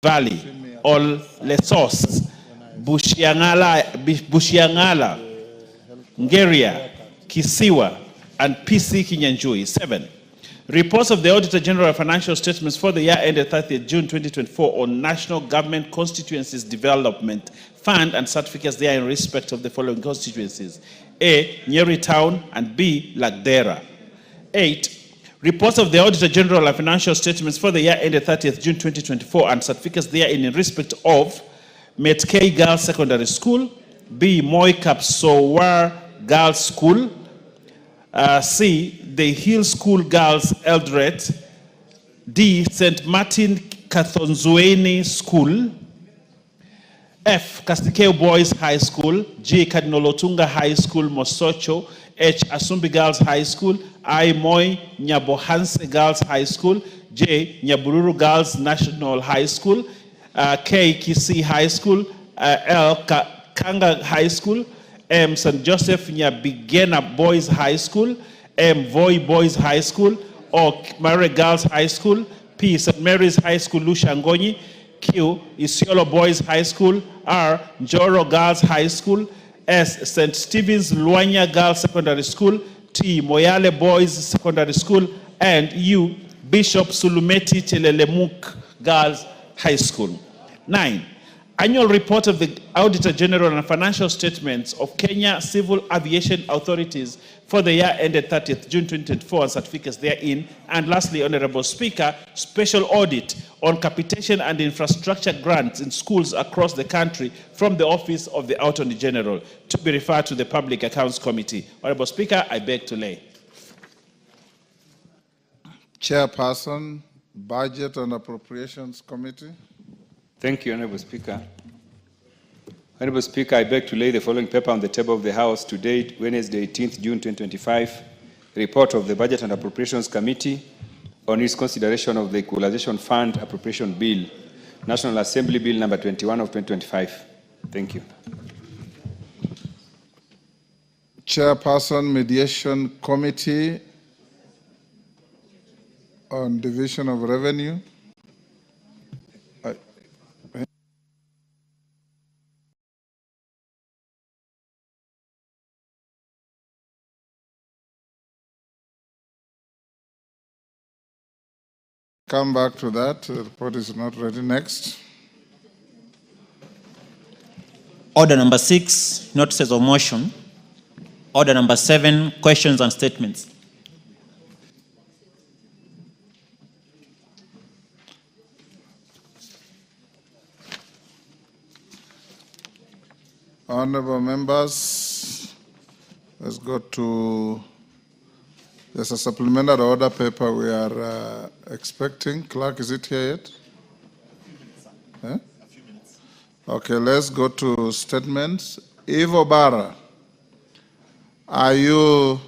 Valley, Ol Lesos, Bushiangala, Ngeria, Kisiwa, and PC Kinyanjui. 7. Reports of the Auditor General of Financial Statements for the year ended 30th June 2024 on National Government Constituencies Development Fund and certificates there in respect of the following constituencies: A. Nyeri Town, and B. Lagdera. 8. Reports of the Auditor General of Financial Statements for the year ended 30th June 2024 and certificates therein in respect of Metkei Girls Secondary School, B. Moi Kapsowar Girls School, C. The Hill School Girls Eldred, D. St. Martin Kathonzueni School, F. Kastikeo Boys High School, G. Cardinal Otunga High School Mosocho, H. Asumbi Girls High School, I. Moi Nyabohanse Girls High School, J. Nyabururu Girls National High School, K. Kisii High School, L. Kanga High School, M. St. Joseph Nyabigena Boys High School, M. Voi Boys High School, O. Mare Girls High School, P. St. Mary's High School Lushangonyi, Q. Isiolo Boys High School, R. Njoro Girls High School, S. St. Stephen's Luanya Girls Secondary School, T. Moyale Boys Secondary School, and U. Bishop Sulumeti Chelelemuk Girls High School. 9. Annual report of the Auditor General and financial statements of Kenya Civil Aviation Authorities for the year ended 30th June 2024 and certificates therein. And lastly, Honorable Speaker, special audit on capitation and infrastructure grants in schools across the country from the Office of the Attorney General to be referred to the Public Accounts Committee. Honorable Speaker, I beg to lay. Chairperson, Budget and Appropriations Committee. Thank you, Honorable Speaker. Honorable Speaker, I beg to lay the following paper on the table of the House to date, Wednesday, 18th June 2025, report of the Budget and Appropriations Committee on its consideration of the Equalization Fund Appropriation Bill, National Assembly Bill number 21 of 2025. Thank you. Chairperson, Mediation Committee on Division of Revenue. Come back to that. The report is not ready. Next. Order number 6, notices of motion. Order number 7, questions and statements. Honorable members, let's go to, there's a supplementary order paper we are expecting. Clerk, is it here yet? A few minutes. Okay, let's go to statements. Ivo Barra, are you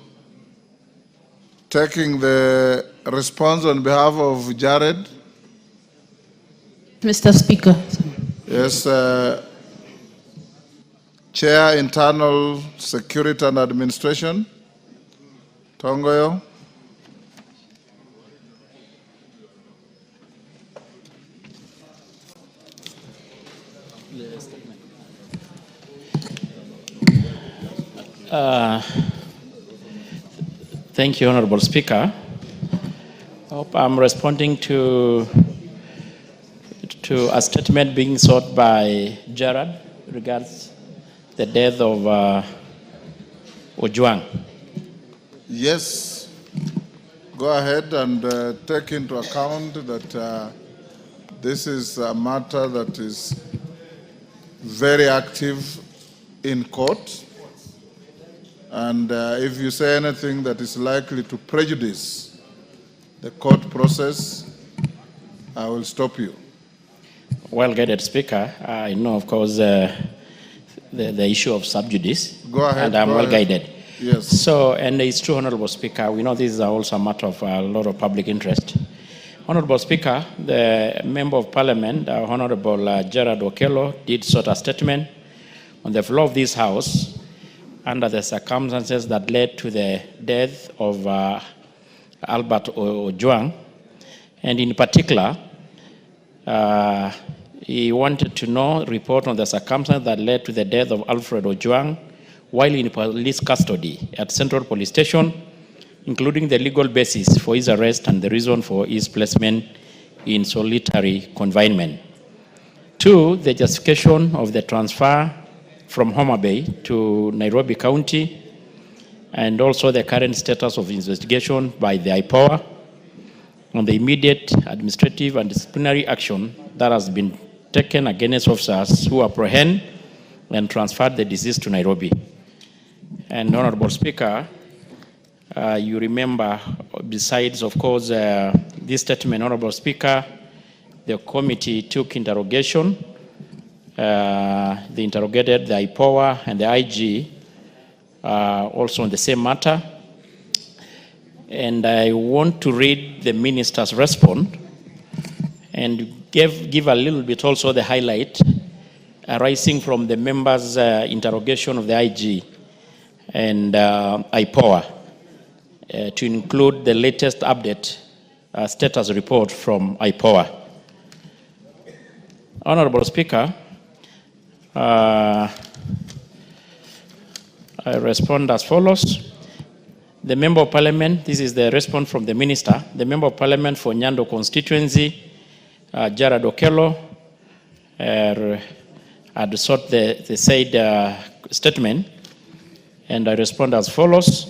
taking the response on behalf of Jared? Mr. Speaker. Yes, Chair, Internal Security and Administration, Tongoyo. Thank you, Honorable Speaker. I'm responding to a statement being sought by Gerard regards the death of Ojwang. Yes, go ahead and take into account that this is a matter that is very active in court. And if you say anything that is likely to prejudice the court process, I will stop you. Well-guided Speaker, I know, of course, the issue of sub judice. Go ahead. And I'm well-guided. Yes. So, and it's true, Honorable Speaker, we know this is also a matter of a lot of public interest. Honorable Speaker, the Member of Parliament, Honorable Gerard Okello, did sort a statement on the floor of this House under the circumstances that led to the death of Albert Ojwang, and in particular, He wanted to know report on the circumstances that led to the death of Alfred Ojwang while in police custody at Central Police Station, including the legal basis for his arrest and the reason for his placement in solitary confinement. 2, the justification of the transfer from Homa Bay to Nairobi County, and also the current status of investigation by the IPOA on the immediate administrative and disciplinary action that has been taken against officers who apprehend and transferred the deceased to Nairobi. And Honorable Speaker, you remember, besides, of course, this statement, Honorable Speaker, the committee took interrogation. They interrogated the IPOA and the IG also on the same matter. And I want to read the minister's response and give a little bit also the highlight arising from the members' interrogation of the IG and IPOA to include the latest update status report from IPOA. Honorable Speaker, I respond as follows. The Member of Parliament, this is the response from the Minister, the Member of Parliament for Nyando constituency, Gerard Okello, had sought the said statement, and I respond as follows.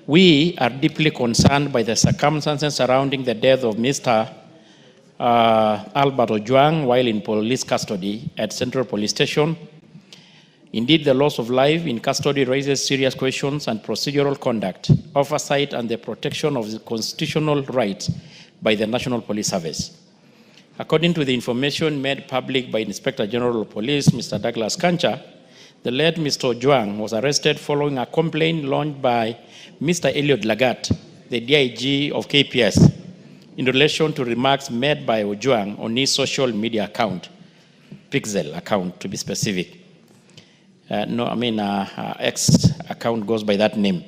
We are deeply concerned by the circumstances surrounding the death of Mr. Albert Ojwang while in police custody at Central Police Station. Indeed, the loss of life in custody raises serious questions on procedural conduct, oversight, and the protection of the constitutional rights by the National Police Service. According to the information made public by Inspector General of Police, Mr. Douglas Kancha, the late Mr. Ojwang was arrested following a complaint launched by Mr. Elliot Lagat, the DIG of KPS, in relation to remarks made by Ojwang on his social media account, Pixel account to be specific. X account goes by that name.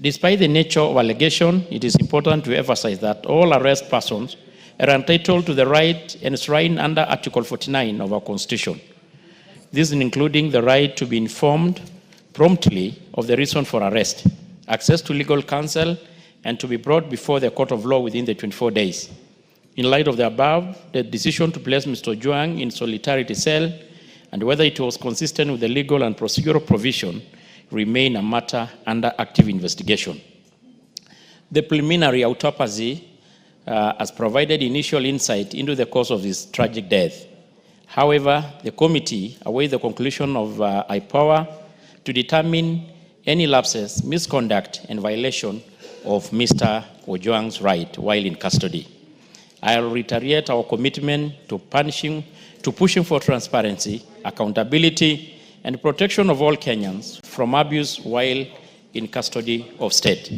Despite the nature of allegation, it is important to emphasize that all arrest persons are entitled to the right enshrined under Article 49 of our Constitution. This including the right to be informed promptly of the reason for arrest, access to legal counsel, and to be brought before the court of law within the 24 days. In light of the above, the decision to place Mr. Ojwang in solitary cell and whether it was consistent with the legal and procedural provision remain a matter under active investigation. The preliminary autopsy has provided initial insight into the cause of his tragic death. However, the committee awaits the conclusion of IPOA to determine any lapses, misconduct, and violation of Mr. Ojwang's right while in custody. I'll reiterate our commitment to pushing for transparency, accountability, and protection of all Kenyans from abuse while in custody of state.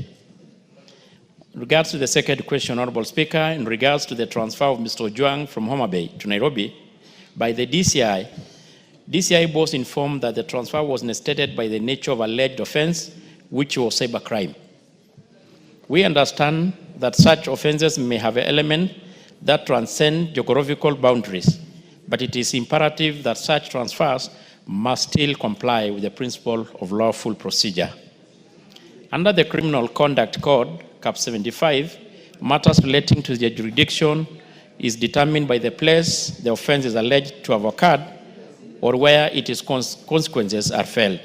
In regards to the second question, Honorable Speaker, in regards to the transfer of Mr. Ojwang from Homa Bay to Nairobi by the DCI, DCI was informed that the transfer was necessitated by the nature of alleged offense, which was cybercrime. We understand that such offenses may have an element that transcend geographical boundaries, but it is imperative that such transfers must still comply with the principle of lawful procedure. Under the Criminal Conduct Code, Cap 75, matters relating to the jurisdiction is determined by the place the offense is alleged to have occurred or where its consequences are felt.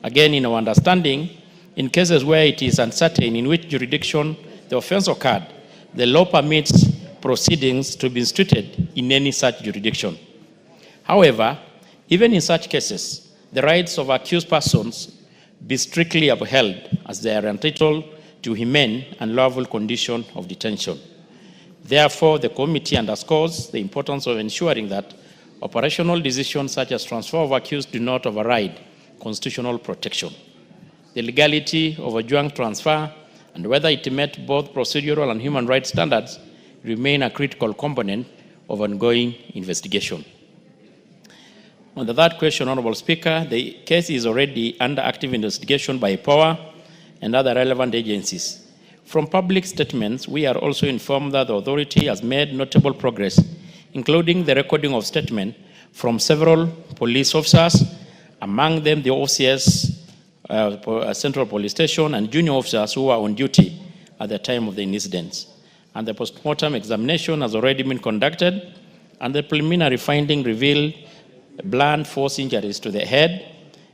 Again, in our understanding, in cases where it is uncertain in which jurisdiction the offense occurred, the law permits proceedings to be instituted in any such jurisdiction. However, even in such cases, the rights of accused persons be strictly upheld as they are entitled to humane and lawful condition of detention. Therefore, the committee underscores the importance of ensuring that operational decisions such as transfer of accused do not override constitutional protection. The legality of a Ojwang transfer and whether it met both procedural and human rights standards remain a critical component of ongoing investigation. On the third question, Honorable Speaker, the case is already under active investigation by POA and other relevant agencies. From public statements, we are also informed that the authority has made notable progress including the recording of statement from several police officers, among them the OCS, Central Police Station, and junior officers who were on duty at the time of the incidents. And the postmortem examination has already been conducted, and the preliminary finding revealed blunt force injuries to the head,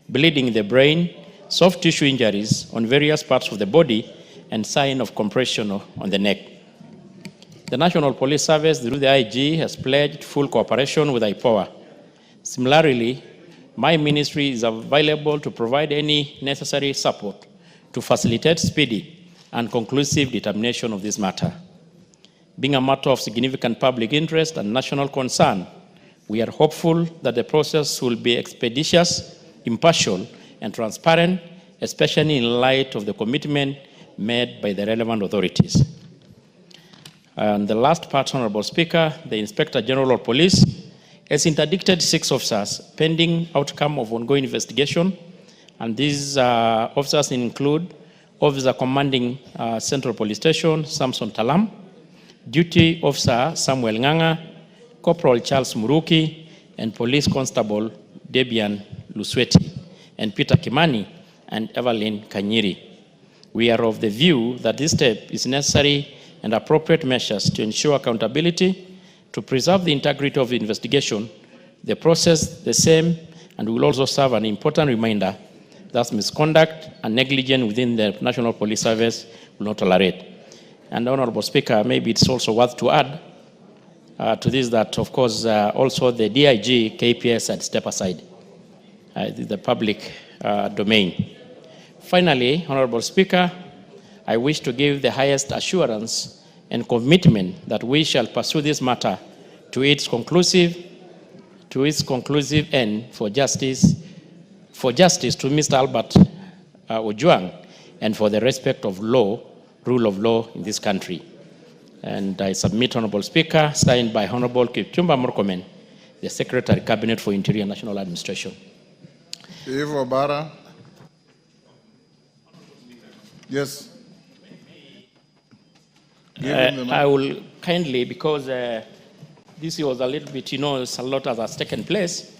bleeding in the brain, soft tissue injuries on various parts of the body, and sign of compression on the neck. The National Police Service, through the IG, has pledged full cooperation with IPOA. Similarly, my ministry is available to provide any necessary support to facilitate speedy and conclusive determination of this matter. Being a matter of significant public interest and national concern, we are hopeful that the process will be expeditious, impartial, and transparent, especially in light of the commitment made by the relevant authorities. And the last part, Honorable Speaker, the Inspector General of Police has interdicted 6 officers pending outcome of ongoing investigation, and these officers include Officer Commanding Central Police Station, Samson Talam, Duty Officer Samuel Nganga, Corporal Charles Muruki, and Police Constable Debian Lusweti, and Peter Kimani, and Evelyn Kanyiri. We are of the view that this step is necessary and appropriate measures to ensure accountability, to preserve the integrity of the investigation, the process the same, and will also serve an important reminder that misconduct and negligence within the National Police Service will not tolerate. And Honorable Speaker, maybe it's also worth to add to this that, of course, also the DIG KPS had stepped aside the public domain. Finally, Honorable Speaker, I wish to give the highest assurance and commitment that we shall pursue this matter to its conclusive end for justice to Mr. Albert Ojwang, and for the respect of law, rule of law in this country. And I submit, Honorable Speaker, signed by Honorable Kipchumba Murkomen, the Secretary Cabinet for Interior and National Administration. Eve Obara. Yes. I will kindly, because this was a little bit, a lot has taken place,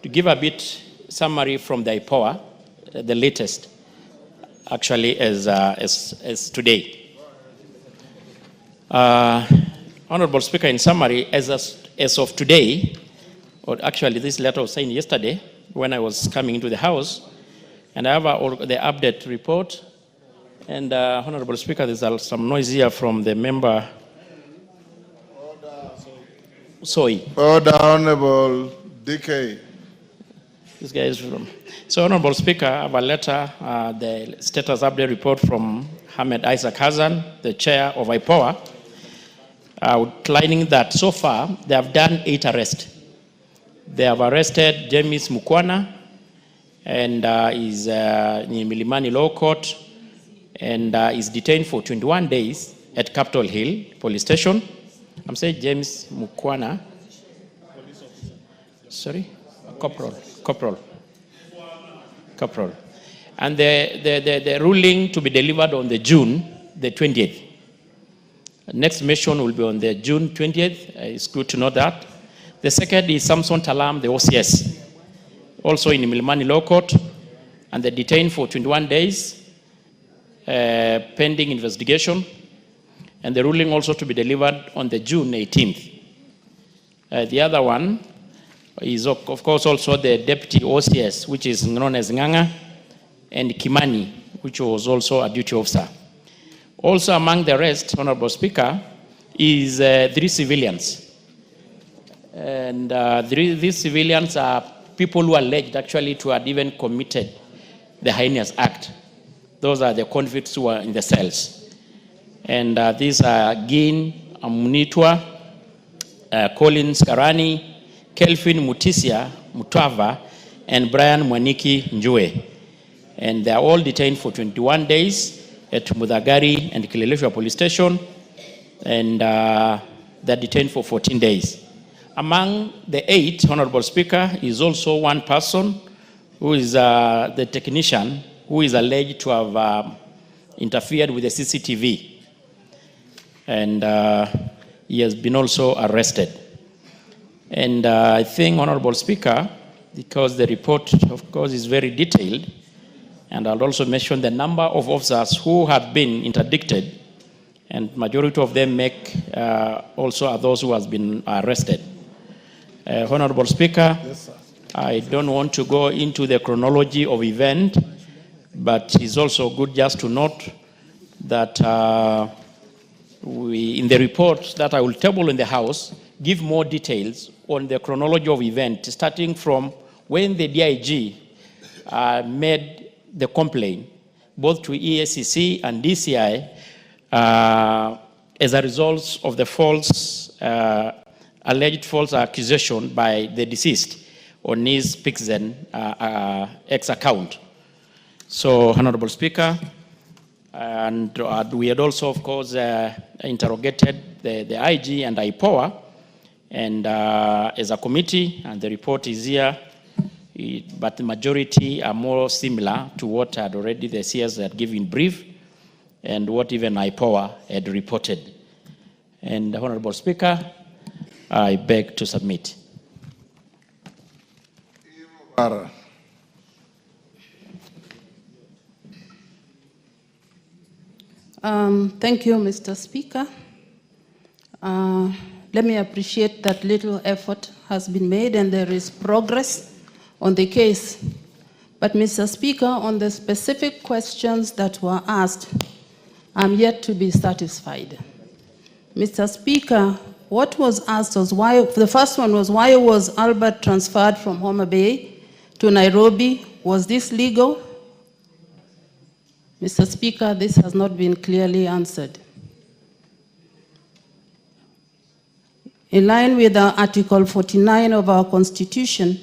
to give a bit summary from the IPOA, the latest, actually, as today. Honorable Speaker, in summary, as of today, or actually this letter was signed yesterday when I was coming into the House, and I have the update report. And Honorable Speaker, there's some noise here from the member. Soy. Order, Honorable DK. This guy is from. So, Honorable Speaker, I have a letter, the status update report from Ahmed Isaac Hassan, the chair of IPOA, outlining that so far they have done 8 arrests. They have arrested James Mukwana, and is in Milimani Law Court, and is detained for 21 days at Capitol Hill Police Station. I'm saying James Mukwana. Sorry? Corporal. And the ruling to be delivered on the June the 20th. Next mission will be on the June 20th. It's good to know that. The second is Samson Talam, the OCS, also in Milimani Law Court, and they're detained for 21 days. Pending investigation, and the ruling also to be delivered on the June 18th. The other one is, of course, also the deputy OCS, which is known as Nganga, and Kimani, which was also a duty officer. Also among the rest, Honorable Speaker, is 3 civilians. And these civilians are people who are alleged actually to have even committed the heinous act. Those are the convicts who are in the cells. And these are Gin Amunitwa, Collins Karani, Kelvin Mutisia Mutava, and Brian Mwaniki Njue. And they are all detained for 21 days at Mudagari and Kileleshwa Police Station, and they're detained for 14 days. Among the 8, Honorable Speaker, is also one person who is the technician who is alleged to have interfered with the CCTV. And he has been also arrested. And I think, Honorable Speaker, because the report, of course, is very detailed, and I'll also mention the number of officers who have been interdicted, and majority of them also are those who have been arrested. Honorable Speaker, Yes, sir. I don't want to go into the chronology of event, but it's also good just to note that in the report that I will table in the House, give more details on the chronology of event, starting from when the DIG made the complaint, both to EACC and DCI, as a result of the alleged false accusation by the deceased on his Pixen X account. So, Honorable Speaker, and we had also, of course, interrogated the IG and IPOA, and as a committee, and the report is here, but the majority are more similar to what had already the CS had given brief, and what even IPOA had reported. And Honorable Speaker, I beg to submit. Thank you, Mr. Speaker. Let me appreciate that little effort has been made and there is progress on the case. But, Mr. Speaker, on the specific questions that were asked, I'm yet to be satisfied. Mr. Speaker, what was asked was why, the first one was, why was Albert transferred from Homa Bay to Nairobi? Was this legal? Mr. Speaker, this has not been clearly answered. In line with Article 49 of our Constitution,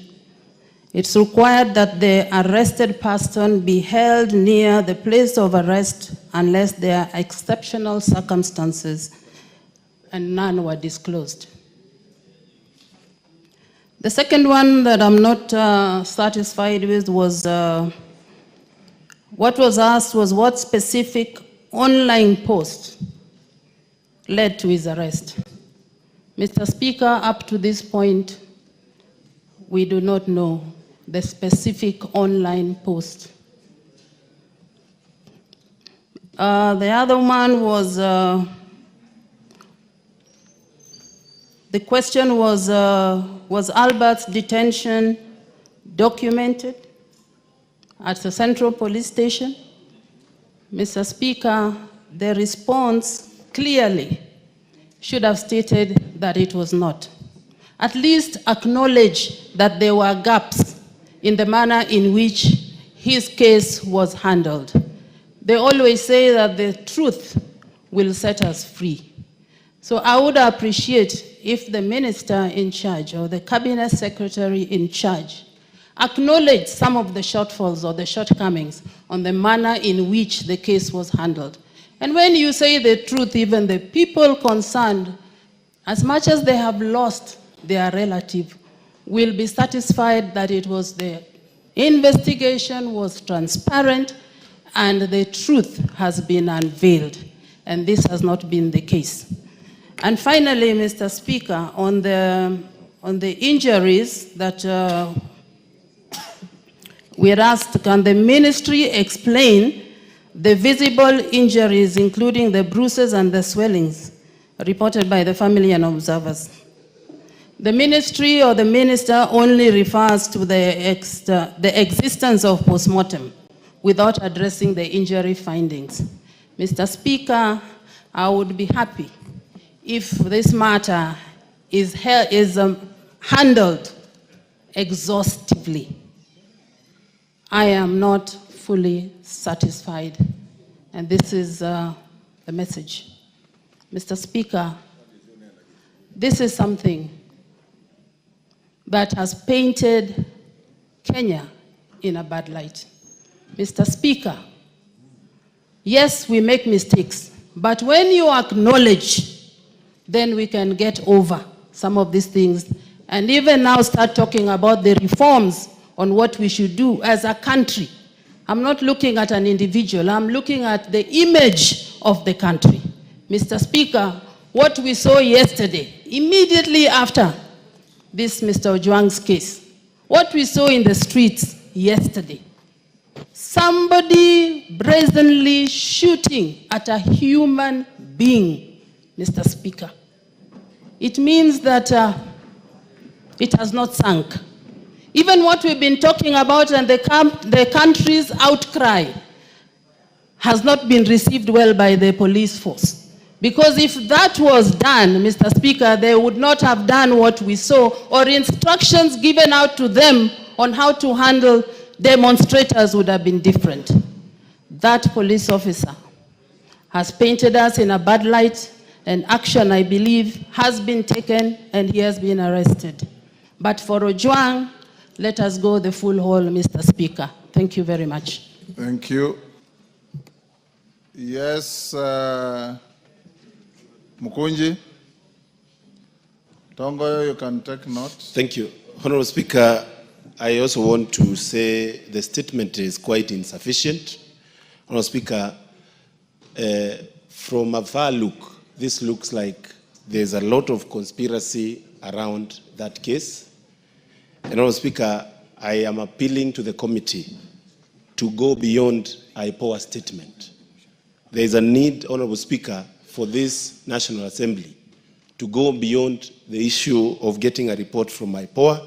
it's required that the arrested person be held near the place of arrest unless there are exceptional circumstances, and none were disclosed. The second one that I'm not satisfied with was what was asked was what specific online post led to his arrest. Mr. Speaker, up to this point, we do not know the specific online post. The other one was, the question was Albert's detention documented at the Central Police Station? Mr. Speaker, the response clearly should have stated that it was not. At least acknowledge that there were gaps in the manner in which his case was handled. They always say that the truth will set us free. So I would appreciate if the minister in charge or the cabinet secretary in charge acknowledge some of the shortfalls or the shortcomings on the manner in which the case was handled. And when you say the truth, even the people concerned, as much as they have lost their relative, will be satisfied that it was the investigation was transparent and the truth has been unveiled. And this has not been the case. And finally, Mr. Speaker, on the injuries that we are asked, can the ministry explain the visible injuries, including the bruises and the swellings, reported by the family and observers? The ministry or the minister only refers to the existence of postmortem without addressing the injury findings. Mr. Speaker, I would be happy if this matter is handled exhaustively. I am not fully satisfied, and this is the message. Mr. Speaker, this is something that has painted Kenya in a bad light. Mr. Speaker, yes, we make mistakes, but when you acknowledge, then we can get over some of these things and even now start talking about the reforms on what we should do as a country. I'm not looking at an individual, I'm looking at the image of the country. Mr. Speaker, what we saw yesterday, immediately after this Mr. Ojwang's case. What we saw in the streets yesterday, somebody brazenly shooting at a human being, Mr. Speaker. It means that it has not sunk. Even what we've been talking about and the country's outcry has not been received well by the police force. Because if that was done, Mr. Speaker, they would not have done what we saw, or instructions given out to them on how to handle demonstrators would have been different. That police officer has painted us in a bad light, and action, I believe, has been taken and he has been arrested. But for Ojwang, let us go the full haul, Mr. Speaker. Thank you very much. Thank you. Yes, Mukunji. Tongoyo, you can take note. Thank you. Honorable Speaker, I also want to say the statement is quite insufficient. Honorable Speaker, from a far look, this looks like there's a lot of conspiracy around that case. And Honorable Speaker, I am appealing to the committee to go beyond IPOA statement. There is a need, Honorable Speaker, for this National Assembly to go beyond the issue of getting a report from IPOA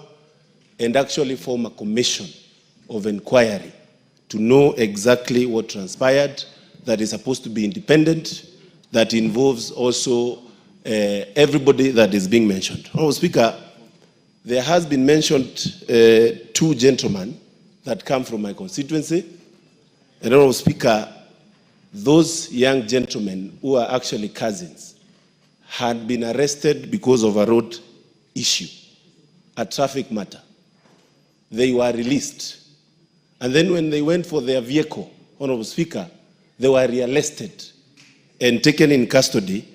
and actually form a commission of inquiry to know exactly what transpired, that is supposed to be independent, that involves also everybody that is being mentioned. Honorable Speaker, there has been mentioned two gentlemen that come from my constituency. And Honorable Speaker, those young gentlemen who are actually cousins had been arrested because of a road issue, a traffic matter. They were released. And then when they went for their vehicle, Honorable Speaker, they were rearrested and taken in custody,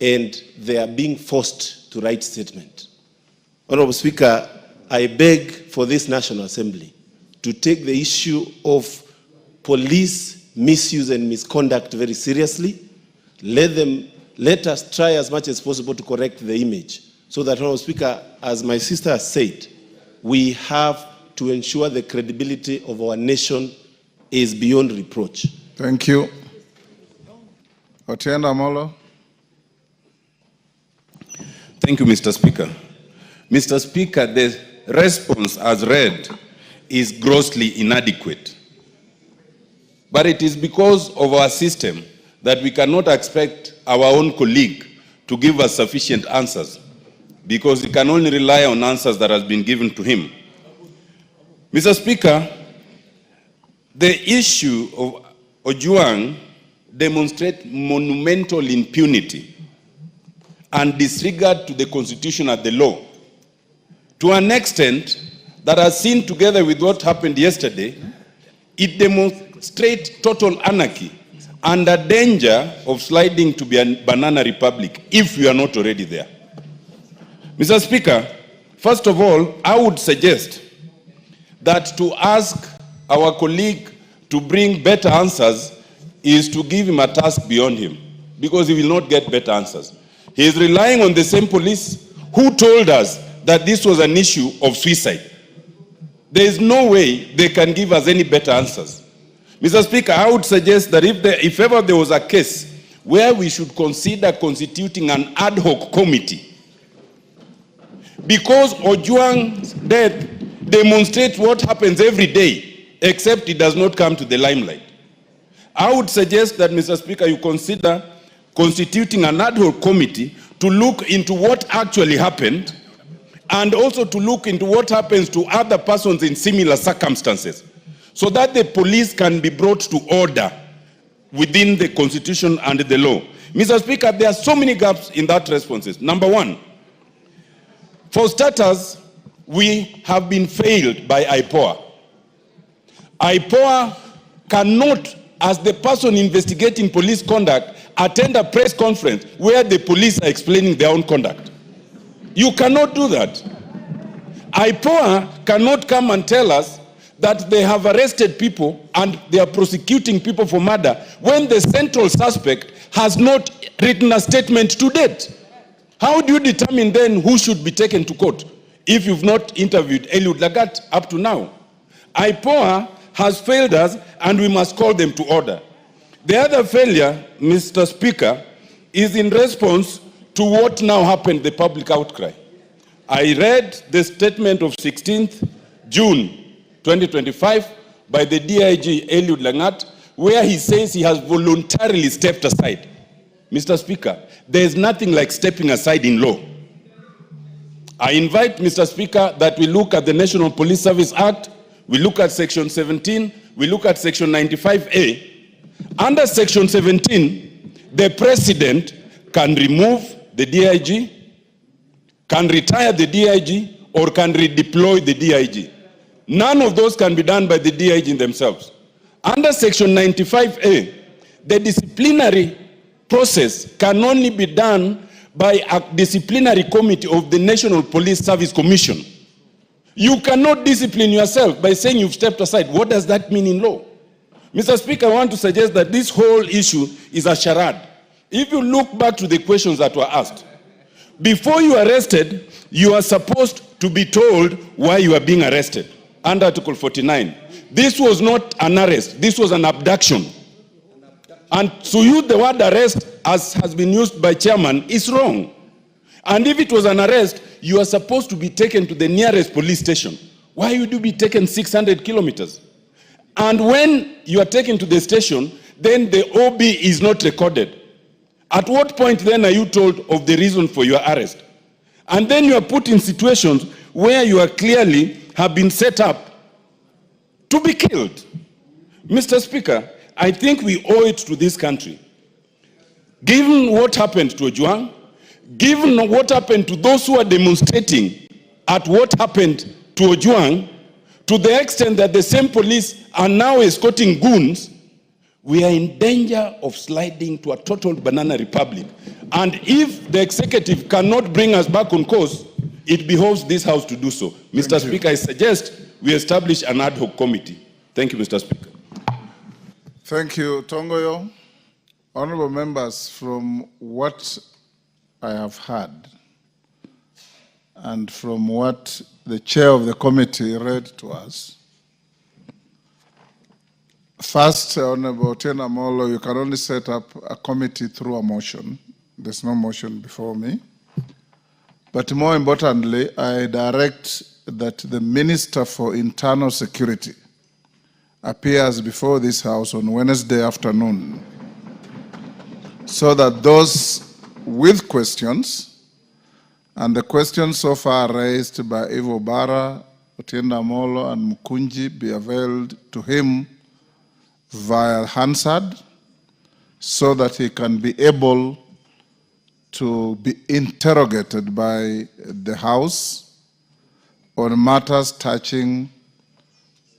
and they are being forced to write statement. Honorable Speaker, I beg for this National Assembly to take the issue of police misuse and misconduct very seriously. Let us try as much as possible to correct the image, so that, Honorable Speaker, as my sister has said, we have to ensure the credibility of our nation is beyond reproach. Thank you. Otienda Molo. Thank you, Mr. Speaker. Mr. Speaker, the response as read is grossly inadequate. But it is because of our system that we cannot expect our own colleague to give us sufficient answers, because he can only rely on answers that has been given to him. Mr. Speaker, the issue of Ojwang demonstrates monumental impunity and disregard to the Constitution and the law, to an extent that, as seen together with what happened yesterday, it demonstrates total anarchy and a danger of sliding to be a banana republic if we are not already there. Mr. Speaker, first of all, I would suggest that to ask our colleague to bring better answers is to give him a task beyond him, because he will not get better answers. He is relying on the same police who told us that this was an issue of suicide. There is no way they can give us any better answers. Mr. Speaker, I would suggest that if ever there was a case where we should consider constituting an ad hoc committee, because Ojwang's death demonstrates what happens every day, except it does not come to the limelight. I would suggest that, Mr. Speaker, you consider constituting an ad hoc committee to look into what actually happened, and also to look into what happens to other persons in similar circumstances, so that the police can be brought to order within the Constitution and the law. Mr. Speaker, there are so many gaps in that responses. Number one, for starters, we have been failed by IPOA. IPOA cannot, as the person investigating police conduct, attend a press conference where the police are explaining their own conduct. You cannot do that. IPOA cannot come and tell us that they have arrested people and they are prosecuting people for murder when the central suspect has not written a statement to date. How do you determine then who should be taken to court? if you've not interviewed Eliud Lagat up to now. IPOA has failed us, and we must call them to order. The other failure, Mr. Speaker, is in response to what now happened, the public outcry. I read the statement of 16th June 2025 by the DIG Eliud Lagat, where he says he has voluntarily stepped aside. Mr. Speaker, there is nothing like stepping aside in law. I invite, Mr. Speaker, that we look at the National Police Service Act, we look at Section 17, we look at Section 95A. Under Section 17, the President can remove the DIG, can retire the DIG, or can redeploy the DIG. None of those can be done by the DIG themselves. Under Section 95A, the disciplinary process can only be done by a disciplinary committee of the National Police Service Commission. You cannot discipline yourself by saying you've stepped aside. What does that mean in law? Mr. Speaker, I want to suggest that this whole issue is a charade. If you look back to the questions that were asked, before you are arrested, you are supposed to be told why you are being arrested. Under Article 49. This was not an arrest, this was an abduction. And to use the word arrest, as has been used by chairman, is wrong. And if it was an arrest, you are supposed to be taken to the nearest police station. Why would you be taken 600 kilometers? And when you are taken to the station, then the OB is not recorded. At what point then are you told of the reason for your arrest? And then you are put in situations where you are clearly have been set up to be killed. Mr. Speaker, I think we owe it to this country, given what happened to Ojwang, given what happened to those who are demonstrating at what happened to Ojwang, to the extent that the same police are now escorting goons, we are in danger of sliding to a total banana republic. And if the executive cannot bring us back on course, it behoves this House to do so. Mr. Speaker, I suggest we establish an ad hoc committee. Thank you, Mr. Speaker. Thank you, Tongoyo. Honorable members, from what I have heard and from what the chair of the committee read to us, first, Honorable Otieno Amolo, you can only set up a committee through a motion. There's no motion before me. But more importantly, I direct that the Minister for Internal Security appears before this House on Wednesday afternoon so that those with questions, and the questions so far raised by Ivo Bara, Otieno Amolo, and Mukunji be availed to him via Hansard so that he can be able to be interrogated by the House on matters touching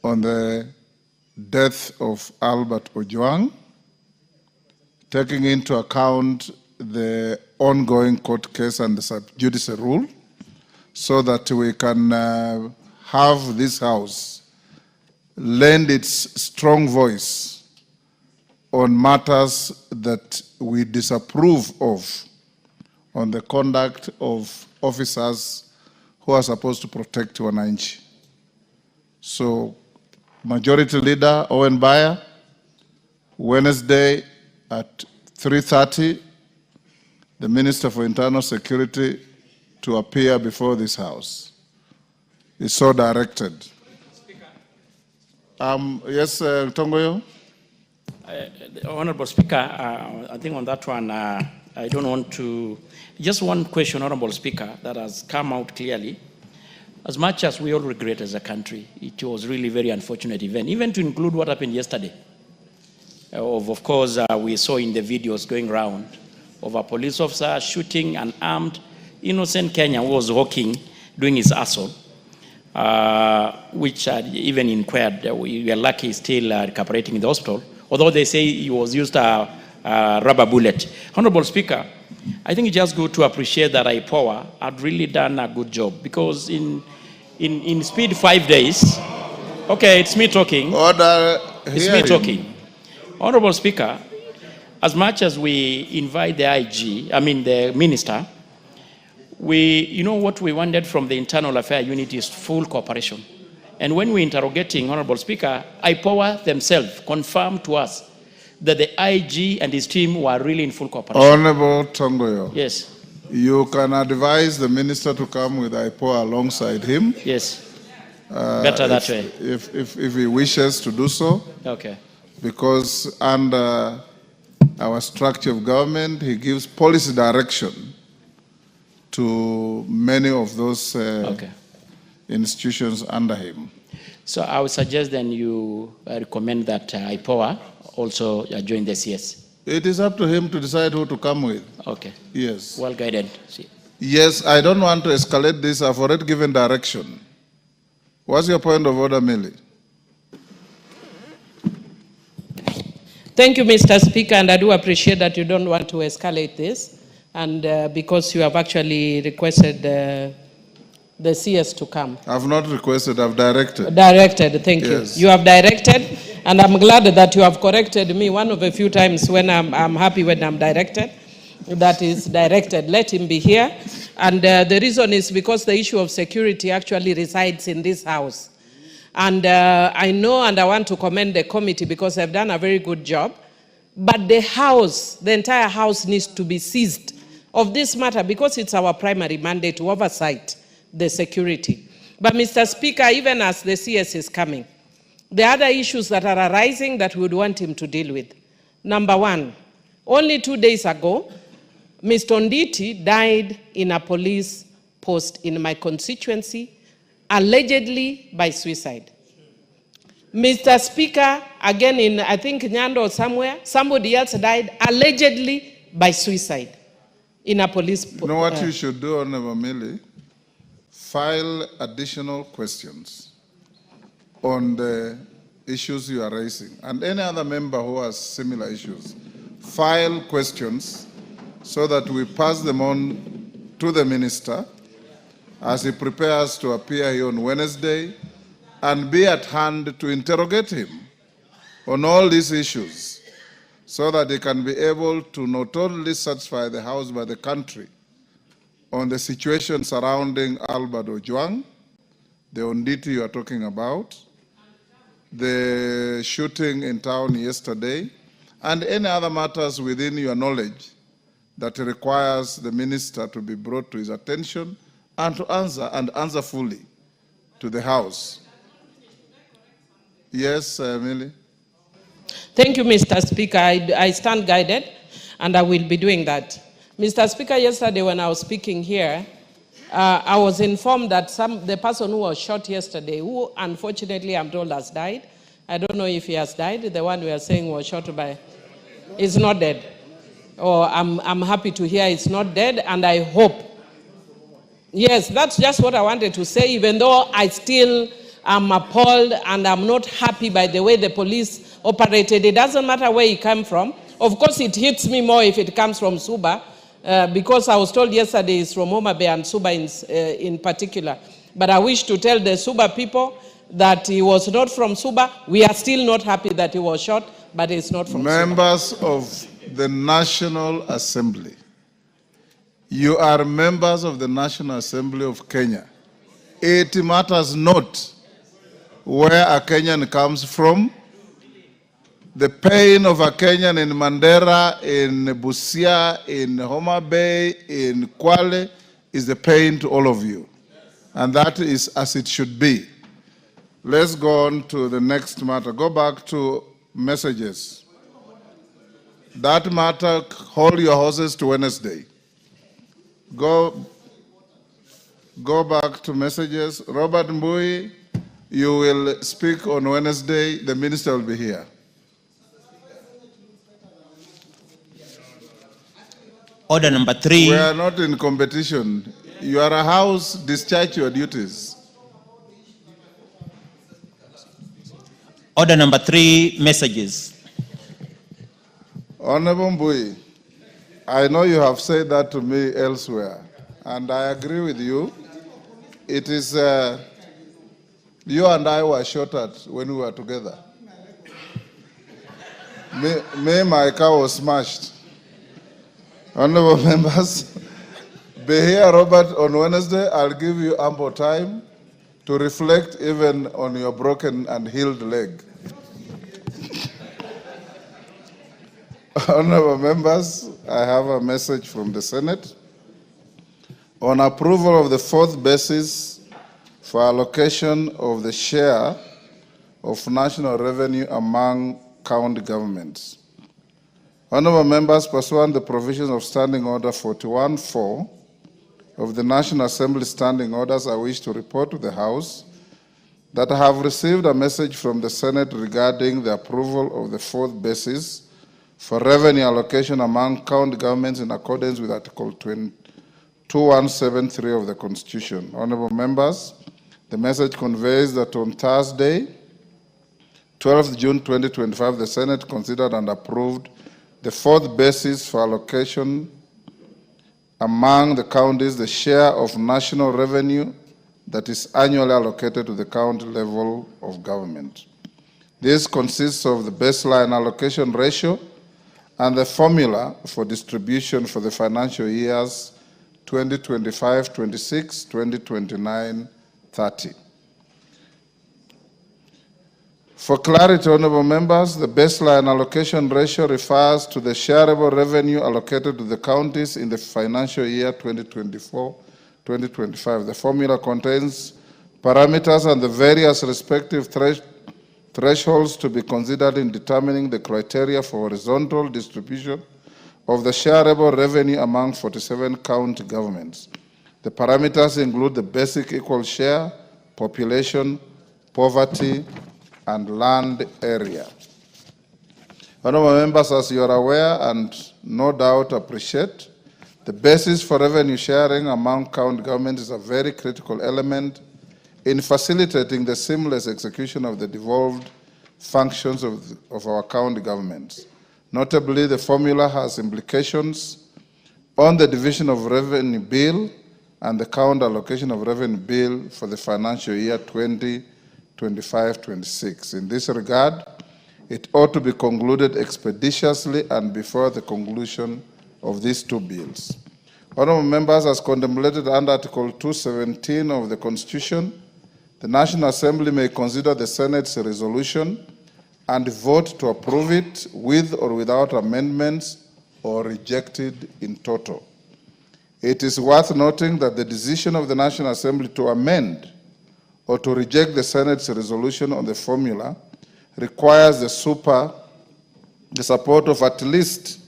on the death of Albert Ojwang, taking into account the ongoing court case and the sub judice rule, so that we can have this House lend its strong voice on matters that we disapprove of, on the conduct of officers who are supposed to protect wananchi. So, Majority Leader Owen Baya, Wednesday at 3:30, the Minister for Internal Security to appear before this House is so directed. Yes, Tongoyo? Honorable Speaker, I think on that one, I don't want to... Just one question, Honorable Speaker, that has come out clearly. As much as we all regret as a country, it was really very unfortunate event, even to include what happened yesterday. Of course, we saw in the videos going around of a police officer shooting an armed, innocent Kenyan who was walking, doing his assault, which even inquired, we are lucky he's still recuperating in the hospital, although they say he was used a rubber bullet. Honorable Speaker, I think it's just good to appreciate that IPOA had really done a good job, because in speed 5 days, okay, it's me talking. Order. It's me talking. Honorable Speaker, as much as we invite the IG, the Minister, what we wanted from the Internal Affairs Unit is full cooperation. And when we're interrogating, Honorable Speaker, IPOA themselves confirmed to us that the IG and his team were really in full cooperation. Honorable Tongoyo. Yes. You can advise the minister to come with IPOA alongside him. Yes. Better that way. If he wishes to do so. Okay. Because under our structure of government, he gives policy direction to many of those institutions under him. So I would suggest then you recommend that IPOA also join the CS. It is up to him to decide who to come with. Okay. Yes. Well guided. Yes, I don't want to escalate this. I've already given direction. What's your point of order, Millie? Thank you, Mr. Speaker, and I do appreciate that you don't want to escalate this, and because you have actually requested the CS to come. I've not requested, I've directed. Directed, thank Yes. you. You have directed, and I'm glad that you have corrected me one of a few times when I'm happy when I'm directed. That is directed. Let him be here. And the reason is because the issue of security actually resides in this house. And I know and I want to commend the committee because they've done a very good job. But the house, the entire house needs to be seized of this matter because it's our primary mandate to oversight the security. But Mr. Speaker, even as the CS is coming, there are other issues that are arising that we would want him to deal with. Number one, only 2 days ago, Mr. Onditi died in a police post in my constituency, allegedly by suicide. Mr. Speaker, again in, I think, Nyando or somewhere, somebody else died allegedly by suicide in a police post. You know what you should do, Honorable Millie? File additional questions on the issues you are raising. And any other member who has similar issues, file questions so that we pass them on to the minister as he prepares to appear here on Wednesday and be at hand to interrogate him on all these issues so that he can be able to not only satisfy the House but the country on the situation surrounding Albert Ojwang, the Onditi you are talking about, the shooting in town yesterday, and any other matters within your knowledge that requires the minister to be brought to his attention and to answer fully to the House. Yes, Millie? Thank you, Mr. Speaker. I stand guided, and I will be doing that. Mr. Speaker, yesterday when I was speaking here, I was informed that the person who was shot yesterday, who unfortunately I'm told has died, I don't know if he has died, the one we are saying was shot by, is not dead. Or I'm happy to hear it's not dead, and I hope. Yes, that's just what I wanted to say, even though I still am appalled and I'm not happy by the way the police operated. It doesn't matter where it came from. Of course, it hits me more if it comes from Suba, because I was told yesterday it's from Homa Bay and Suba in particular. But I wish to tell the Suba people that he was not from Suba. We are still not happy that he was shot, but it's not from Members Suba. of the National Assembly, you are members of the National Assembly of Kenya. It matters not where a Kenyan comes from. The pain of a Kenyan in Mandera, in Busia, in Homa Bay, in Kwale is the pain to all of you. And that is as it should be. Let's go on to the next matter. Go back to messages. That matter, hold your horses to Wednesday. Go back to messages. Robert Mbui, you will speak on Wednesday. The minister will be here. Order number 3. We are not in competition. You are a house, discharge your duties. Order number 3, messages. Honorable Mbui, I know you have said that to me elsewhere, and I agree with you. It is, you and I were shot at when we were together. My car was smashed. Honorable members, Be here, Robert, on Wednesday. I'll give you ample time to reflect even on your broken and healed leg. Honorable members, I have a message from the Senate. On approval of the fourth basis for allocation of the share of national revenue among county governments. Honorable members, pursuant to the provisions of Standing Order 41-4 of the National Assembly Standing Orders, I wish to report to the House that I have received a message from the Senate regarding the approval of the fourth basis for revenue allocation among county governments in accordance with Article 2173 of the Constitution. Honorable members, the message conveys that on Thursday, 12th June 2025, the Senate considered and approved the fourth basis for allocation among the counties, the share of national revenue that is annually allocated to the county level of government. This consists of the baseline allocation ratio and the formula for distribution for the financial years 2025-26, 2029-30. For clarity, honorable members, the baseline allocation ratio refers to the shareable revenue allocated to the counties in the financial year 2024-2025. The formula contains parameters and the various respective thresholds to be considered in determining the criteria for horizontal distribution of the shareable revenue among 47 county governments. The parameters include the basic equal share, population, poverty, and land area. Honorable members, as you are aware and no doubt appreciate, the basis for revenue sharing among county governments is a very critical element in facilitating the seamless execution of the devolved functions of our county governments. Notably, the formula has implications on the division of revenue bill and the county allocation of revenue bill for the financial year 2025-26. In this regard, it ought to be concluded expeditiously and before the conclusion of these two bills. Honorable members, as contemplated under Article 217 of the Constitution, the National Assembly may consider the Senate's resolution and vote to approve it with or without amendments or reject it in total. It is worth noting that the decision of the National Assembly to amend or to reject the Senate's resolution on the formula requires the support of at least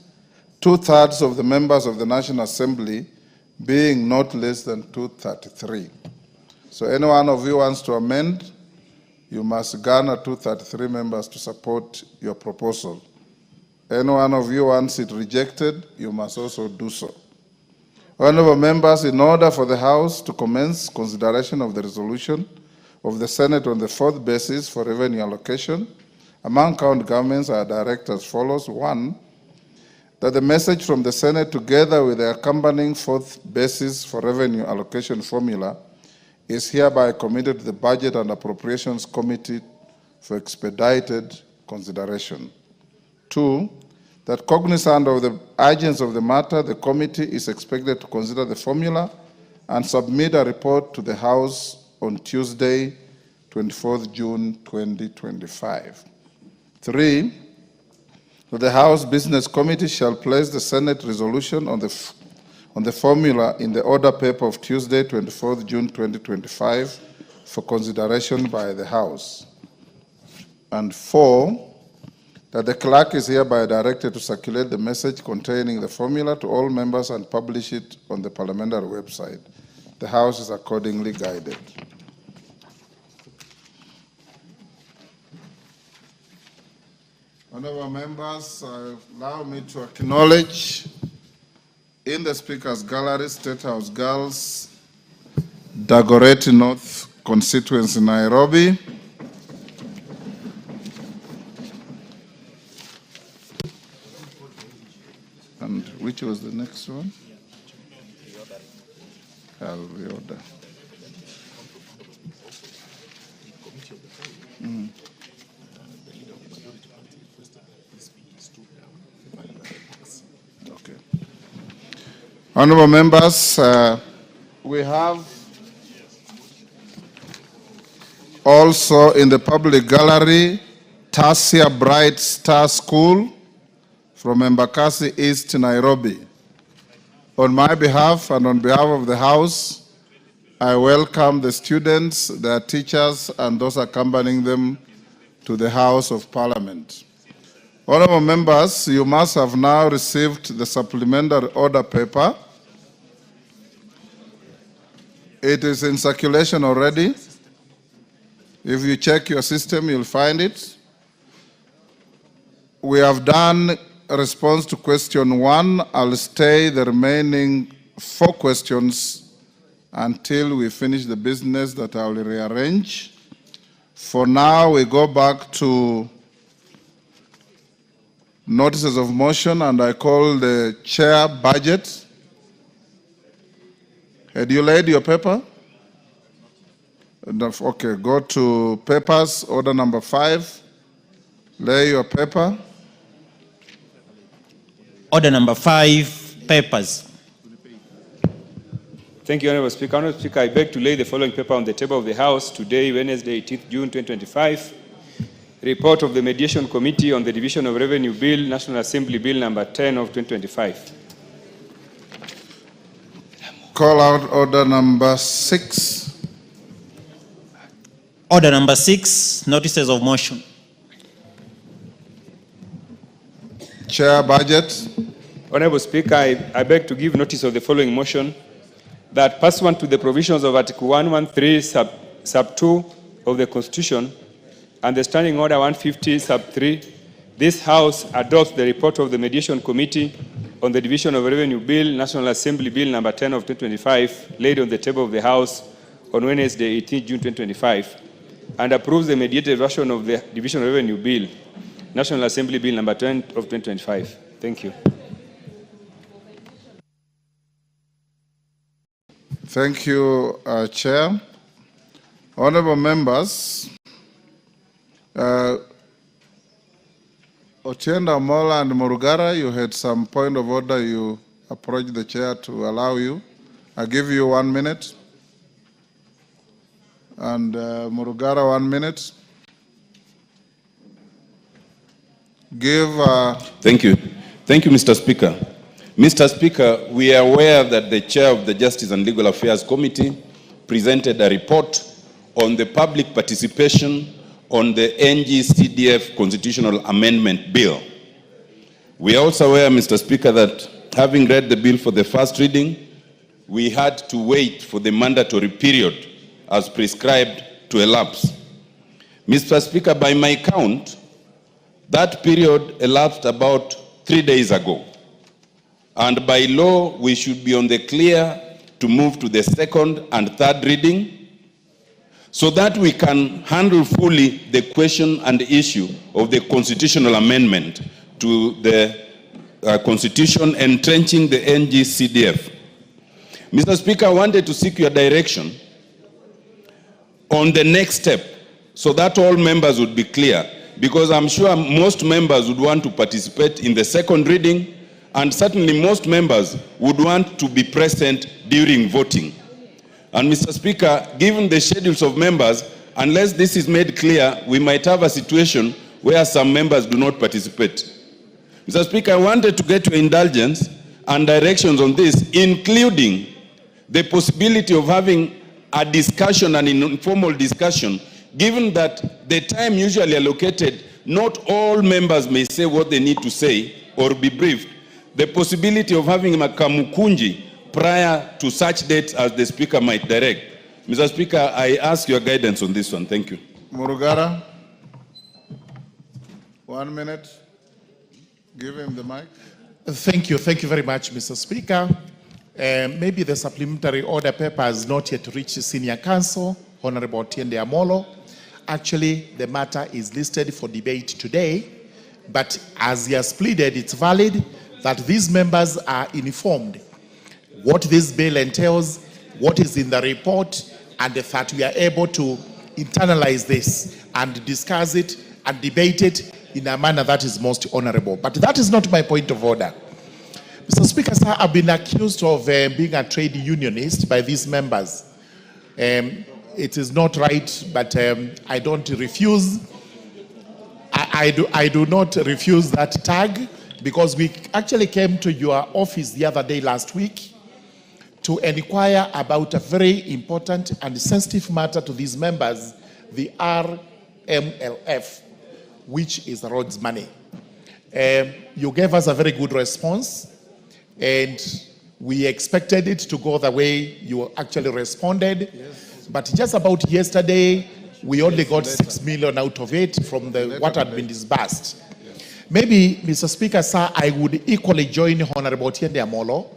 2/3 of the members of the National Assembly, being not less than 233. So any one of you wants to amend, you must garner 233 members to support your proposal. Any one of you wants it rejected, you must also do so. Honorable members, in order for the House to commence consideration of the resolution of the Senate on the fourth basis for revenue allocation among county governments, are directed as follows. 1, that the message from the Senate, together with the accompanying fourth basis for revenue allocation formula, is hereby committed to the Budget and Appropriations Committee for expedited consideration. 2, that cognizant of the urgency of the matter, the committee is expected to consider the formula and submit a report to the House on Tuesday, 24th June 2025. 3, that the House Business Committee shall place the Senate resolution on the formula in the order paper of Tuesday, 24th June 2025 for consideration by the House. And 4, that the clerk is hereby directed to circulate the message containing the formula to all members and publish it on the parliamentary website. The House is accordingly guided. Honorable members, allow me to acknowledge in the Speaker's Gallery, State House Girls, Dagoretti North constituency, Nairobi. And which was the next one? I'll reorder. Okay. Honorable members, we have also in the public gallery Tasia Bright Star School from Embakasi East, Nairobi. On my behalf and on behalf of the House, I welcome the students, their teachers, and those accompanying them to the House of Parliament. Honorable members, you must have now received the supplementary order paper. It is in circulation already. If you check your system, you'll find it. We have done a response to question 1. I'll stay the remaining 4 questions until we finish the business that I will rearrange. For now, we go back to notices of motion, and I call the chair budget. Had you laid your paper? Okay, go to papers, order number 5. Lay your paper. Order number 5, papers. Thank you, Honorable Speaker. Honorable Speaker, I beg to lay the following paper on the table of the House today, Wednesday, 18th June 2025. Report of the Mediation Committee on the Division of Revenue Bill, National Assembly Bill number 10 of 2025. Call out order number 6. Order number 6, notices of motion. Chair budget. Honorable Speaker, I beg to give notice of the following motion, that pursuant to the provisions of Article 113 sub 2 of the Constitution and the Standing Order 150 sub 3, this House adopts the report of the Mediation Committee on the Division of Revenue Bill, National Assembly Bill number 10 of 2025, laid on the table of the House on Wednesday, 18 June 2025, and approves the mediated version of the Division of Revenue Bill, National Assembly Bill number 10 of 2025. Thank you. Thank you, Chair. Honorable members, Otienda Mola and Murugara, you had some point of order. You approached the chair to allow you. I give you 1 minute. And Murugara, 1 minute. Thank you. Thank you, Mr. Speaker. Mr. Speaker, we are aware that the chair of the Justice and Legal Affairs Committee presented a report on the public participation on the NG-CDF Constitutional Amendment Bill. We are also aware, Mr. Speaker, that having read the bill for the first reading, we had to wait for the mandatory period as prescribed to elapse. Mr. Speaker, by my count, that period elapsed about 3 days ago. And by law, we should be on the clear to move to the second and third reading so that we can handle fully the question and issue of the constitutional amendment to the Constitution entrenching the NG-CDF. Mr. Speaker, I wanted to seek your direction on the next step so that all members would be clear, because I'm sure most members would want to participate in the second reading, and certainly most members would want to be present during voting. And Mr. Speaker, given the schedules of members, unless this is made clear, we might have a situation where some members do not participate. Mr. Speaker, I wanted to get your indulgence and directions on this, including the possibility of having a discussion, an informal discussion, given that the time usually allocated, not all members may say what they need to say or be briefed. The possibility of having a kamukunji prior to such dates as the Speaker might direct. Mr. Speaker, I ask your guidance on this one. Thank you. Murugara, 1 minute. Give him the mic. Thank you very much, Mr. Speaker. Maybe the supplementary order paper has not yet reached Senior Counsel, Honorable Tiende Amolo. Actually, the matter is listed for debate today, but as he has pleaded, it's valid that these members are informed what this bill entails, what is in the report, and that we are able to internalize this and discuss it and debate it in a manner that is most honorable. But that is not my point of order. Mr. Speaker, sir, I've been accused of being a trade unionist by these members. It is not right, but I don't refuse. I do not refuse that tag, because we actually came to your office the other day last week to inquire about a very important and sensitive matter to these members, the RMLF, which is the roads money. You gave us a very good response, and we expected it to go the way you actually responded. Yes. But just about yesterday, we only got 6 million out of it from what had been disbursed. Yes. Maybe, Mr. Speaker, sir, I would equally join Honorable Tiende Amolo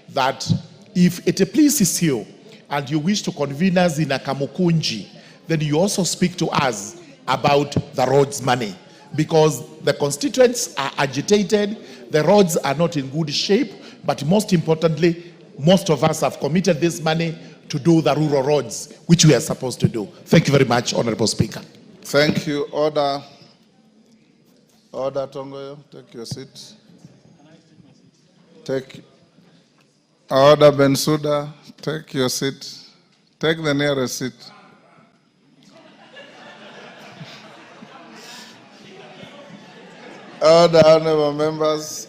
that if it pleases you and you wish to convene us in a Kamukunji, then you also speak to us about the roads money, because the constituents are agitated, the roads are not in good shape, but most importantly, most of us have committed this money to do the rural roads, which we are supposed to do. Thank you very much, Honorable Speaker. Thank you. Order. Order, Tongoyo. Take your seat. Order, Bensouda. Take your seat. Take the nearest seat. Order, honorable members.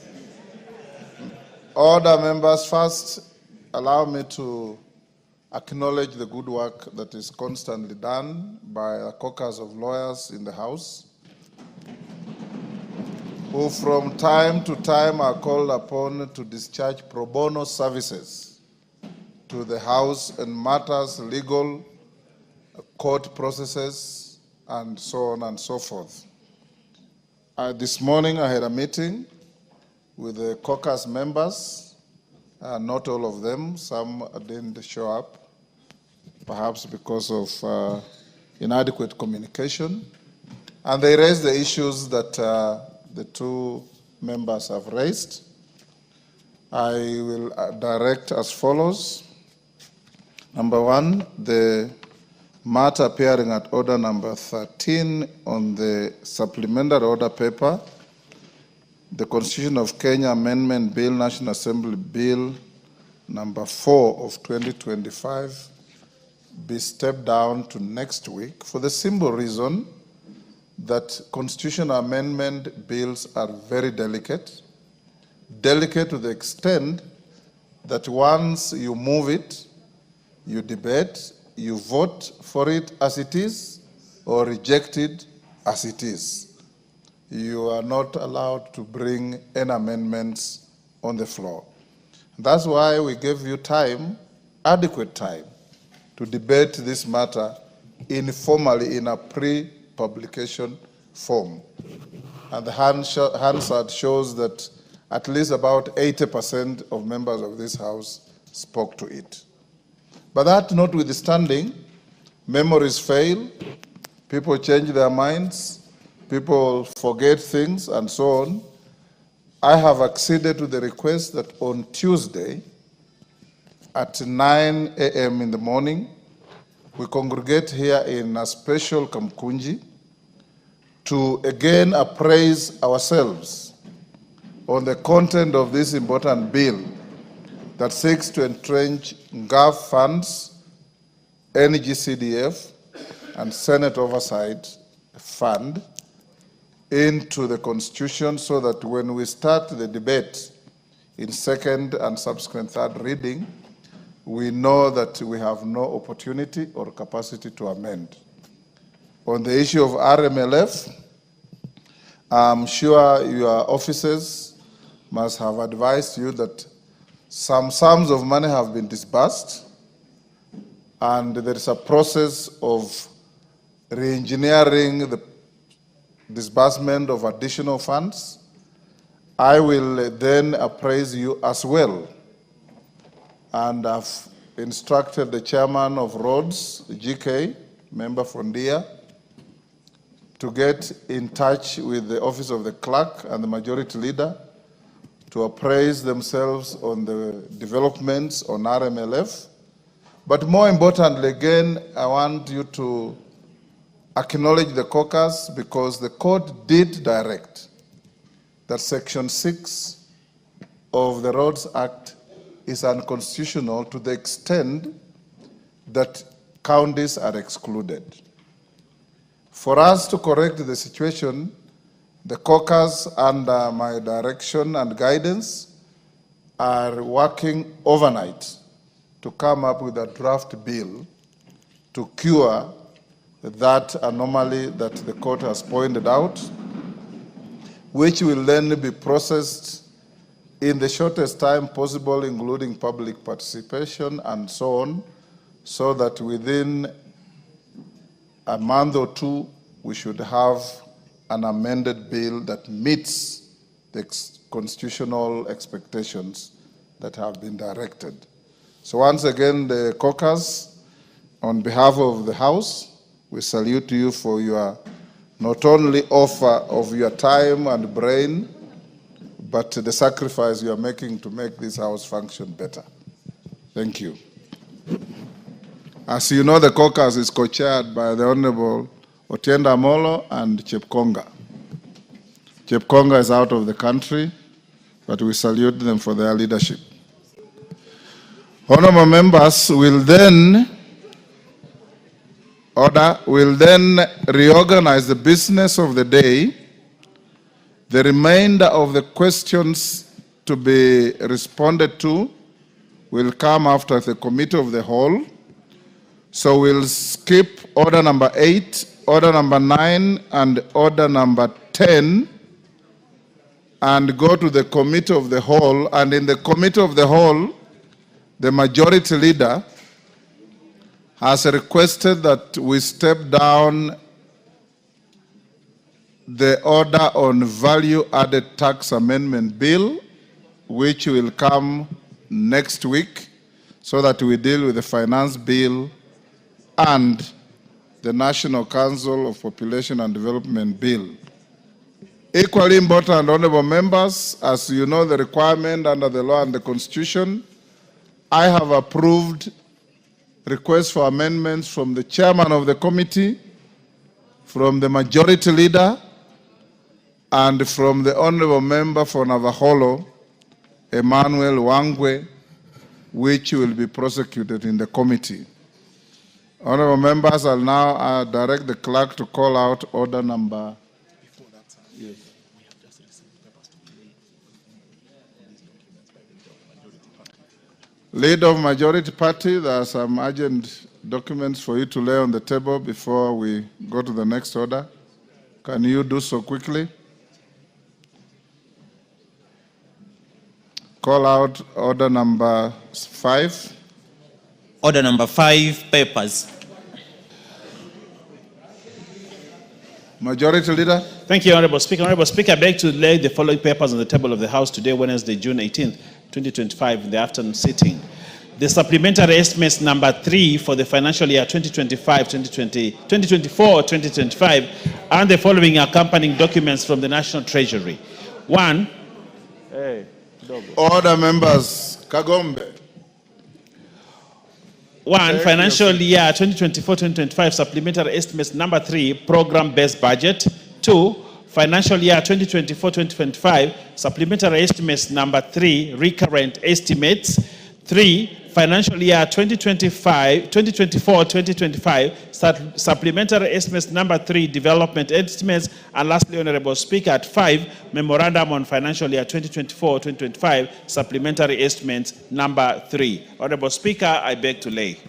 Order, members. First, allow me to acknowledge the good work that is constantly done by a caucus of lawyers in the House, who from time to time are called upon to discharge pro bono services to the House in matters legal, court processes, and so on and so forth. This morning I had a meeting with the caucus members, not all of them, some didn't show up, perhaps because of inadequate communication. And they raised the issues that the two members have raised. I will direct as follows. Number one, the matter appearing at order number 13 on the supplementary order paper, the Constitution of Kenya Amendment Bill, National Assembly Bill number 4 of 2025, be stepped down to next week for the simple reason that constitutional amendment bills are very delicate to the extent that once you move it, you debate, you vote for it as it is or reject it as it is. You are not allowed to bring any amendments on the floor. That's why we gave you time, adequate time, to debate this matter informally in a pre-publication form. And the Hansard shows that at least about 80% of members of this House spoke to it. But that notwithstanding, memories fail, people change their minds, people forget things, and so on. I have acceded to the request that on Tuesday at 9 a.m. in the morning, we congregate here in a special Kamkunji to again appraise ourselves on the content of this important bill that seeks to entrench GAF funds, NGCDF, and Senate Oversight Fund into the Constitution so that when we start the debate in second and subsequent third reading, we know that we have no opportunity or capacity to amend. On the issue of RMLF, I'm sure your officers must have advised you that some sums of money have been disbursed, and there is a process of re-engineering the disbursement of additional funds. I will then appraise you as well, and I've instructed the chairman of Roads, GK, member Fondia, to get in touch with the office of the clerk and the majority leader to appraise themselves on the developments on RMLF. But more importantly, again, I want you to acknowledge the caucus because the court did direct that Section 6 of the Roads Act is unconstitutional to the extent that counties are excluded. For us to correct the situation, the caucus, under my direction and guidance, are working overnight to come up with a draft bill to cure that anomaly that the court has pointed out, which will then be processed in the shortest time possible, including public participation and so on, so that within a month or two, we should have an amended bill that meets the constitutional expectations that have been directed. So once again, the caucus, on behalf of the House, we salute you for your not only offer of your time and brain, but the sacrifice you are making to make this House function better. Thank you. As you know, the caucus is co-chaired by the Honorable Otiende Amolo and Chepkonga. Chepkonga is out of the country, but we salute them for their leadership. Honorable members will then reorganize the business of the day. The remainder of the questions to be responded to will come after the committee of the whole. So we'll skip order number 8, order number 9, and order number 10, and go to the committee of the whole. And in the committee of the whole, the majority leader has requested that we step down the order on value-added tax amendment bill, which will come next week, so that we deal with the finance bill and the National Council of Population and Development bill. Equally important, honorable members, as you know the requirement under the law and the Constitution, I have approved requests for amendments from the chairman of the committee, from the majority leader, and from the honorable member for Navaholo, Emmanuel Wangwe, which will be prosecuted in the committee. Honorable members, I'll now direct the clerk to call out order number. Yes. Leader of majority party, there are some urgent documents for you to lay on the table before we go to the next order. Can you do so quickly? Call out order number 5. Order number 5, papers. Majority Leader. Thank you, Honorable Speaker. Honorable Speaker, I beg to lay the following papers on the table of the House today, Wednesday, June 18th, 2025, in the afternoon sitting. The supplementary estimates number 3 for the financial year 2024-2025, and the following accompanying documents from the National Treasury. 1. Order, members. Kagombe. 1. Financial year 2024-2025 supplementary estimates number 3, program-based budget. 2. Financial year 2024-2025 supplementary estimates number 3, recurrent estimates. 3. Financial year 2024-2025 supplementary estimates number 3, development estimates. And lastly, Honorable Speaker, at 5, memorandum on financial year 2024-2025 supplementary estimates number 3. Honorable Speaker, I beg to lay.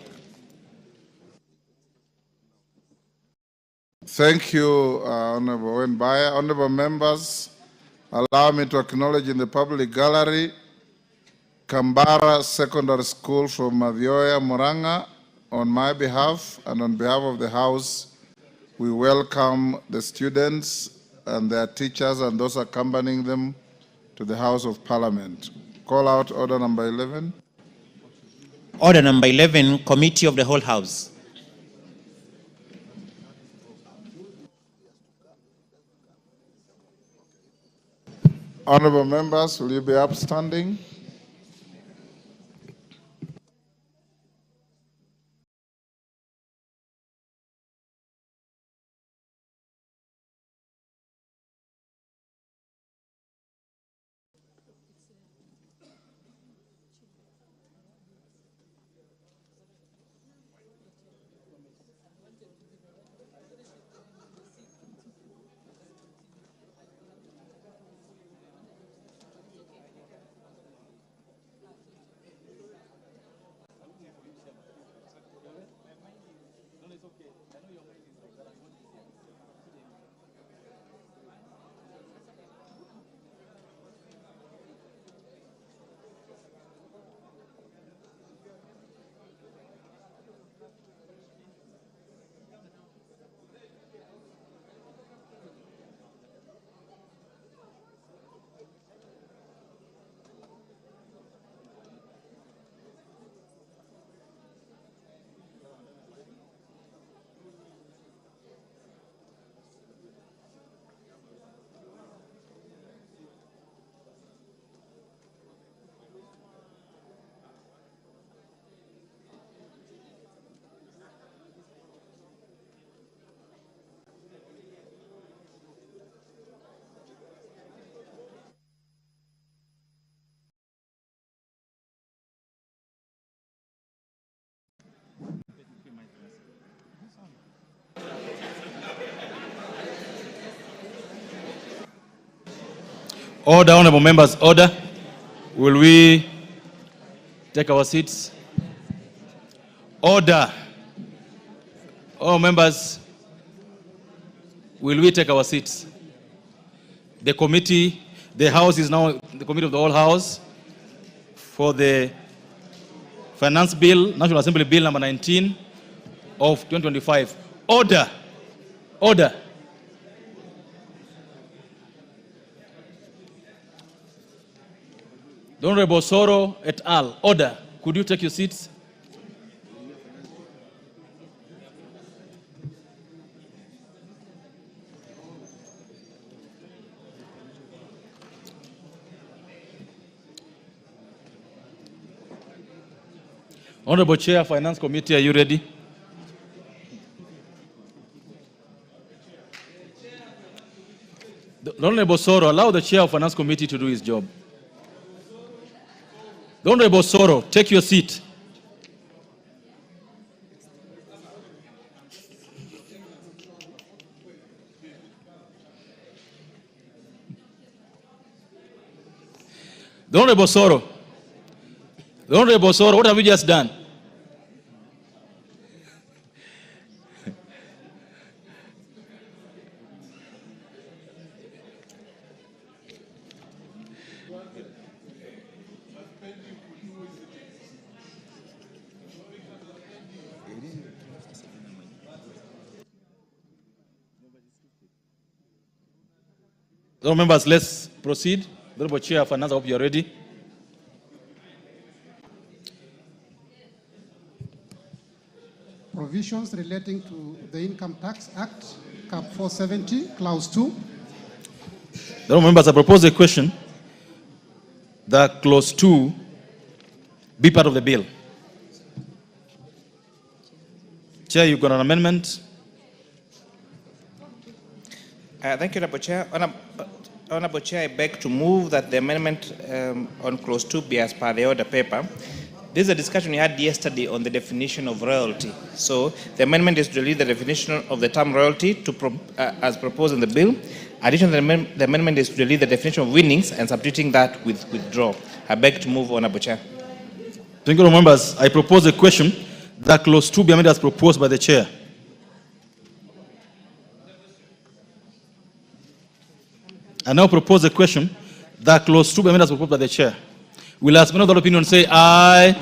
Thank you, Honorable Wenbaya. Honorable members, allow me to acknowledge in the public gallery Kambara Secondary School from Mavioya, Muranga. On my behalf and on behalf of the House, we welcome the students and their teachers and those accompanying them to the House of Parliament. Call out order number 11. Order number 11, Committee of the Whole House. Honorable members, will you be upstanding? Order, honorable members, order. Will we take our seats? Order. All members, will we take our seats? The committee, the House is now the committee of the whole House for the Finance Bill, National Assembly Bill number 19 of 2025. Order. Order. The Honorable Soro et al. Order. Could you take your seats? Honorable Chair, Finance Committee, are you ready? The Honorable Soro, allow the Chair of Finance Committee to do his job. The Honorable Soro, take your seat. The Honorable Soro. The Honorable Soro, what have you just done? So members, let's proceed. The Honorable Chair of Finance, I hope you're ready. Provisions relating to the Income Tax Act, Cap 470, Clause 2. The Honorable members, I propose a question that Clause 2 be part of the bill. Chair, you've got an amendment. Thank you, Honorable Chair. Honorable Chair, I beg to move that the amendment on Clause 2 be as per the order paper. This is a discussion we had yesterday on the definition of royalty. So the amendment is to delete the definition of the term royalty as proposed in the bill. Additionally, the amendment is to delete the definition of winnings and substituting that with withdraw. I beg to move, Honorable Chair. Thank you, members. I propose a question that Clause 2 be amended as proposed by the Chair. I now propose a question that Clause 2 be amended as proposed by the Chair. Will as many of the opinion say aye?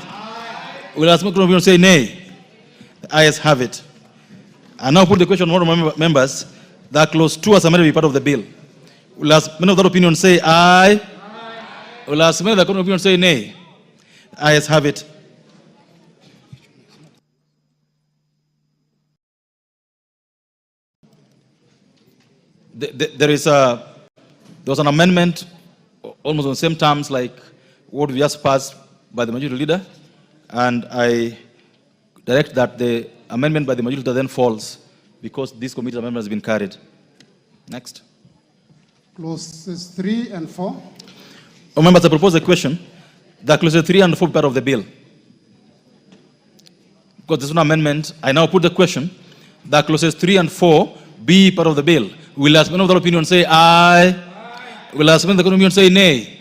Will as many of the opinion say nay? The ayes have it. I now put the question on all members that Clause 2 as amended be part of the bill. Will as many of the opinion say aye? Will as many of the opinion say nay? The ayes have it. There was an amendment almost on the same terms like what we just passed by the majority leader, and I direct that the amendment by the majority leader then falls because this committee amendment has been carried. Next. Clauses 3 and 4. Oh, members, I propose a question that clauses 3 and 4 be part of the bill. Because there's an amendment, I now put the question that clauses 3 and 4 be part of the bill. Will as many of the opinion say aye? Will as many of the opinion say nay?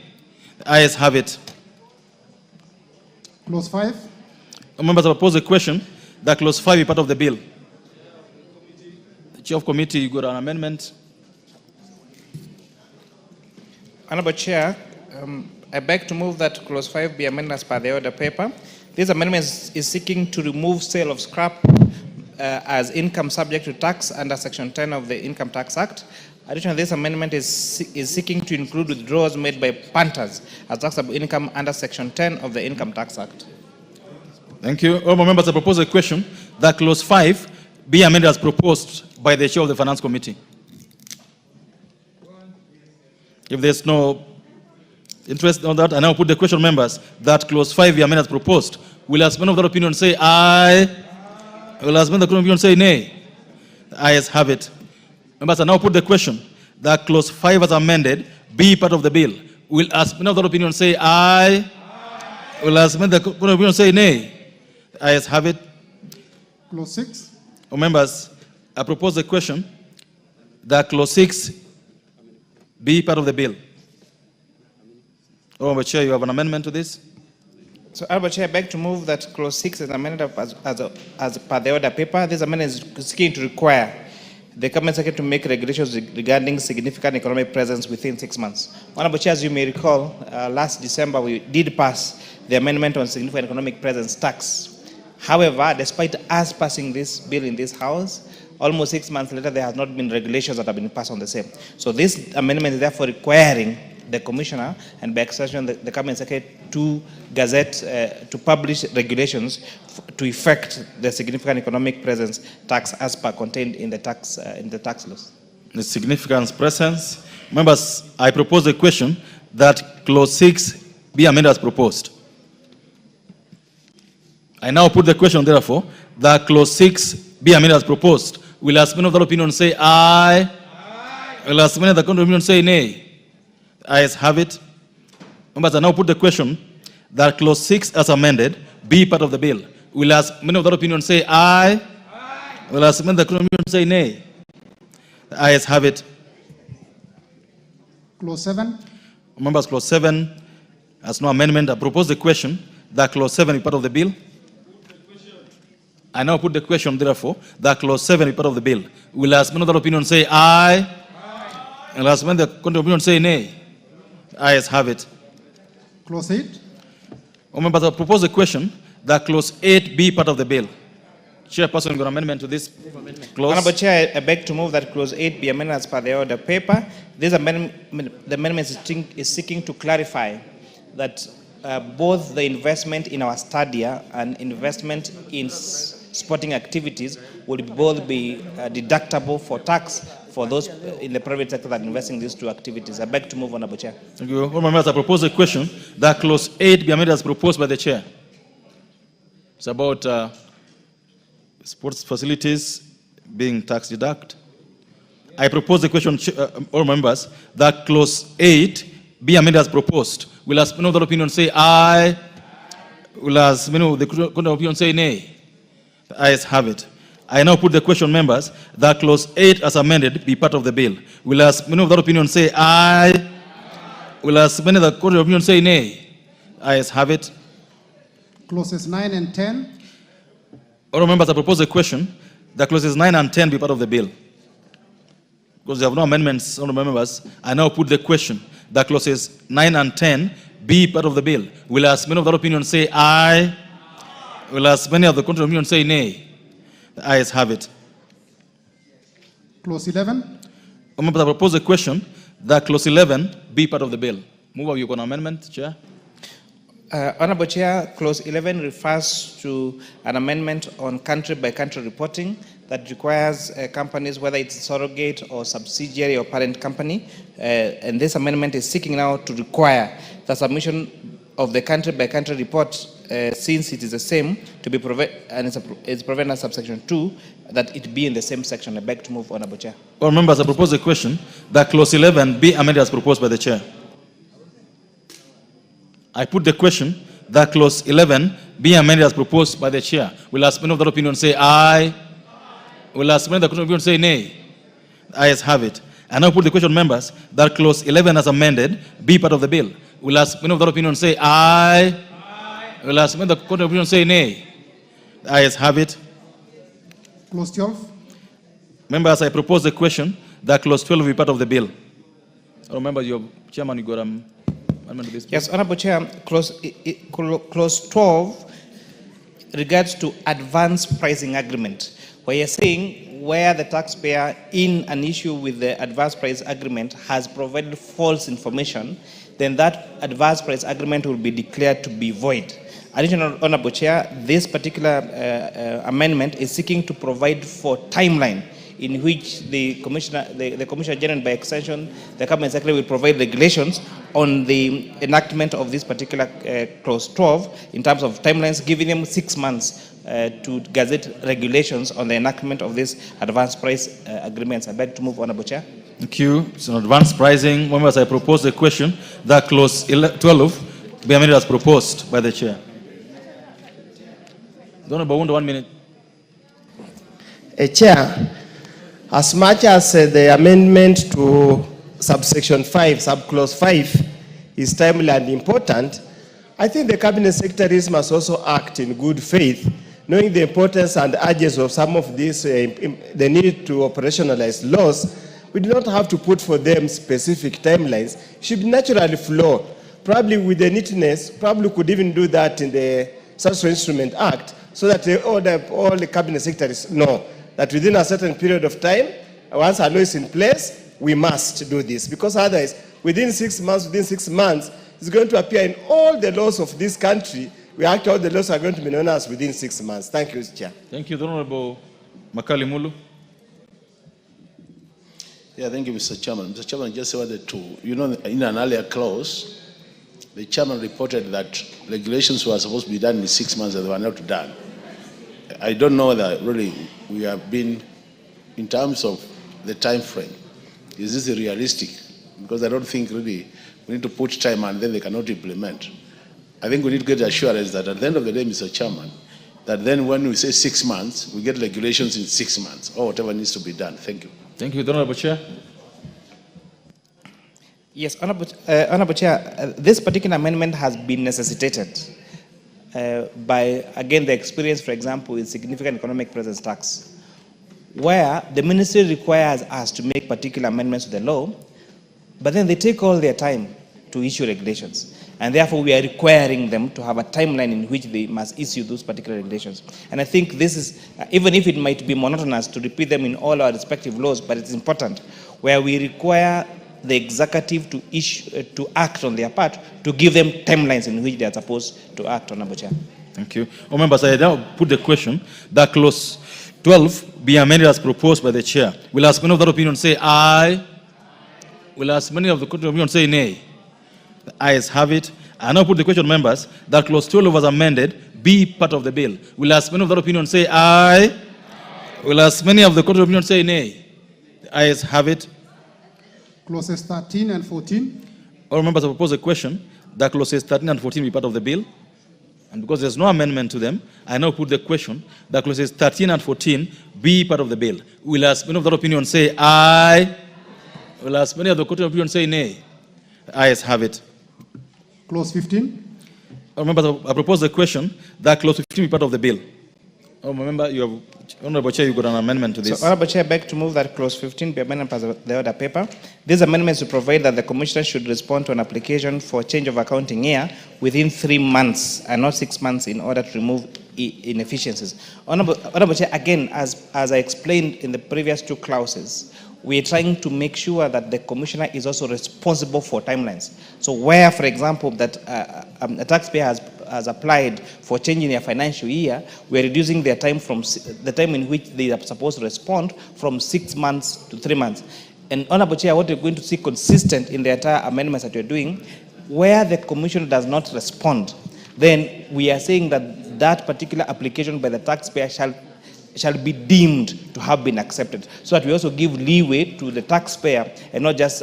The ayes have it. Clause 5. Members, I propose a question that Clause 5 be part of the bill. The Chair of Committee, you got an amendment. Honorable Chair, I beg to move that Clause 5 be amended as per the order paper. This amendment is seeking to remove sale of scrap as income subject to tax under Section 10 of the Income Tax Act. Additionally, this amendment is seeking to include withdrawals made by punters as taxable income under Section 10 of the Income Tax Act. Thank you. All members, I propose a question that Clause 5 be amended as proposed by the Chair of the Finance Committee. If there's no interest on that, I now put the question, members, that Clause 5 be amended as proposed. Will as many of that opinion say aye? Will as many of that opinion say nay? The ayes have it. Members, I now put the question that Clause 5 as amended be part of the bill. Will as many of that opinion say aye? Will as many of that opinion say nay? The ayes have it. Clause 6. Members, I propose a question that Clause 6 be part of the bill. Honorable Chair, you have an amendment to this? So, Honorable Chair, I beg to move that clause 6 is amended as per the order paper. This amendment is seeking to require the Cabinet Secretary to make regulations regarding significant economic presence within 6 months. Honorable Chair, as you may recall, last December we did pass the amendment on significant economic presence tax. However, despite us passing this bill in this House, almost 6 months later there has not been regulations that have been passed on the same. So this amendment is therefore requiring the Commissioner and by extension the Cabinet Secretary to gazette, to publish regulations to effect the significant economic presence tax as per contained in the tax laws. The significant presence. Members, I propose a question that clause 6 be amended as proposed. I now put the question, therefore, that clause 6 be amended as proposed. Will as many of that opinion say aye? Will as many of the contrary opinion say nay? Ayes have it. Members, I now put the question that clause 6 as amended be part of the bill. Will as many of that opinion say aye? Will as many of the contrary opinion say nay? Ayes have it. Clause 7. Members, clause 7 has no amendment. I propose the question that clause 7 be part of the bill. I now put the question, therefore, that clause 7 be part of the bill. Will as many of that opinion say aye? Will as many of the contrary opinion say nay? Ayes have it. Clause 8. Members, I propose the question that clause 8 be part of the bill. Chairperson, got an amendment to this clause? Honorable Chair, I beg to move that clause 8 be amended as per the order paper. This amendment, the amendment is seeking to clarify that both the investment in our stadia and investment in sporting activities will both be deductible for tax for those in the private sector that invest in these two activities. I beg to move, Honorable Chair. Thank you. Honorable members, I propose a question that clause 8 be amended as proposed by the Chair. It's about sports facilities being tax deduct. I propose the question, all members, that clause 8 be amended as proposed. Will as many of the opinion say aye? Will as many of the opinion say nay? The ayes have it. I now put the question, members, that clause 8 as amended be part of the bill. Will as many of that opinion say aye? Will as many of the opinion say nay? The ayes have it. Clauses 9 and 10. All members, I propose a question that clauses 9 and 10 be part of the bill. Because there have no amendments, all members, I now put the question that clauses 9 and 10 be part of the bill. Will as many of that opinion say aye? Will as many of the contrary opinion say nay? The ayes have it. Clause 11. Members, I propose a question that clause 11 be part of the bill. Move on, you got an amendment, Chair? Honorable Chair, clause 11 refers to an amendment on country-by-country reporting that requires companies, whether it's surrogate or subsidiary or parent company, and this amendment is seeking now to require the submission of the country-by-country report, since it is the same, to be provided, and it's provided in subsection 2, that it be in the same section. I beg to move, Honorable Chair. All members, I propose a question that clause 11 be amended as proposed by the Chair. I put the question that clause 11 be amended as proposed by the Chair. Will as many of that opinion say aye? Will as many of the opinion say nay? The ayes have it. I now put the question, members, that clause 11 as amended be part of the bill. Will as many of that opinion say aye? Will as many of the opinion say nay? The ayes have it. Clause 12. Members, I propose the question that clause 12 be part of the bill. All members, your chairman, you got amendment to this. Yes, Honorable Chair, clause 12 regards to advance pricing agreement, where you're saying where the taxpayer in an issue with the advance price agreement has provided false information, then that advance price agreement will be declared to be void. Additionally, Honorable Chair, this particular amendment is seeking to provide for timeline in which the Commissioner General, by extension, the Cabinet Secretary, will provide regulations on the enactment of this particular clause 12 in terms of timelines, giving them 6 months to gazette regulations on the enactment of these advance price agreements. I beg to move, Honorable Chair. Thank you. It's an advanced pricing. Members, I propose the question that clause 12 be amended as proposed by the Chair. Honorable Wunda, 1 minute. Chair, as much as the amendment to subsection 5, subclause 5, is timely and important, I think the cabinet secretaries must also act in good faith, knowing the importance and urgency of some of these, the need to operationalize laws. We do not have to put for them specific timelines. It should naturally flow. Probably with the neatness, probably could even do that in the Social Instrument Act, so that all the cabinet secretaries know that within a certain period of time, once a law is in place, we must do this. Because otherwise, within 6 months, it's going to appear in all the laws of this country. All the laws are going to be known as within 6 months. Thank you, Chair. Thank you, the Honorable Makali Mulu. Yeah, thank you, Mr. Chairman. Mr. Chairman, just wanted to, in an earlier clause, the chairman reported that regulations were supposed to be done in 6 months and they were not done. I don't know that really we have been, in terms of the time frame, is this realistic? Because I don't think really we need to put time and then they cannot implement. I think we need to get assurance that at the end of the day, Mr. Chairman, that then when we say 6 months, we get regulations in 6 months or whatever needs to be done. Thank you. Thank you, Honorable Chair. Yes, Honorable Chair, this particular amendment has been necessitated by, again, the experience, for example, with significant economic presence tax, where the ministry requires us to make particular amendments to the law, but then they take all their time to issue regulations. And therefore, we are requiring them to have a timeline in which they must issue those particular regulations. And I think this is, even if it might be monotonous to repeat them in all our respective laws, but it's important, where we require the executive to act on their part, to give them timelines in which they are supposed to act, Honorable Chair. Thank you. Oh, members, I now put the question that clause 12 be amended as proposed by the chair. Will as many of that opinion say aye? Will as many of the opinion say nay? The ayes have it. I now put the question, members, that clause 12 was amended be part of the bill. Will as many of that opinion say aye? Will as many of the opinion say nay? The ayes have it. Clauses 13 and 14. All members have proposed a question that clauses 13 and 14 be part of the bill. And because there's no amendment to them, I now put the question that clauses 13 and 14 be part of the bill. Will as many of that opinion say aye? Will as many of the opinion say nay? The ayes have it. Clause 15. All members have proposed the question that clause 15 be part of the bill. Honorable Chair, you got an amendment to this. So, Honorable Chair, I beg to move that clause 15 be amended as the order paper. This amendment is to provide that the Commissioner should respond to an application for change of accounting year within 3 months and not 6 months in order to remove inefficiencies. Honorable Chair, again, as I explained in the previous 2 clauses, we are trying to make sure that the Commissioner is also responsible for timelines. So where, for example, that a taxpayer has applied for changing their financial year, we are reducing their time from the time in which they are supposed to respond from 6 months to 3 months. And Honorable Chair, what you're going to see consistent in the entire amendments that you're doing, where the Commissioner does not respond, then we are saying that that particular application by the taxpayer shall be deemed to have been accepted, so that we also give leeway to the taxpayer and not just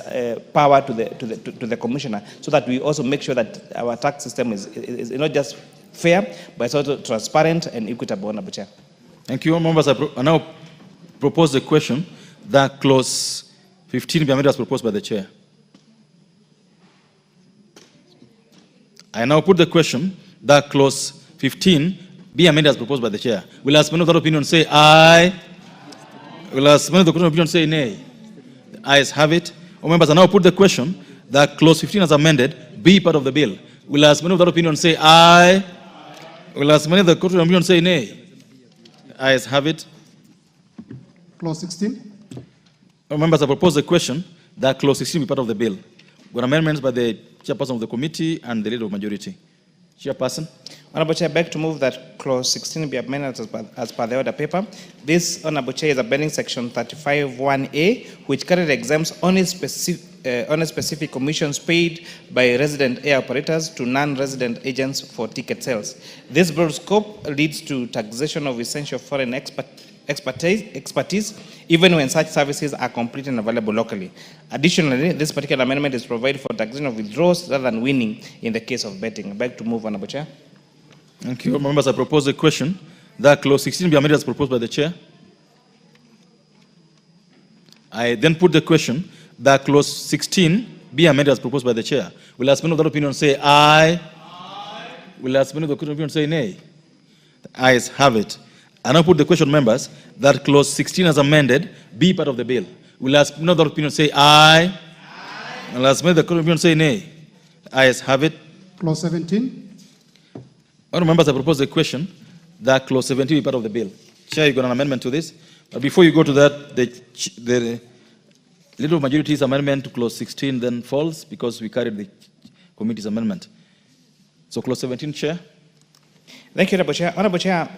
power to the Commissioner, so that we also make sure that our tax system is not just fair, but it's also transparent and equitable, Honorable Chair. Thank you. Members, I now propose the question that clause 15 be amended as proposed by the chair. I now put the question that clause 15 be amended as proposed by the chair. Will as many of that opinion say aye? Will as many of the opinion say nay? The ayes have it. Oh, members, I now put the question that clause 15 as amended be part of the bill. Will as many of that opinion say aye? Will as many of the opinion say nay? The ayes have it. Clause 16. Oh, members, I propose the question that clause 16 be part of the bill. With amendments by the chairperson of the committee and the leader of majority. Chairperson. Honorable Chair, I beg to move that clause 16 be amended as per the order paper. This, Honorable Chair, is amending section 35(1)A, which currently exempts only specific commissions paid by resident air operators to non-resident agents for ticket sales. This broad scope leads to taxation of essential foreign expertise, even when such services are complete and available locally. Additionally, this particular amendment is provided for taxation of withdrawals rather than winning in the case of betting. I beg to move, Honorable Chair. Thank you. Members, I propose a question that clause 16 be amended as proposed by the chair. I then put the question that clause 16 be amended as proposed by the chair. Will as many of that opinion say aye? Will as many of the opinion say nay? The ayes have it. I now put the question, members, that clause 16 as amended be part of the bill. Will as many of that opinion say aye? Will as many of the opinion say nay? The ayes have it. Clause 17. Honourable members, I propose the question that clause 17 be part of the bill. Chair, you got an amendment to this? But before you go to that, the Liberal majority's amendment to clause 16 then falls because we carried the committee's amendment. So clause 17, Chair. Thank you, Honourable Chair. Honourable Chair,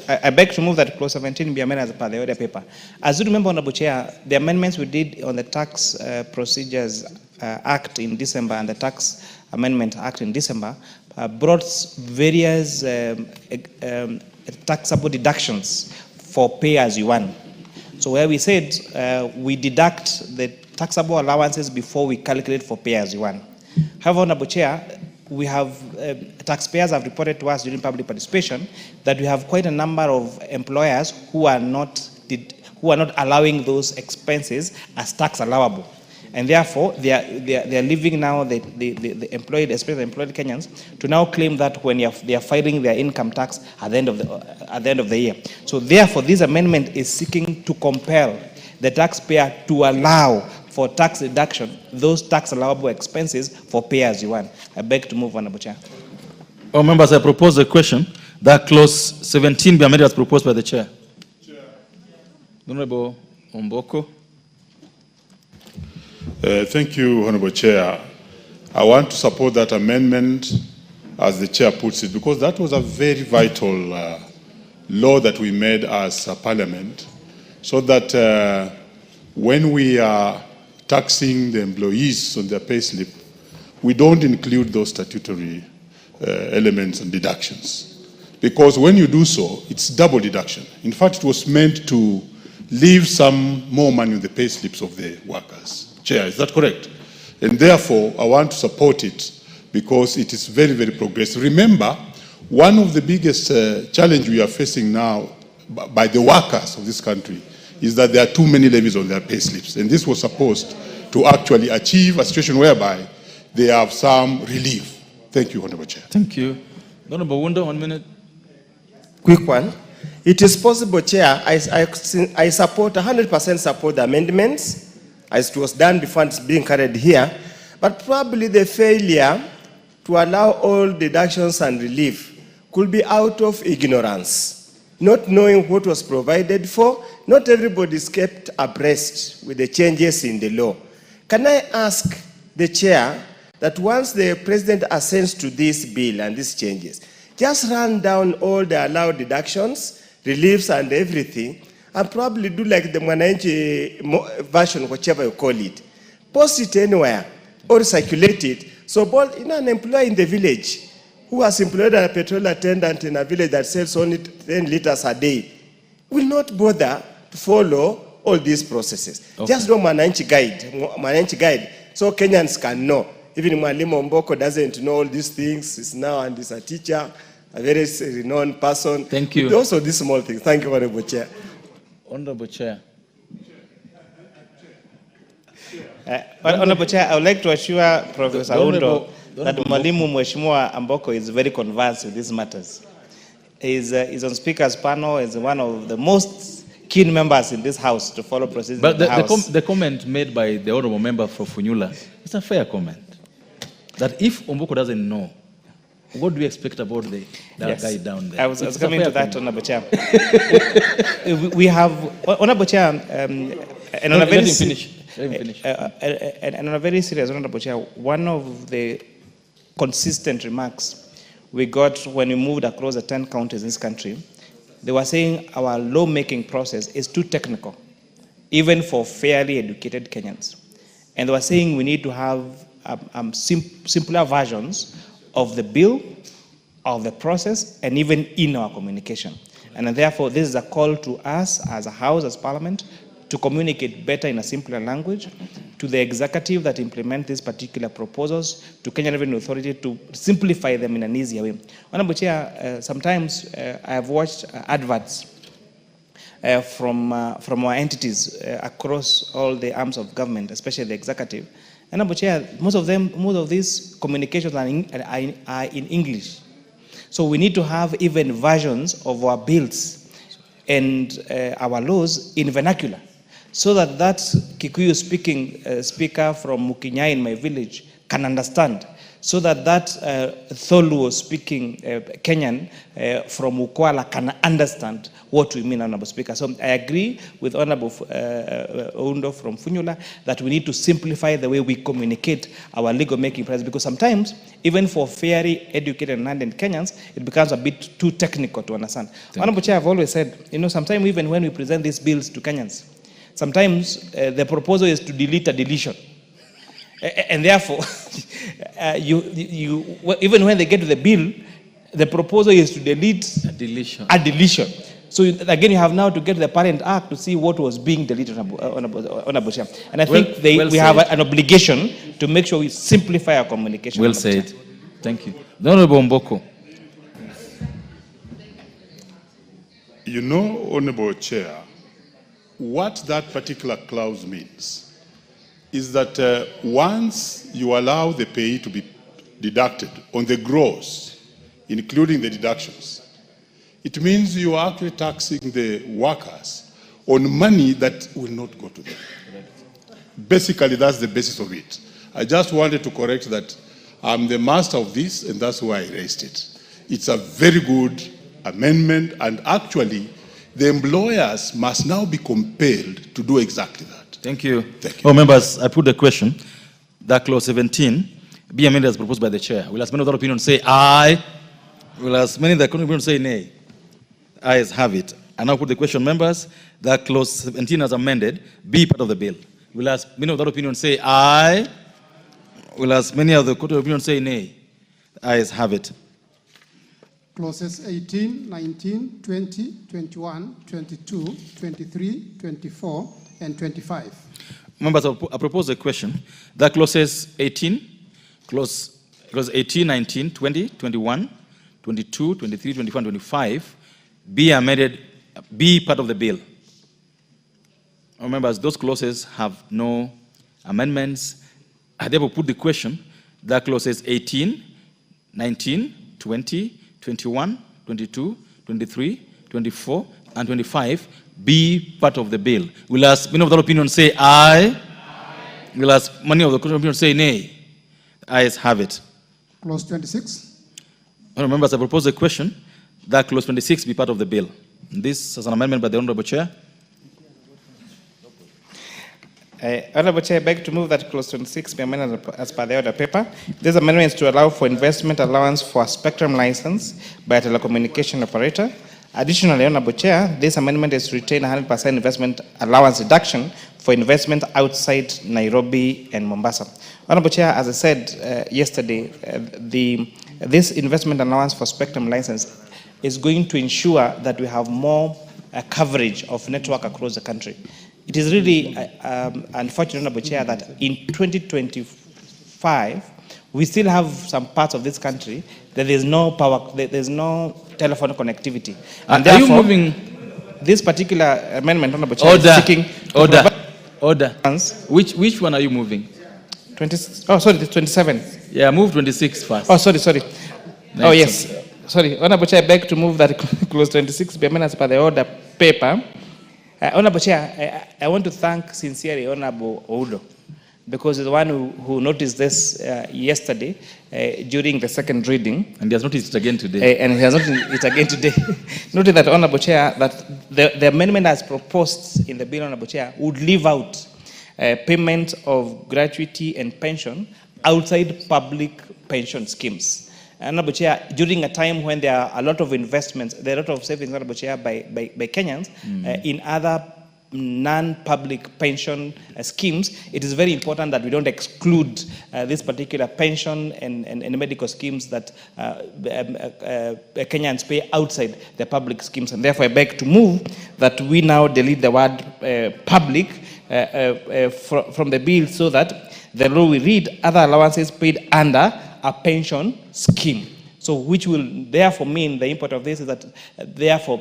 I beg to move that clause 17 be amended as per the order paper. As you remember, Honourable Chair, the amendments we did on the Tax Procedures Act in December and the Tax Amendment Act in December brought various taxable deductions for pay-as-you-earn. So where we said we deduct the taxable allowances before we calculate for pay-as-you-earn. However, Honourable Chair, we have taxpayers have reported to us during public participation that we have quite a number of employers who are not allowing those expenses as tax allowable, and therefore they are leaving now the employed, especially the employed Kenyans, to now claim that when they are filing their income tax at the end of the year. So therefore, this amendment is seeking to compel the taxpayer to allow for tax deduction those tax allowable expenses for pay-as-you-earn. I beg to move, Honourable Chair. Oh, members, I propose the question that clause 17 be amended as proposed by the chair. Honourable Omboko. Thank you, Honourable Chair. I want to support that amendment as the chair puts it, because that was a very vital law that we made as a parliament, so that when we are taxing the employees on their payslip, we don't include those statutory elements and deductions. Because when you do so, it's double deduction. In fact, it was meant to leave some more money on the payslips of the workers. Chair, is that correct? And therefore, I want to support it because it is very, very progressive. Remember, one of the biggest challenge we are facing now by the workers of this country is that there are too many levies on their payslips. And this was supposed to actually achieve a situation whereby they have some relief. Thank you, Honourable Chair. Thank you. Honourable Wunda, 1 minute. Quick one. It is possible, Chair, I support, 100% support the amendments as it was done before it's being carried here, but probably the failure to allow all deductions and relief could be out of ignorance, not knowing what was provided for. Not everybody is kept abreast with the changes in the law. Can I ask the chair that once the president assents to this bill and these changes, just run down all the allowed deductions, reliefs and everything, and probably do like the Mwananchi version, whichever you call it. Post it anywhere or circulate it. So both an employee in the village who has employed a petrol attendant in a village that sells only 10 liters a day will not bother to follow all these processes. Okay. Just do Mwananchi guide, so Kenyans can know. Even Mwalimu Mboko doesn't know all these things. He's now and is a teacher, a very renowned person. Thank you. Also these small things. Thank you, Honourable Chair. Honourable Chair. Honourable Chair, I would like to assure Professor Undo that Mwalimu Mheshimiwa Amboko is very conversant with these matters. He's on Speaker's panel, is one of the most keen members in this House to follow proceedings in the House. The comment made by the Honourable Member for Funyula is a fair comment. That if Omboko doesn't know, what do we expect about that guy down there? I was coming to that, Honourable Chair. We have, Honourable Chair, and on a very and on a very serious, Honourable Chair, one of the consistent remarks we got when we moved across the 10 counties in this country, they were saying our lawmaking process is too technical, even for fairly educated Kenyans. And they were saying we need to have simpler versions of the bill, of the process, and even in our communication. And therefore, this is a call to us as a House, as Parliament, to communicate better in a simpler language, to the executive that implement these particular proposals, to Kenya Revenue Authority to simplify them in an easier way. Honourable Chair, sometimes I have watched adverts from our entities across all the arms of government, especially the executive, Honorable Chair, most of these communications are in English. So we need to have even versions of our bills and our laws in vernacular, so that that Kikuyu speaking speaker from Mukinyai in my village can understand, so that that Tholuo speaking Kenyan from Ukwala can understand what we mean, Honorable Speaker. So I agree with Honorable Oundo from Funyula that we need to simplify the way we communicate our legal making process, because sometimes, even for fairly educated and learned Kenyans, it becomes a bit too technical to understand. Honorable Chair, I've always said, sometimes even when we present these bills to Kenyans, sometimes the proposal is to delete a deletion. And therefore, even when they get to the bill, the proposal is to delete a deletion. So again, you have now to get to the parent act to see what was being deleted on a Chair. And I think we have an obligation to make sure we simplify our communication. Well said. Thank you. The Honorable Mboko. Honorable Chair, what that particular clause means is that once you allow the pay to be deducted on the gross, including the deductions, it means you are actually taxing the workers on money that will not go to them. Basically, that's the basis of it. I just wanted to correct that I'm the master of this, and that's why I raised it. It's a very good amendment, and actually, the employers must now be compelled to do exactly that. Thank you. Thank you. Oh, members, I put the question that clause 17 be amended as proposed by the chair. Will as many of that opinion say aye? Will as many that opinion say nay? Ayes have it. I now put the question, members, that clause 17 as amended be part of the bill. Will as many of that opinion say aye? Will as many of the court of opinion say nay? Ayes have it. Clauses 18, 19, 20, 21, 22, 23, 24, and 25. Members, I propose a question that clauses 18, clause 18, 19, 20, 21, 22, 23, 24, and 25 be amended, be part of the bill. Members, those clauses have no amendments. I therefore put the question that clauses 18, 19, 20, 21, 22, 23, 24, and 25 be part of the bill. Will as many of that opinion say aye? Will as many of the opinion say nay? Ayes have it. Clause 26. Members, I propose a question that clause 26 be part of the bill. This is an amendment by the Honorable Chair. Honorable Chair, I beg to move that clause 26 be amended as per the order paper. This amendment is to allow for investment allowance for a spectrum license by a telecommunication operator. Additionally, Honorable Chair, this amendment is to retain 100% investment allowance deduction for investment outside Nairobi and Mombasa. Honorable Chair, as I said yesterday, this investment allowance for spectrum license is going to ensure that we have more coverage of network across the country. It is really unfortunate, Honorable Chair, that in 2025, we still have some parts of this country that there's no power, there's no telephone connectivity. And are you therefore, moving? This particular amendment, Honorable Chair, is seeking order. Which one are you moving? 20. Oh, sorry, 27. Yeah, move 26 first. Oh, sorry. Oh, yes. Sorry, Honorable Chair, I beg to move that clause 26 be amended as per the order paper. Honorable Chair, I want to thank sincerely Honorable Oundo, because he's the one who noticed this yesterday during the second reading. And he has noticed it again today. And he has noticed it again today. Noted that, Honorable Chair, that the amendment as proposed in the bill, Honorable Chair, would leave out payment of gratuity and pension outside public pension schemes. Honorable Chair, during a time when there are a lot of investments, there are a lot of savings, Honorable Chair, by Kenyans in other non-public pension schemes, it is very important that we don't exclude this particular pension and medical schemes that Kenyans pay outside the public schemes. And therefore, I beg to move that we now delete the word public from the bill, so that the law we read other allowances paid under a pension scheme. So which will therefore mean, the import of this is that therefore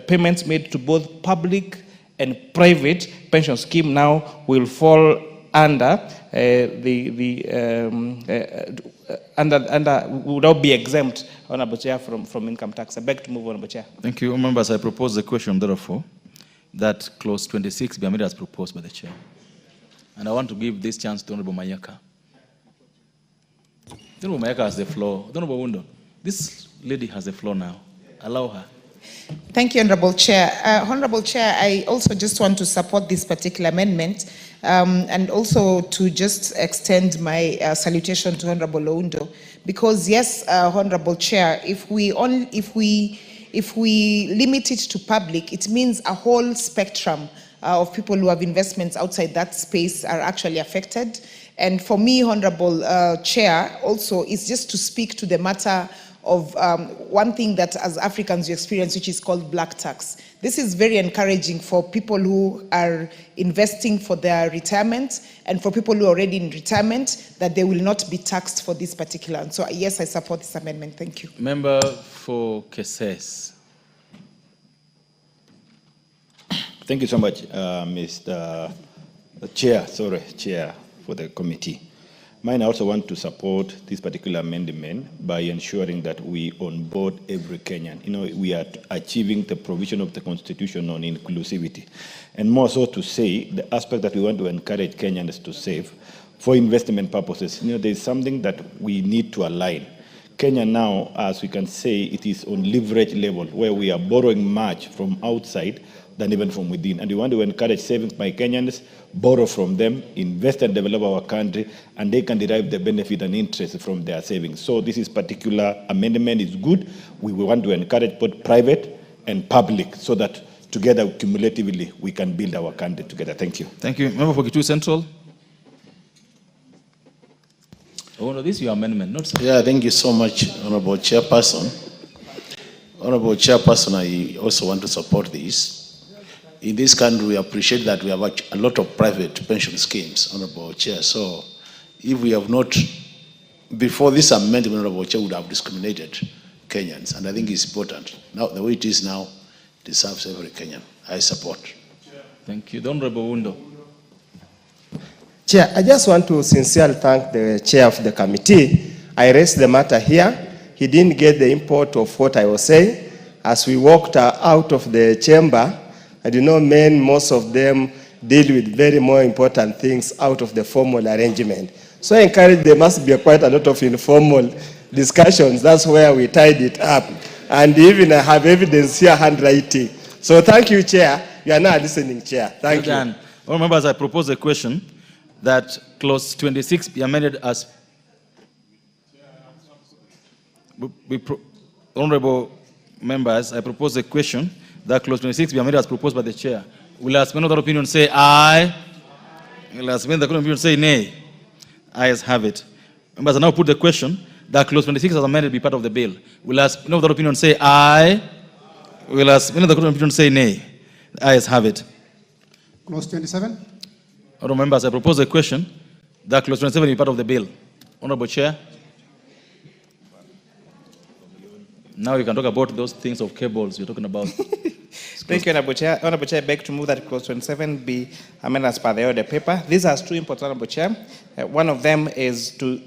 payments made to both public and private pension scheme now will fall under would not be exempt, Honorable Chair, from income tax. I beg to move, Honorable Chair. Thank you. Members, I propose the question, therefore, that clause 26 be amended as proposed by the chair. And I want to give this chance to Honorable Mayaka. Honorable Mayaka has the floor. Honorable Wundo, this lady has the floor now. Allow her. Thank you, Honorable Chair. Honorable Chair, I also just want to support this particular amendment and also to just extend my salutation to Honorable Oundo, because yes, Honorable Chair, if we limit it to public, it means a whole spectrum of people who have investments outside that space are actually affected. And for me, Honorable Chair, also is just to speak to the matter of one thing that as Africans we experience, which is called black tax. This is very encouraging for people who are investing for their retirement and for people who are already in retirement, that they will not be taxed for this particular. And so yes, I support this amendment. Thank you. Member for Keses. Thank you so much, Mr. Chair, Chair for the committee. Mine, I also want to support this particular amendment by ensuring that we onboard every Kenyan. You know, we are achieving the provision of the Constitution on inclusivity. And more so to say, the aspect that we want to encourage Kenyans to save for investment purposes. You know, there's something that we need to align. Kenya now, as we can say, it is on leverage level, where we are borrowing much from outside than even from within. And we want to encourage savings by Kenyans, borrow from them, invest and develop our country, and they can derive the benefit and interest from their savings. So this is particular amendment is good. We want to encourage both private and public so that together, cumulatively, we can build our country together. Thank you. Thank you. Member for Kitu Central. Oh, no, this is your amendment, not so. Yeah, thank you so much, Honorable Chairperson. Honorable Chairperson, I also want to support this. In this country, we appreciate that we have a lot of private pension schemes, Honorable Chair. So if we have not, before this amendment, Honorable Chair would have discriminated Kenyans. And I think it's important. Now, the way it is now, it serves every Kenyan. I support. Thank you. The Honorable Wundo. Chair, I just want to sincerely thank the chair of the committee. I raised the matter here. He didn't get the import of what I was saying. As we walked out of the chamber, I do know most of them deal with very more important things out of the formal arrangement. So I encourage there must be quite a lot of informal discussions. That's where we tied it up. And even I have evidence here, handwriting. So thank you, Chair. You are now listening, Chair. Thank you. All members, I propose a question that clause 26 be amended as... Honorable members, I propose a question that clause 26 be amended as proposed by the chair. Will I spend another opinion say aye? Will I spend the opinion say nay? Ayes have it. Members, I now put the question that clause 26 as amended be part of the bill. Will I spend another opinion say aye? Will I spend another opinion say nay? Ayes have it. Clause 27. Honorable members, I propose a question that clause 27 be part of the bill. Honorable Chair. Now you can talk about those things of cables you're talking about. Thank you, Honorable Chair. Honorable Chair, I beg to move that clause 27 be amended as per the order paper. This has two imports, Honorable Chair. One of them is to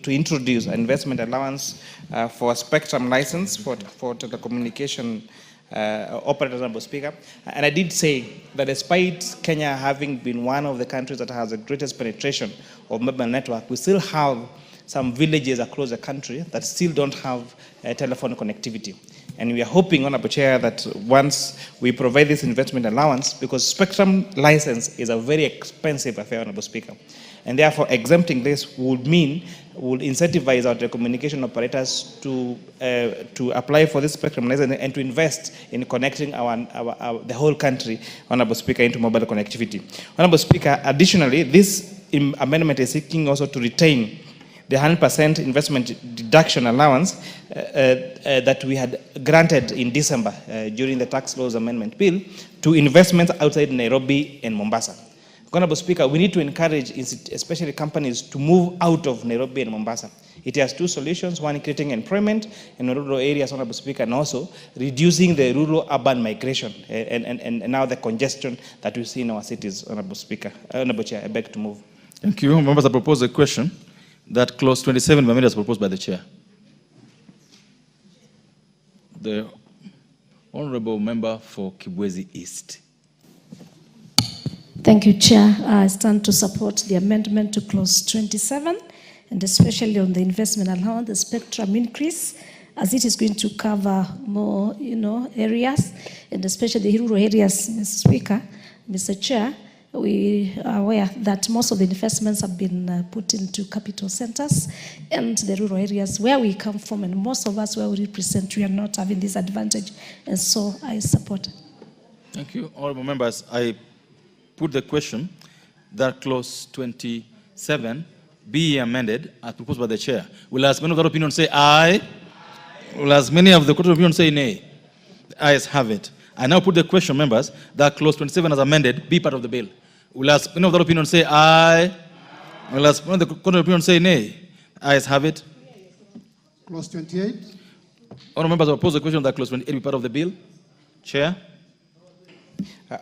introduce an investment allowance for a spectrum license for telecommunication operators, Honorable Speaker. And I did say that despite Kenya having been one of the countries that has the greatest penetration of mobile network, we still have some villages across the country that still don't have telephone connectivity. And we are hoping, Honorable Chair, that once we provide this investment allowance, because spectrum license is a very expensive affair, Honorable Speaker, and therefore exempting this would incentivize our telecommunication operators to apply for this spectrum license and to invest in connecting the whole country, Honorable Speaker, into mobile connectivity. Honorable Speaker, additionally, this amendment is seeking also to retain the 100% investment deduction allowance that we had granted in December during the tax laws amendment bill to investments outside Nairobi and Mombasa. Honorable Speaker, we need to encourage especially companies to move out of Nairobi and Mombasa. It has two solutions, one creating employment in rural areas, Honorable Speaker, and also reducing the rural-urban migration and now the congestion that we see in our cities, Honorable Speaker. Honorable Chair, I beg to move. Thank you. Members, I propose a question that clause 27 be amended as proposed by the chair. The honorable member for Kibwezi East. Thank you, Chair. I stand to support the amendment to clause 27, and especially on the investment allowance, the spectrum increase, as it is going to cover more, areas, and especially the rural areas, Mr. Speaker, Mr. Chair. We are aware that most of the investments have been put into capital centers and the rural areas where we come from, and most of us where we represent, we are not having this advantage, and so I support. Thank you. Honorable members, I put the question that clause 27 be amended as proposed by the chair. Will as many of the opinion say aye? Will as many of the court of opinion say nay? The ayes have it. I now put the question, members, that clause 27 as amended be part of the bill. Will as many of the opinion say aye? Will as many of the court of opinion say nay? The ayes have it. Clause 28. Honorable members, I propose the question that clause 28 be part of the bill. Chair.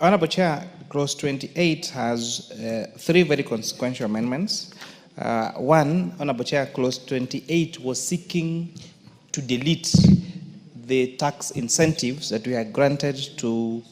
Honorable Chair, clause 28 has three very consequential amendments. One, Honorable Chair, clause 28 was seeking to delete the tax incentives that we had granted to,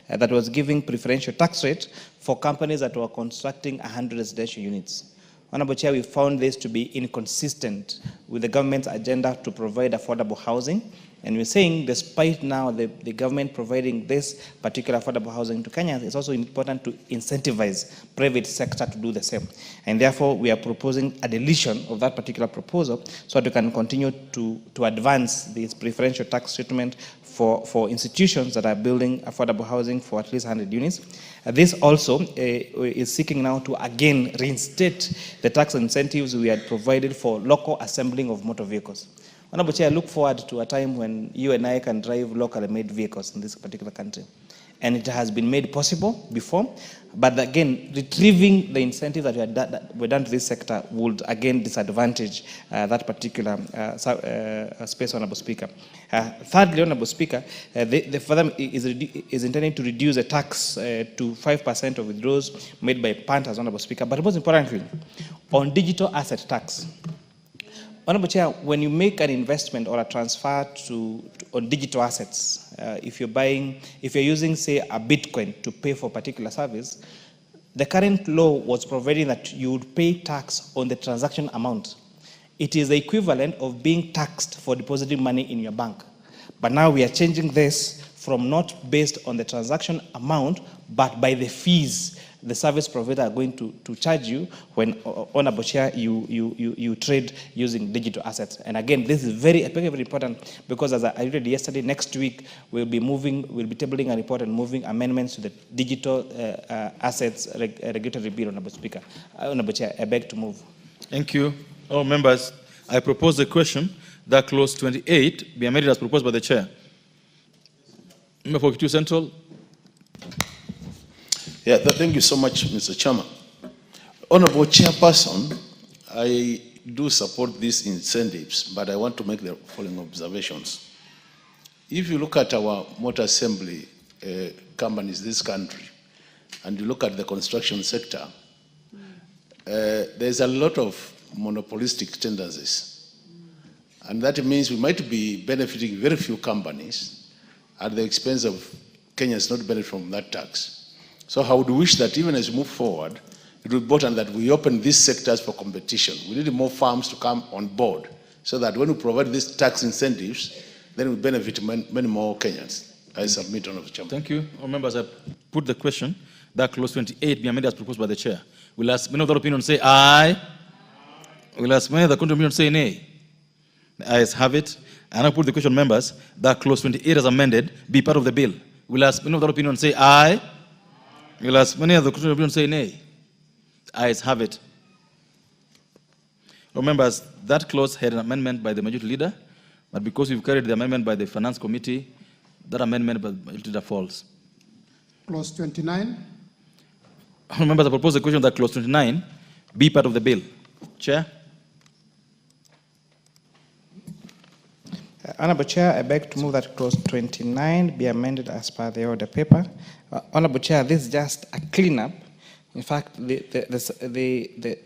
that was giving preferential tax rate for companies that were constructing 100 residential units. Honorable Chair, we found this to be inconsistent with the government's agenda to provide affordable housing. And we're saying, despite now the government providing this particular affordable housing to Kenyans, it's also important to incentivize private sector to do the same. And therefore, we are proposing a deletion of that particular proposal so that we can continue to advance this preferential tax treatment for institutions that are building affordable housing for at least 100 units. This also is seeking now to again reinstate the tax incentives we had provided for local assembling of motor vehicles. Honorable Chair, I look forward to a time when you and I can drive locally made vehicles in this particular country. And it has been made possible before, but again, retrieving the incentive that were done to this sector would again disadvantage that particular space, Honorable Speaker. Thirdly, Honorable Speaker, the further is intending to reduce the tax to 5% of withdrawals made by punters, Honorable Speaker. But most importantly, on digital asset tax. Honorable Chair, when you make an investment or a transfer on digital assets, if you're using, say, a Bitcoin to pay for a particular service, the current law was providing that you would pay tax on the transaction amount. It is the equivalent of being taxed for depositing money in your bank. But now we are changing this from not based on the transaction amount, but by the fees the service provider are going to charge you when, Honorable Chair, you trade using digital assets. And again, this is very, very important because, as I read yesterday, next week we'll be tabling a report and moving amendments to the digital assets regulatory bill, Honorable Speaker. Honorable Chair, I beg to move. Thank you. All members, I propose the question that clause 28 be amended as proposed by the chair. Member for Kitui Central. Yeah, thank you so much, Mr. Chairman. Honorable Chairperson, I do support these incentives, but I want to make the following observations. If you look at our motor assembly companies in this country, and you look at the construction sector, there's a lot of monopolistic tendencies. And that means we might be benefiting very few companies at the expense of Kenyans not benefit from that tax. So I would wish that even as we move forward, it would be important that we open these sectors for competition. We need more firms to come on board so that when we provide these tax incentives, then we benefit many more Kenyans. I submit, Honorable Chairman. Thank you. All members, I put the question that clause 28 be amended as proposed by the chair. Will as many of the opinion say aye? Will as many of the contrary opinion say nay? The ayes have it. And I put the question, members, that clause 28 as amended be part of the bill. Will as many of the opinion say aye? Will as many of the contrary opinion say nay? The ayes have it. All members, that clause had an amendment by the majority leader, but because we've carried the amendment by the Finance Committee, that amendment by the majority leader falls. Clause 29. All members, I propose the question that clause 29 be part of the bill. Chair. Honorable Chair, I beg to move that clause 29 be amended as per the order paper. Honorable Chair, this is just a cleanup In fact, the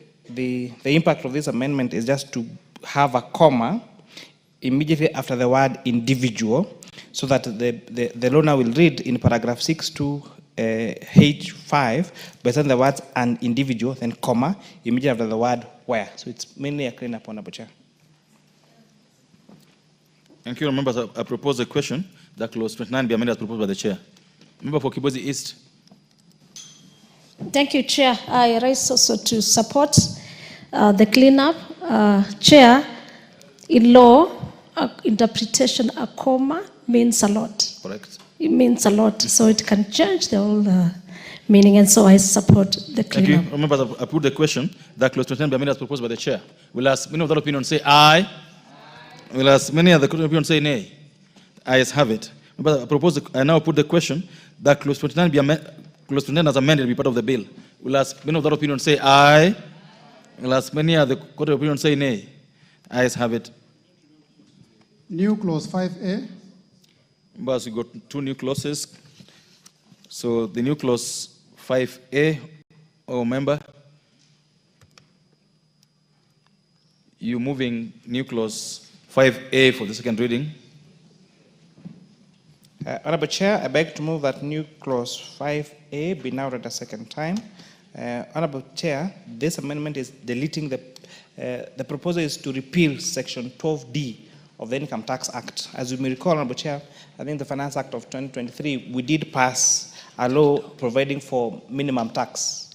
impact of this amendment is just to have a comma immediately after the word individual, so that the law now will read in paragraph 6 to H5, but then the words an individual, then comma, immediately after the word where. So it's mainly a cleanup, Honorable Chair. Thank you, members. I propose a question that clause 29 be amended as proposed by the chair. Member for Kibozi East. Thank you, Chair. I rise also to support the cleanup. Chair, in law, interpretation, a comma means a lot. Correct. It means a lot, so it can change the whole meaning, and so I support the cleanup. Thank you. Members, I put the question that clause 29 be amended as proposed by the chair. Will ask many of that opinion say aye. Will ask many of the opinion say nay. Ayes have it. Members, I now put the question that clause 29 be amended. Clause 29 as amended be part of the bill. Will ask many of that opinion say aye. Will ask many of the court of opinion say nay. Ayes have it. New clause 5A. Members, we got two new clauses. So the new clause 5A, member, you moving new clause 5A for the second reading. Honorable Chair, I beg to move that new clause 5A be now read a second time. Honorable Chair, this amendment is deleting the proposal is to repeal section 12D of the Income Tax Act. As you may recall, Honorable Chair, I think the Finance Act of 2023, we did pass a law providing for minimum tax.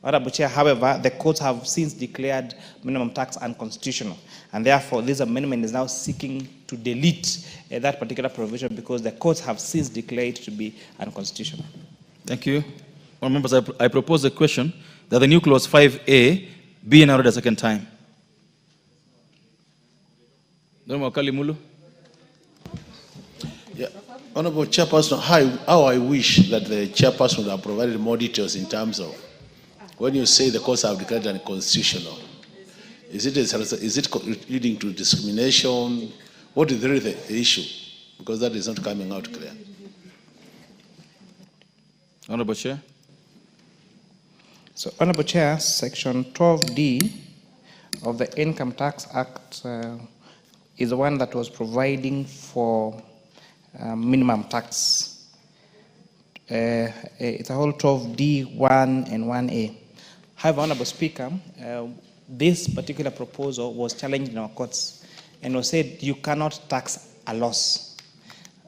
Honorable Chair, however, the courts have since declared minimum tax unconstitutional, and therefore this amendment is now seeking to delete that particular provision because the courts have since declared it to be unconstitutional. Thank you. Well, members, I propose a question that the new clause 5A be now read a second time. Yeah. Honorable Chairperson, how I wish that the chairperson would have provided more details in terms of when you say the courts have declared unconstitutional. Is it leading to discrimination? What is really the issue? Because that is not coming out clear. Honorable Chair. So, Honorable Chair, Section 12D of the Income Tax Act is the one that was providing for minimum tax. It's a whole 12D, 1 and 1A. However, Honorable Speaker, this particular proposal was challenged in our courts and was said you cannot tax a loss.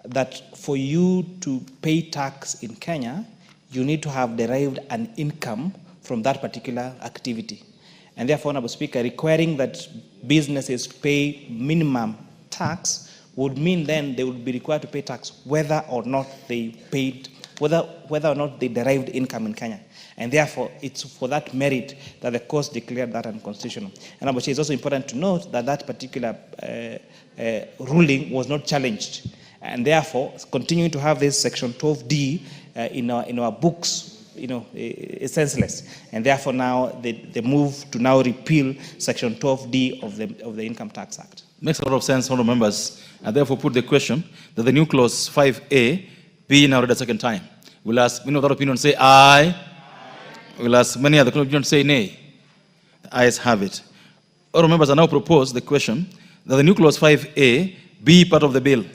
That for you to pay tax in Kenya, you need to have derived an income from that particular activity. And therefore, Honorable Speaker, requiring that businesses pay minimum tax would mean then they would be required to pay tax whether or not they paid, whether or not they derived income in Kenya. And therefore, it's for that merit that the court declared that unconstitutional. And it's also important to note that that particular ruling was not challenged. And therefore, continuing to have this Section 12D in our books, is senseless. And therefore, now the move to now repeal Section 12D of the Income Tax Act. Makes a lot of sense, honourable members. I therefore put the question that the new clause 5A be now read a second time. We'll ask many of that opinion say aye. We'll ask many other opinion say nay. The ayes have it. Honourable members, I now propose the question that the new clause 5A be part of the bill.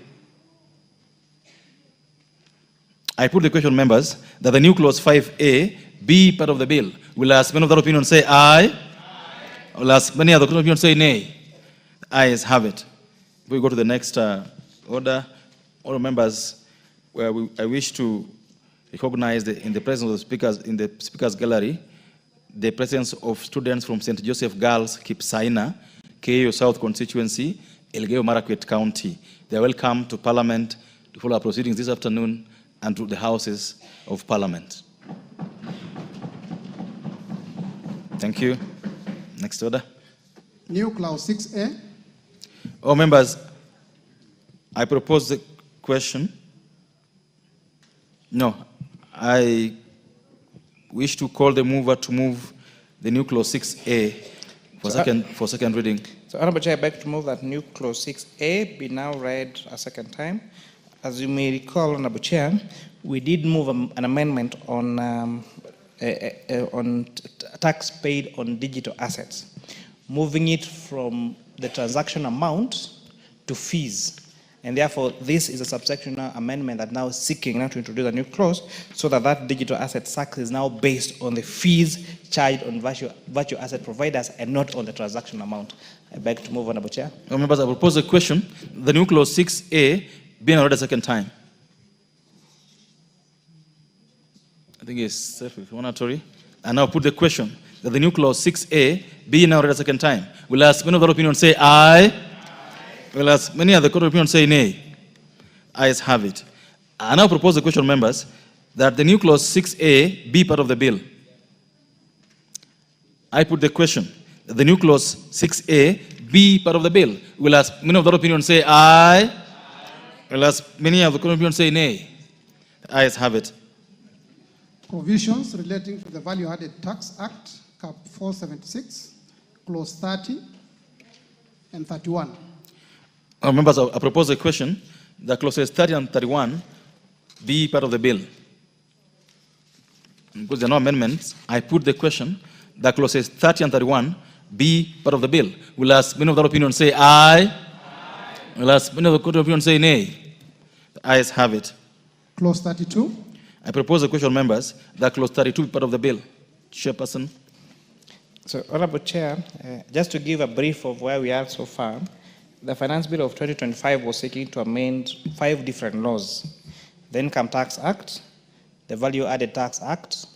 I put the question, members, that the new clause 5A be part of the bill. We'll ask many of that opinion say aye. We'll ask many other opinion say nay. The ayes have it. We go to the next order. All members, I wish to recognize in the presence of the speakers in the speakers gallery the presence of students from St. Joseph Girls Kipsaina, KO South Constituency, Elgeyo Marakwet County. They are welcome to Parliament to follow our proceedings this afternoon and to the Houses of Parliament. Thank you. Next order. New clause 6A. All members, I propose the question. No, I wish to call the mover to move the new clause 6A for second reading. So, Honorable Chair, I beg to move that new clause 6A be now read a second time. As you may recall, Honorable Chair, we did move an amendment on tax paid on digital assets, moving it from the transaction amount to fees. And therefore, this is a subsectional amendment that now is seeking now to introduce a new clause so that that digital asset tax is now based on the fees charged on virtual asset providers and not on the transaction amount. I beg to move, Honorable Chair. Members, I propose a question. The new clause 6A being read a second time. I think it's self-explanatory. And now put the question that the new clause 6A be now read a second time. Will ask many of the opinion say aye. Will ask many of the court of opinion say nay. Ayes have it. I now propose the question, members, that the new clause 6A be part of the bill. I put the question that the new clause 6A be part of the bill. Will ask many of the opinion say aye. Will ask many of the court of opinion say nay. Ayes have it. Provisions relating to the Value Added Tax Act, Cap 476, Clause 30 and 31. Members, I propose a question that clauses 30 and 31 be part of the bill. Because there are no amendments, I put the question that clauses 30 and 31 be part of the bill. Will ask many of the opinion say aye. Will ask many of the court of opinion say nay. The ayes have it. Clause 32. I propose a question, members, that clause 32 be part of the bill. Chairperson. So, Honorable Chair, just to give a brief of where we are so far, the Finance Bill of 2025 was seeking to amend 5 different laws: the Income Tax Act, the Value Added Tax Act,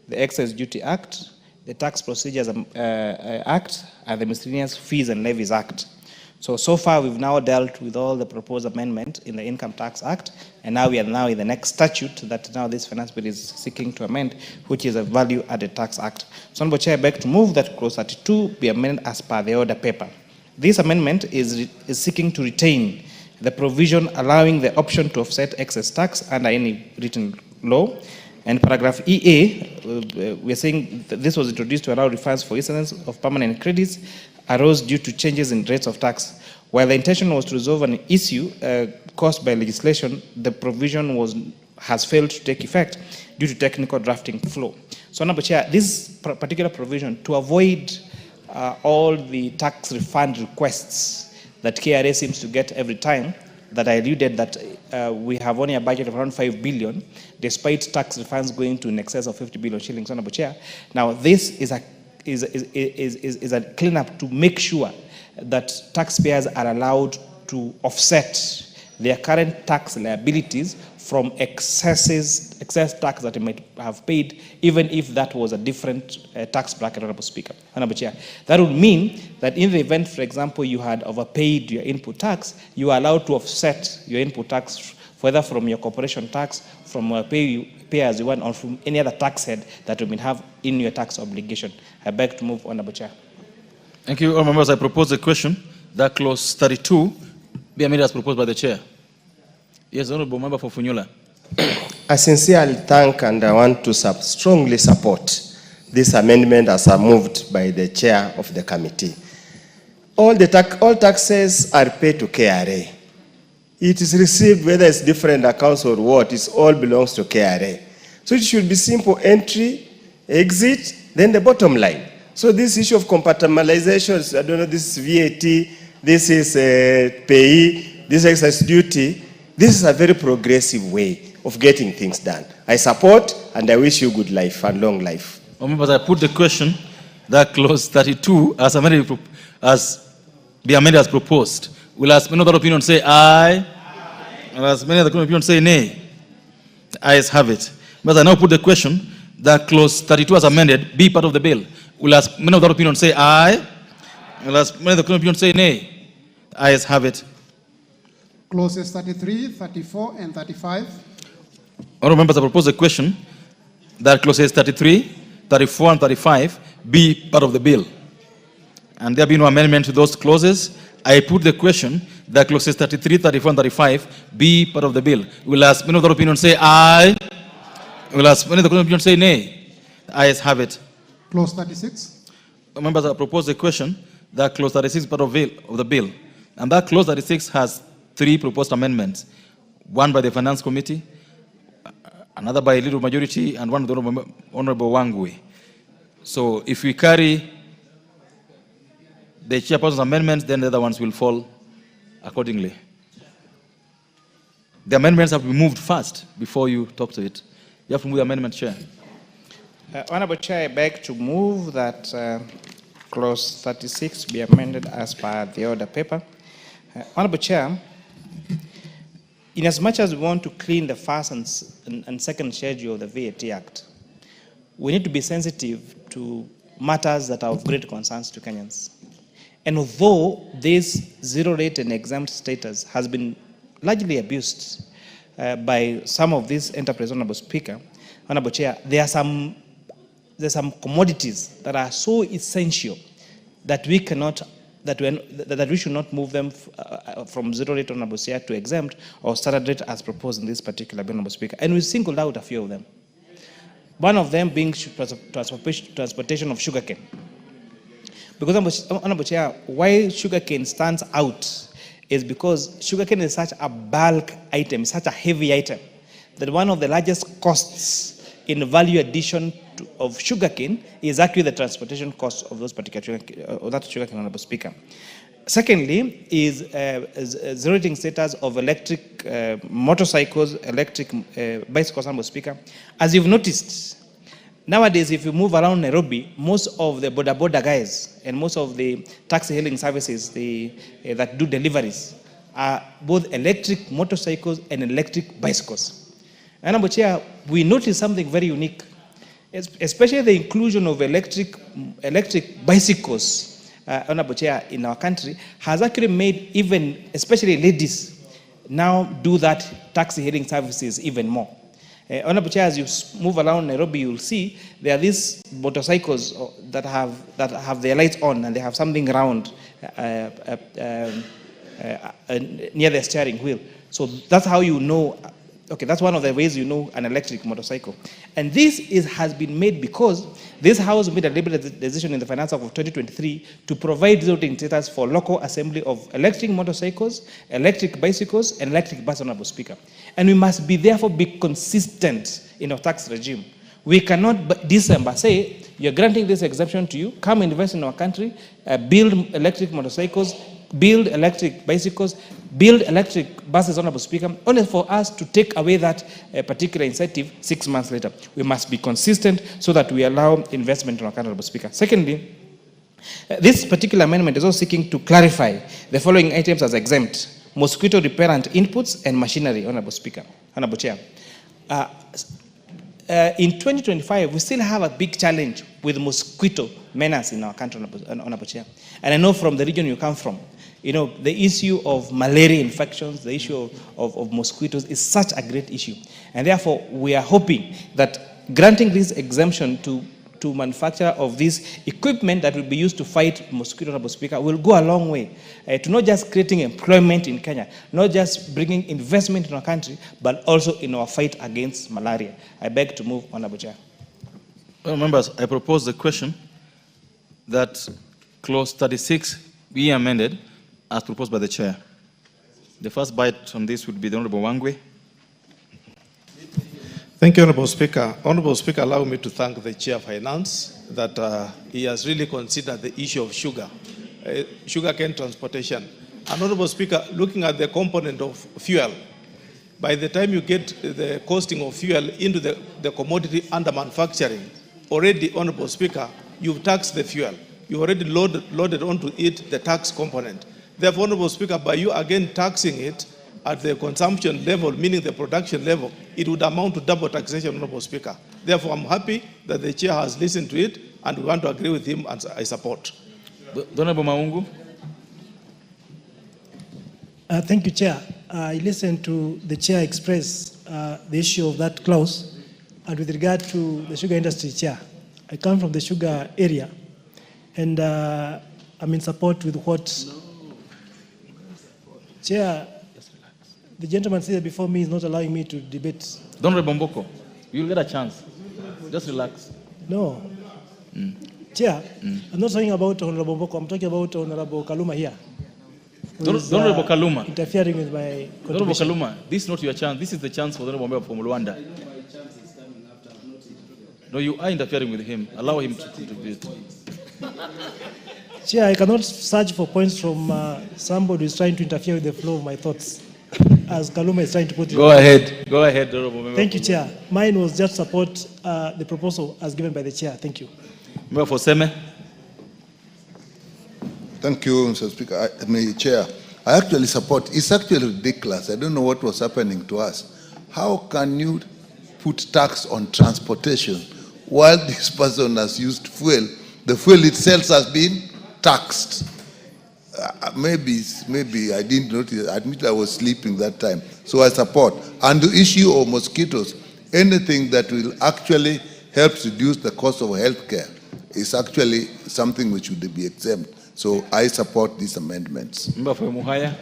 the Excise Duty Act, the Tax Procedures Act, and the Miscellaneous Fees and Levies Act. So far we've now dealt with all the proposed amendment in the Income Tax Act, and now we are now in the next statute that now this Finance Bill is seeking to amend, which is a Value Added Tax Act. So, Honorable Chair, I beg to move that clause 32 be amended as per the order paper. This amendment is seeking to retain the provision allowing the option to offset excess tax under any written law. And paragraph EA, we are saying that this was introduced to allow refunds for incidents of permanent credits arose due to changes in rates of tax. While the intention was to resolve an issue caused by legislation, the provision has failed to take effect due to technical drafting flaw. So, Honorable Chair, this particular provision, to avoid all the tax refund requests that KRA seems to get every time, that I alluded that we have only a budget of around 5 billion, despite tax refunds going to in excess of 50 billion shillings, Honorable Chair. Now, this is a cleanup to make sure that taxpayers are allowed to offset their current tax liabilities from excess tax that they might have paid, even if that was a different tax bracket, Honorable Speaker. Honorable Chair. That would mean that in the event, for example, you had overpaid your input tax, you are allowed to offset your input tax, whether from your corporation tax, from pay as you want, or from any other tax head that you may have in your tax obligation. I beg to move, Honorable Chair. Thank you. All members, I propose a question that clause 32 be amended as proposed by the chair. Yes, Honorable Member for Funyula. I sincerely thank and I want to strongly support this amendment as moved by the chair of the committee. All taxes are paid to KRA. It is received, whether it's different accounts or what, it all belongs to KRA. So it should be simple entry, exit, then the bottom line. So this issue of compartmentalization, I don't know, this is VAT, this is pay, this is excise duty, this is a very progressive way of getting things done. I support and I wish you good life and long life. Members, I put the question that clause 32 as amended as proposed. Will as many other opinion say aye? Will as many other opinion say nay? The ayes have it. But I now put the question that clause 32 as amended be part of the bill. Will as many other opinion say aye? Will as many other opinion say nay? The ayes have it. Clauses 33, 34, and 35. Honourable members, I propose a question that clauses 33, 34, and 35 be part of the bill. And there be no amendment to those clauses. I put the question that clauses 33, 34, and 35 be part of the bill. Will as many of the opinion say aye? Will as many of the opinion say nay? The ayes have it. Clause 36. Members, I propose a question that clause 36 is part of the bill. And that clause 36 has 3 proposed amendments. One by the Finance Committee, another by a little majority, and one of the Honorable Wangui. So if we carry the chairperson's amendments, then the other ones will fall accordingly. The amendments have to be moved first before you talk to it. You have to move the amendment, Chair. Honorable Chair, I beg to move that clause 36 be amended as per the order paper. Honorable Chair, in as much as we want to clean the first and second schedule of the VAT Act, we need to be sensitive to matters that are of great concerns to Kenyans. And although this zero rate and exempt status has been largely abused by some of these enterprises, Honorable Speaker, Honorable Chair, there's some commodities that are so essential that we cannot, that we should not move them from zero rate, Honorable Chair, to exempt or standard rate as proposed in this particular bill, Honorable Speaker. And we singled out a few of them. One of them being transportation of sugarcane. Because, Honorable Chair, why sugarcane stands out is because sugarcane is such a bulk item, such a heavy item, that one of the largest costs in value addition of sugarcane is actually the transportation cost of those particular sugarcane, Honorable Speaker. Secondly, is zero rating status of electric motorcycles, electric bicycles, Honorable Speaker. As you've noticed, nowadays, if you move around Nairobi, most of the boda guys and most of the taxi hailing services that do deliveries are both electric motorcycles and electric bicycles. And Honorable Chair, we noticed something very unique, especially the inclusion of electric bicycles, Honorable Chair, in our country has actually made even, especially ladies, now do that taxi hailing services even more. Honorable Chair, as you move around Nairobi, you'll see there are these motorcycles that have their lights on and they have something round near the steering wheel. So that's how you know. Okay, that's one of the ways you know an electric motorcycle. And this has been made because this House made a deliberate decision in the Finance Act of 2023 to provide zero rating status for local assembly of electric motorcycles, electric bicycles, and electric buses, Honorable Speaker. And we must therefore be consistent in our tax regime. We cannot December say, you're granting this exemption to you, come invest in our country, build electric motorcycles, build electric bicycles, build electric buses, Honorable Speaker, only for us to take away that particular incentive 6 months later. We must be consistent so that we allow investment in our country, Honorable Speaker. Secondly, this particular amendment is also seeking to clarify the following items as exempt: mosquito repellent inputs and machinery, Honorable Speaker, Honorable Chair. In 2025, we still have a big challenge with mosquito menace in our country, Honorable Chair. And I know from the region you come from, you know, the issue of malaria infections, the issue of mosquitoes is such a great issue. And therefore, we are hoping that granting this exemption to manufacture of this equipment that will be used to fight mosquito, Honorable Speaker, will go a long way to not just creating employment in Kenya, not just bringing investment in our country, but also in our fight against malaria. I beg to move, Honorable Chair. Well, members, I propose the question that clause 36 be amended as proposed by the chair. The first bite on this would be the Honorable Wangui. Thank you, Honorable Speaker. Honorable Speaker, allow me to thank the Chair of Finance that he has really considered the issue of sugarcane transportation. And Honorable Speaker, looking at the component of fuel, by the time you get the costing of fuel into the commodity under manufacturing, already, Honorable Speaker, you've taxed the fuel. You already loaded onto it the tax component. Therefore, Honorable Speaker, by you again taxing it at the consumption level, meaning the production level, it would amount to double taxation, Honorable Speaker. Therefore, I'm happy that the Chair has listened to it, and we want to agree with him, and I support. Honorable Maungu. Thank you, Chair. I listened to the Chair express the issue of that clause, and with regard to the sugar industry, Chair, I come from the sugar area, and I'm in support with what Chair, the gentleman seated before me is not allowing me to debate. Honorable Mboko, you'll get a chance. Just relax. No. Chair, I'm not talking about Honorable Mboko, I'm talking about Honorable Kaluma here. who is, Honorable Kaluma. interfering with my Honorable contribution. Kaluma, this is not your chance. This is the chance for the Honorable member from Rwanda. No, you are interfering with him. Allow him to contribute. Chair, I cannot search for points from somebody who is trying to interfere with the flow of my thoughts, as Kaluma is trying to put it. Go ahead. Go ahead, Honorable member. Thank you, Chair. Mine was just support the proposal as given by the Chair. Thank you. Member for Seme. Thank you, Mr. Speaker. Chair, I actually support. It's actually ridiculous. I don't know what was happening to us. How can you put tax on transportation while this person has used fuel? The fuel itself has been taxed. Maybe I didn't notice. I admit I was sleeping that time. So I support. And the issue of mosquitoes, anything that will actually help reduce the cost of healthcare is actually something which should be exempt. So I support these amendments. Member for Muhaya.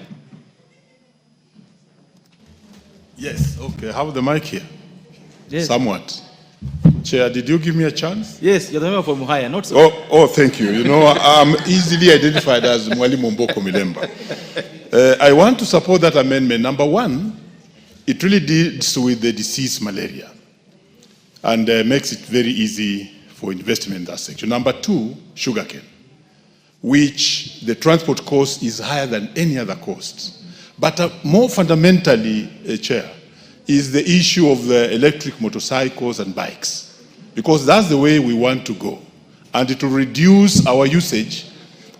Yes, okay. I have the mic here. Yes. Somewhat. Chair, did you give me a chance? Yes, you're the member for Muhaya, not so. Oh, thank you. You know, I'm easily identified as Mwalimu Mboko Milemba. I want to support that amendment. Number one, it really deals with the disease malaria and makes it very easy for investment in that section. Number two, sugarcane, which the transport cost is higher than any other cost. But more fundamentally, Chair, is the issue of the electric motorcycles and bikes, because that's the way we want to go. And it will reduce our usage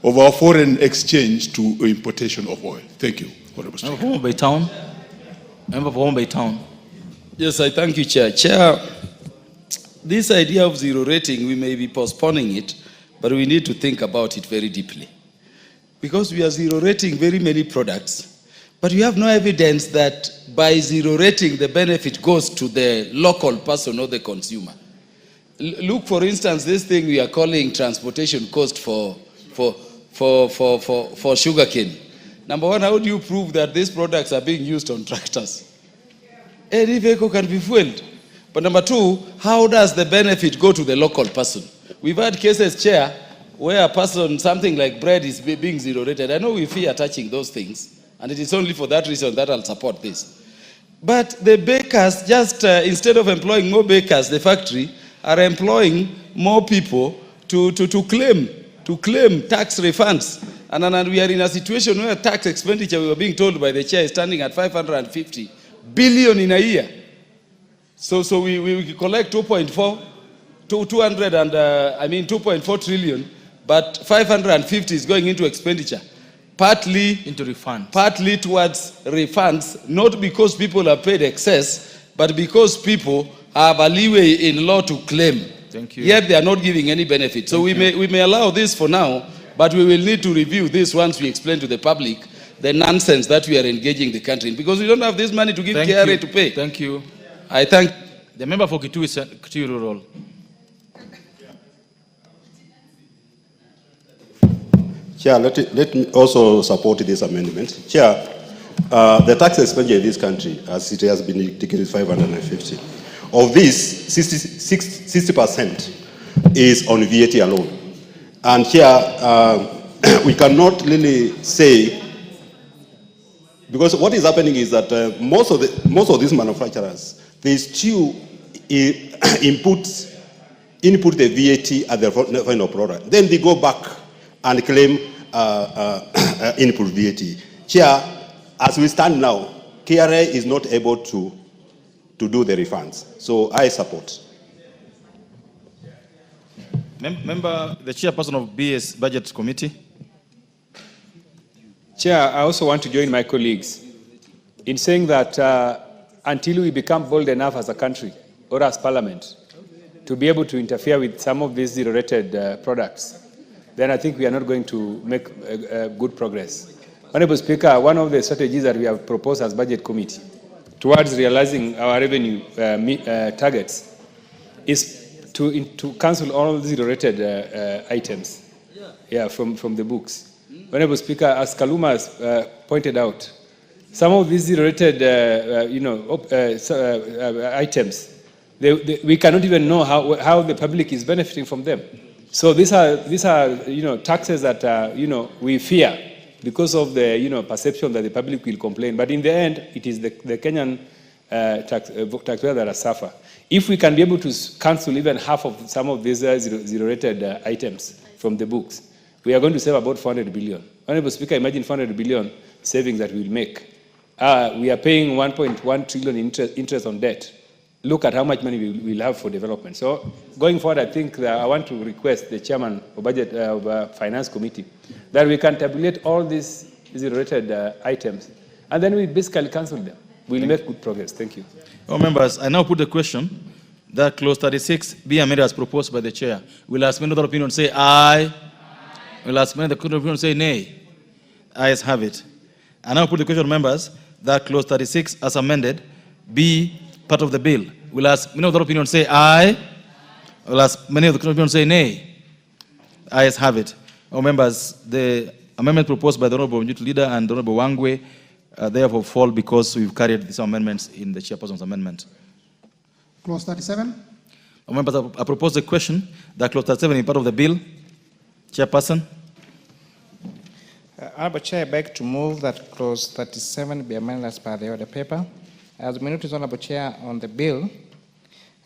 of our foreign exchange to importation of oil. Thank you, Honorable Speaker. Member for Homabay Town. Member for Homabay Town. Yes, I thank you, Chair. Chair, this idea of zero rating, we may be postponing it, but we need to think about it very deeply. Because we are zero rating very many products, but we have no evidence that by zero rating, the benefit goes to the local person or the consumer. Look, for instance, this thing we are calling transportation cost for sugarcane. Number one, how do you prove that these products are being used on tractors? Any vehicle can be fueled. But number two, how does the benefit go to the local person? We've had cases, Chair, where a person, something like bread is being zero rated. I know we fear touching those things, and it is only for that reason that I'll support this. But the bakers, just instead of employing more bakers, the factory are employing more people to claim tax refunds. And we are in a situation where tax expenditure, we were being told by the Chair, is standing at 550 billion in a year. So we collect 2.4 trillion, but 550 is going into expenditure. Partly into refunds. Partly towards refunds, not because people are paid excess, but because people have a leeway in law to claim. Thank you. Yet they are not giving any benefit. So we may allow this for now, but we will need to review this once we explain to the public the nonsense that we are engaging the country in, because we don't have this money to give KRA to pay. Thank you. I thank the member for Kitui Rural. Chair, let me also support this amendment. Chair, the tax expenditure in this country, as it has been indicated, is 550. Of this, 60% is on VAT alone. And here, we cannot really say, because what is happening is that most of these manufacturers, they still input the VAT at the final product. Then they go back and claim input VAT. Chair, as we stand now, KRA is not able to do the refunds. So I support. Member, the chairperson of BS Budget Committee. Chair, I also want to join my colleagues in saying that until we become bold enough as a country or as parliament to be able to interfere with some of these zero-rated products, then I think we are not going to make good progress. Honorable Speaker, one of the strategies that we have proposed as Budget Committee towards realizing our revenue targets is to cancel all zero-rated items from the books. Honorable Speaker, as Kaluma has pointed out, some of these zero-rated items, we cannot even know how the public is benefiting from them. So these are taxes that we fear because of the perception that the public will complain. But in the end, it is the Kenyan taxpayers that are suffer. If we can be able to cancel even half of some of these zero-rated items from the books, we are going to save about 400 billion. Honorable Speaker, imagine 400 billion savings that we will make. We are paying 1.1 trillion interest on debt. Look at how much money we will have for development. So going forward, I think I want to request the chairman of Budget Finance Committee that we can tabulate all these zero-rated items, and then we basically cancel them. We'll make good progress. Thank you. Members, I now put the question that clause 36 be amended as proposed by the chair. Will ask many other opinion say aye. Will ask many other opinion say nay. Ayes have it. I now put the question, members, that clause 36 as amended be part of the bill. Will ask many other opinion say aye. Will ask many of the opinion say nay. Ayes have it. Members, the amendment proposed by the Honorable Youth Leader and the Honorable Wangwe therefore fall because we've carried these amendments in the chairperson's amendment. Clause 37. Members, I propose the question that clause 37 is part of the bill. Chairperson. Honorable Chair, I beg to move that clause 37 be amended as per the order paper. As we notice, Honorable Chair, on the bill,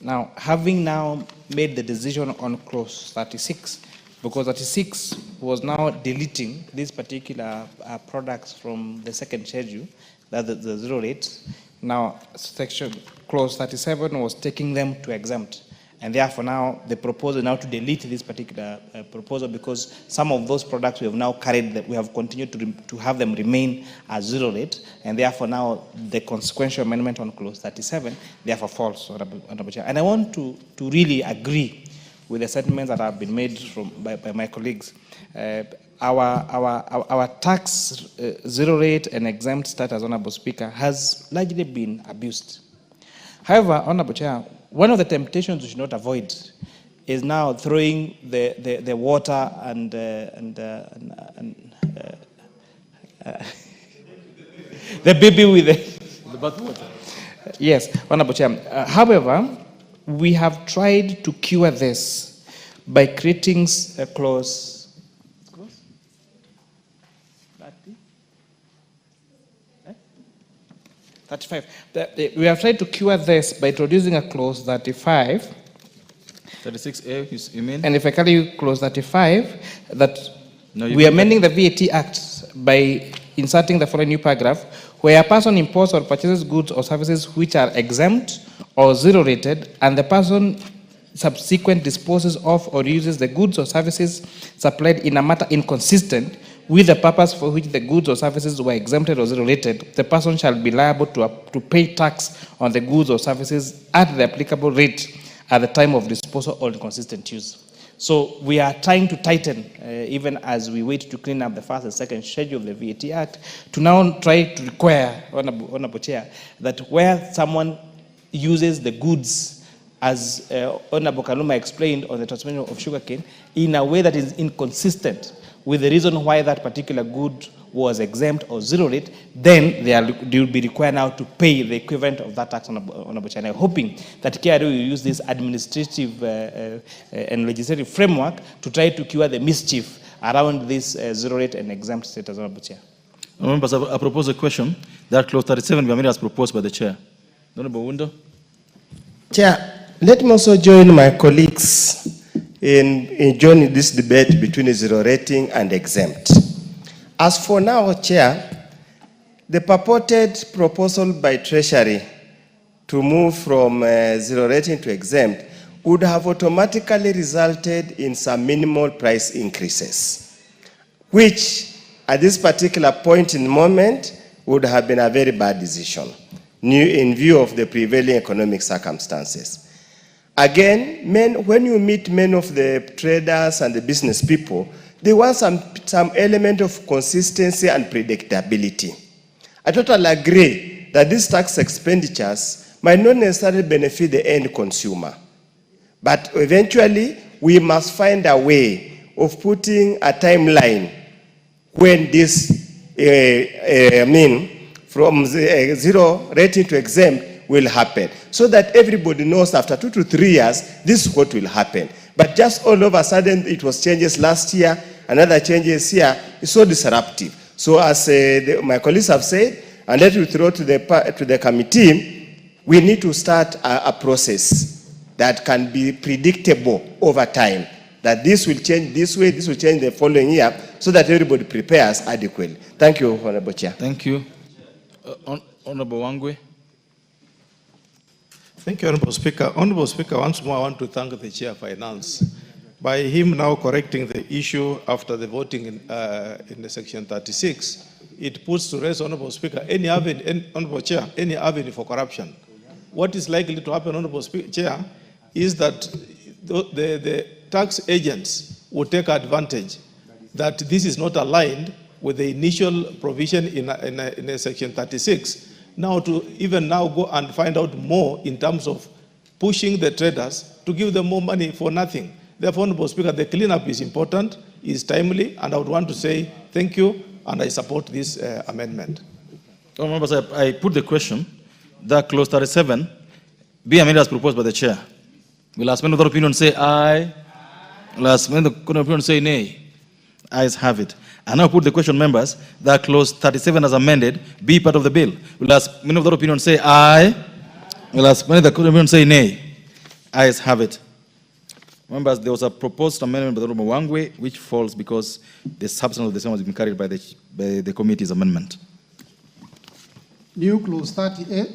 now having now made the decision on clause 36, because 36 was now deleting these particular products from the second schedule, that the zero rate. Now, section clause 37 was taking them to exempt. And therefore now the proposal now to delete this particular proposal, because some of those products we have now carried, that we have continued to have them remain as zero rate, and therefore now the consequential amendment on clause 37 therefore falls, Honorable Chair. And I want to really agree with the sentiments that have been made by my colleagues. Our tax zero rate and exempt status, Honorable Speaker, has largely been abused. However, Honorable Chair, one of the temptations we should not avoid is now throwing the water and the baby with the bathwater. Yes, Honorable Chair. However, we have tried to cure this by creating a clause 35. We have tried to cure this by introducing a clause 35. 36A, you mean? And if I carry you clause 35, that we are amending the VAT Act by inserting the following new paragraph: where a person imports or purchases goods or services which are exempt or zero rated, and the person subsequent disposes of or uses the goods or services supplied in a manner inconsistent with the purpose for which the goods or services were exempted or zero rated, the person shall be liable to pay tax on the goods or services at the applicable rate at the time of disposal or inconsistent use. So we are trying to tighten, even as we wait to clean up the first and second schedule of the VAT Act, to now try to require, Honorable Chair, that where someone uses the goods, as Honorable Kaluma explained on the transportation of sugarcane, in a way that is inconsistent with the reason why that particular good was exempt or zero rate, then they will be required now to pay the equivalent of that tax on a China. Hoping that KRA will use this administrative and legislative framework to try to cure the mischief around this zero rate and exempt status, Honorable Chair. Members, I propose a question that clause 37 be amended as proposed by the chair. Honorable Wundo. Chair, let me also join my colleagues in joining this debate between zero rating and exempt. As for now, Chair, the purported proposal by Treasury to move from zero rating to exempt would have automatically resulted in some minimal price increases, which at this particular point in the moment would have been a very bad decision in view of the prevailing economic circumstances. Again, when you meet many of the traders and the business people, they want some element of consistency and predictability. I totally agree that these tax expenditures might not necessarily benefit the end consumer. But eventually, we must find a way of putting a timeline when this, from zero rating to exempt will happen, so that everybody knows after 2 to 3 years, this is what will happen. But just all of a sudden, it was changes last year, another changes here, it's so disruptive. So as my colleagues have said, and let me throw to the committee, we need to start a process that can be predictable over time. That this will change this way, this will change the following year, so that everybody prepares adequately. Thank you, Honorable Chair. Thank you. Honorable Wangwe. Thank you, Honorable Speaker. Honorable Speaker, once more I want to thank the Chair of Finance. By him now correcting the issue after the voting in the Section 36, it puts to rest, Honorable Speaker, Honorable Chair, any avenue for corruption. What is likely to happen, Honorable Chair, is that the tax agents will take advantage that this is not aligned with the initial provision in a Section 36. Now to even now go and find out more in terms of pushing the traders to give them more money for nothing. Therefore, Honorable Speaker, the cleanup is important, is timely, and I would want to say thank you, and I support this amendment. Members, I put the question that clause 37 be amended as proposed by the chair. Will as many other opinion say aye? Will as many other opinion say nay? Ayes have it. I now put the question, members, that clause 37 as amended be part of the bill. Will as many other opinion say aye? Will as many other opinion say nay? Ayes have it. Members, there was a proposed amendment by the Honorable Wangwe, which falls because the substance of the same has been carried by the committee's amendment. New clause 30A.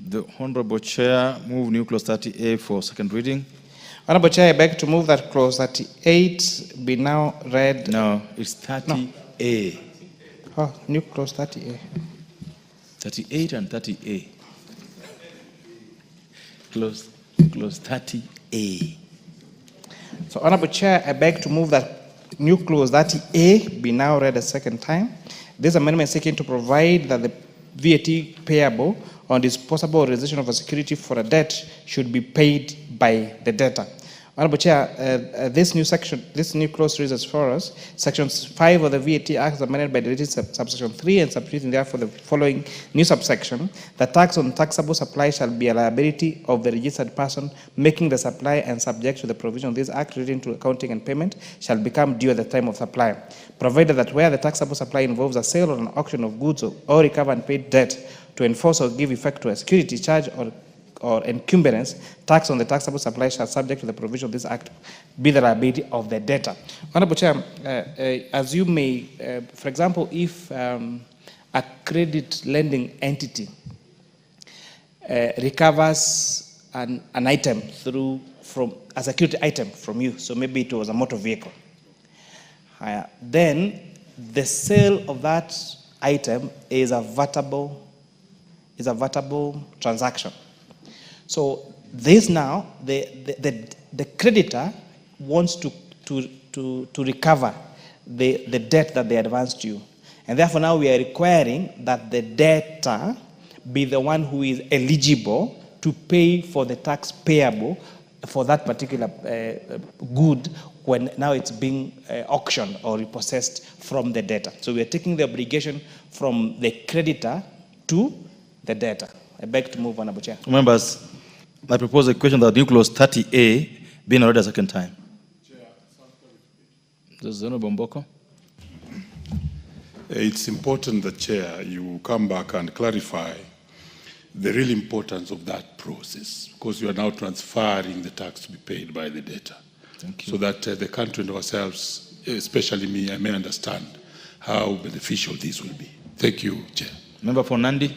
The Honorable Chair move new clause 30A for second reading. Honorable Chair, I beg to move that clause 38 be now read. No, it's 30A. Oh, new clause 30A. 38 and 30A. Clause 30A. So, Honorable Chair, I beg to move that new clause 30A be now read a second time. This amendment is seeking to provide that the VAT payable on disposable realization of a security for a debt should be paid by the debtor. Honorable Chair, this new clause reads as follows. Section 5 of the VAT Act is amended by deleting subsection 3 and substituting therefore the following new subsection. The tax on taxable supply shall be a liability of the registered person making the supply and subject to the provision of this Act relating to accounting and payment shall become due at the time of supply. Provided that where the taxable supply involves a sale or an auction of goods or recover and paid debt to enforce or give effect to a security charge or encumbrance, tax on the taxable supply shall, subject to the provision of this Act, be the liability of the debtor. Honorable Chair, as you may, for example, if a credit lending entity recovers an item from a security item from you, so maybe it was a motor vehicle, then the sale of that item is a vatable transaction. So this now, the creditor wants to recover the debt that they advanced you. And therefore now we are requiring that the debtor be the one who is eligible to pay for the tax payable for that particular good when now it's being auctioned or repossessed from the debtor. So we are taking the obligation from the creditor to the debtor. I beg to move, Honorable Chair. Members, I propose a question that new clause 30A be read a second time. This is Honorable Mboko. It's important that, Chair, you come back and clarify the real importance of that process, because you are now transferring the tax to be paid by the debtor. Thank you. So that the country and ourselves, especially me, I may understand how beneficial this will be. Thank you, Chair. Member for Nandi.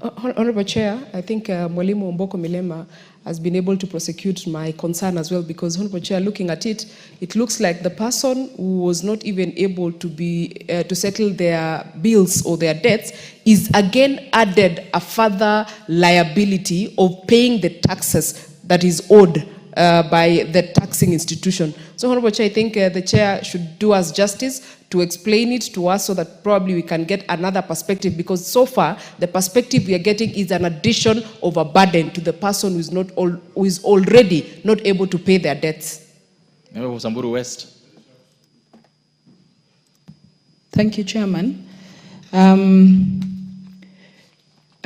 Honorable Chair, I think Mwalimu Mboko Milema has been able to prosecute my concern as well, because, Honorable Chair, looking at it, it looks like the person who was not even able to to settle their bills or their debts is again added a further liability of paying the taxes that is owed by the taxing institution. So, Honorable Chair, I think the Chair should do us justice to explain it to us so that probably we can get another perspective, because so far the perspective we are getting is an addition of a burden to the person who is already not able to pay their debts. Member for Samburu West. Thank you, Chairman. I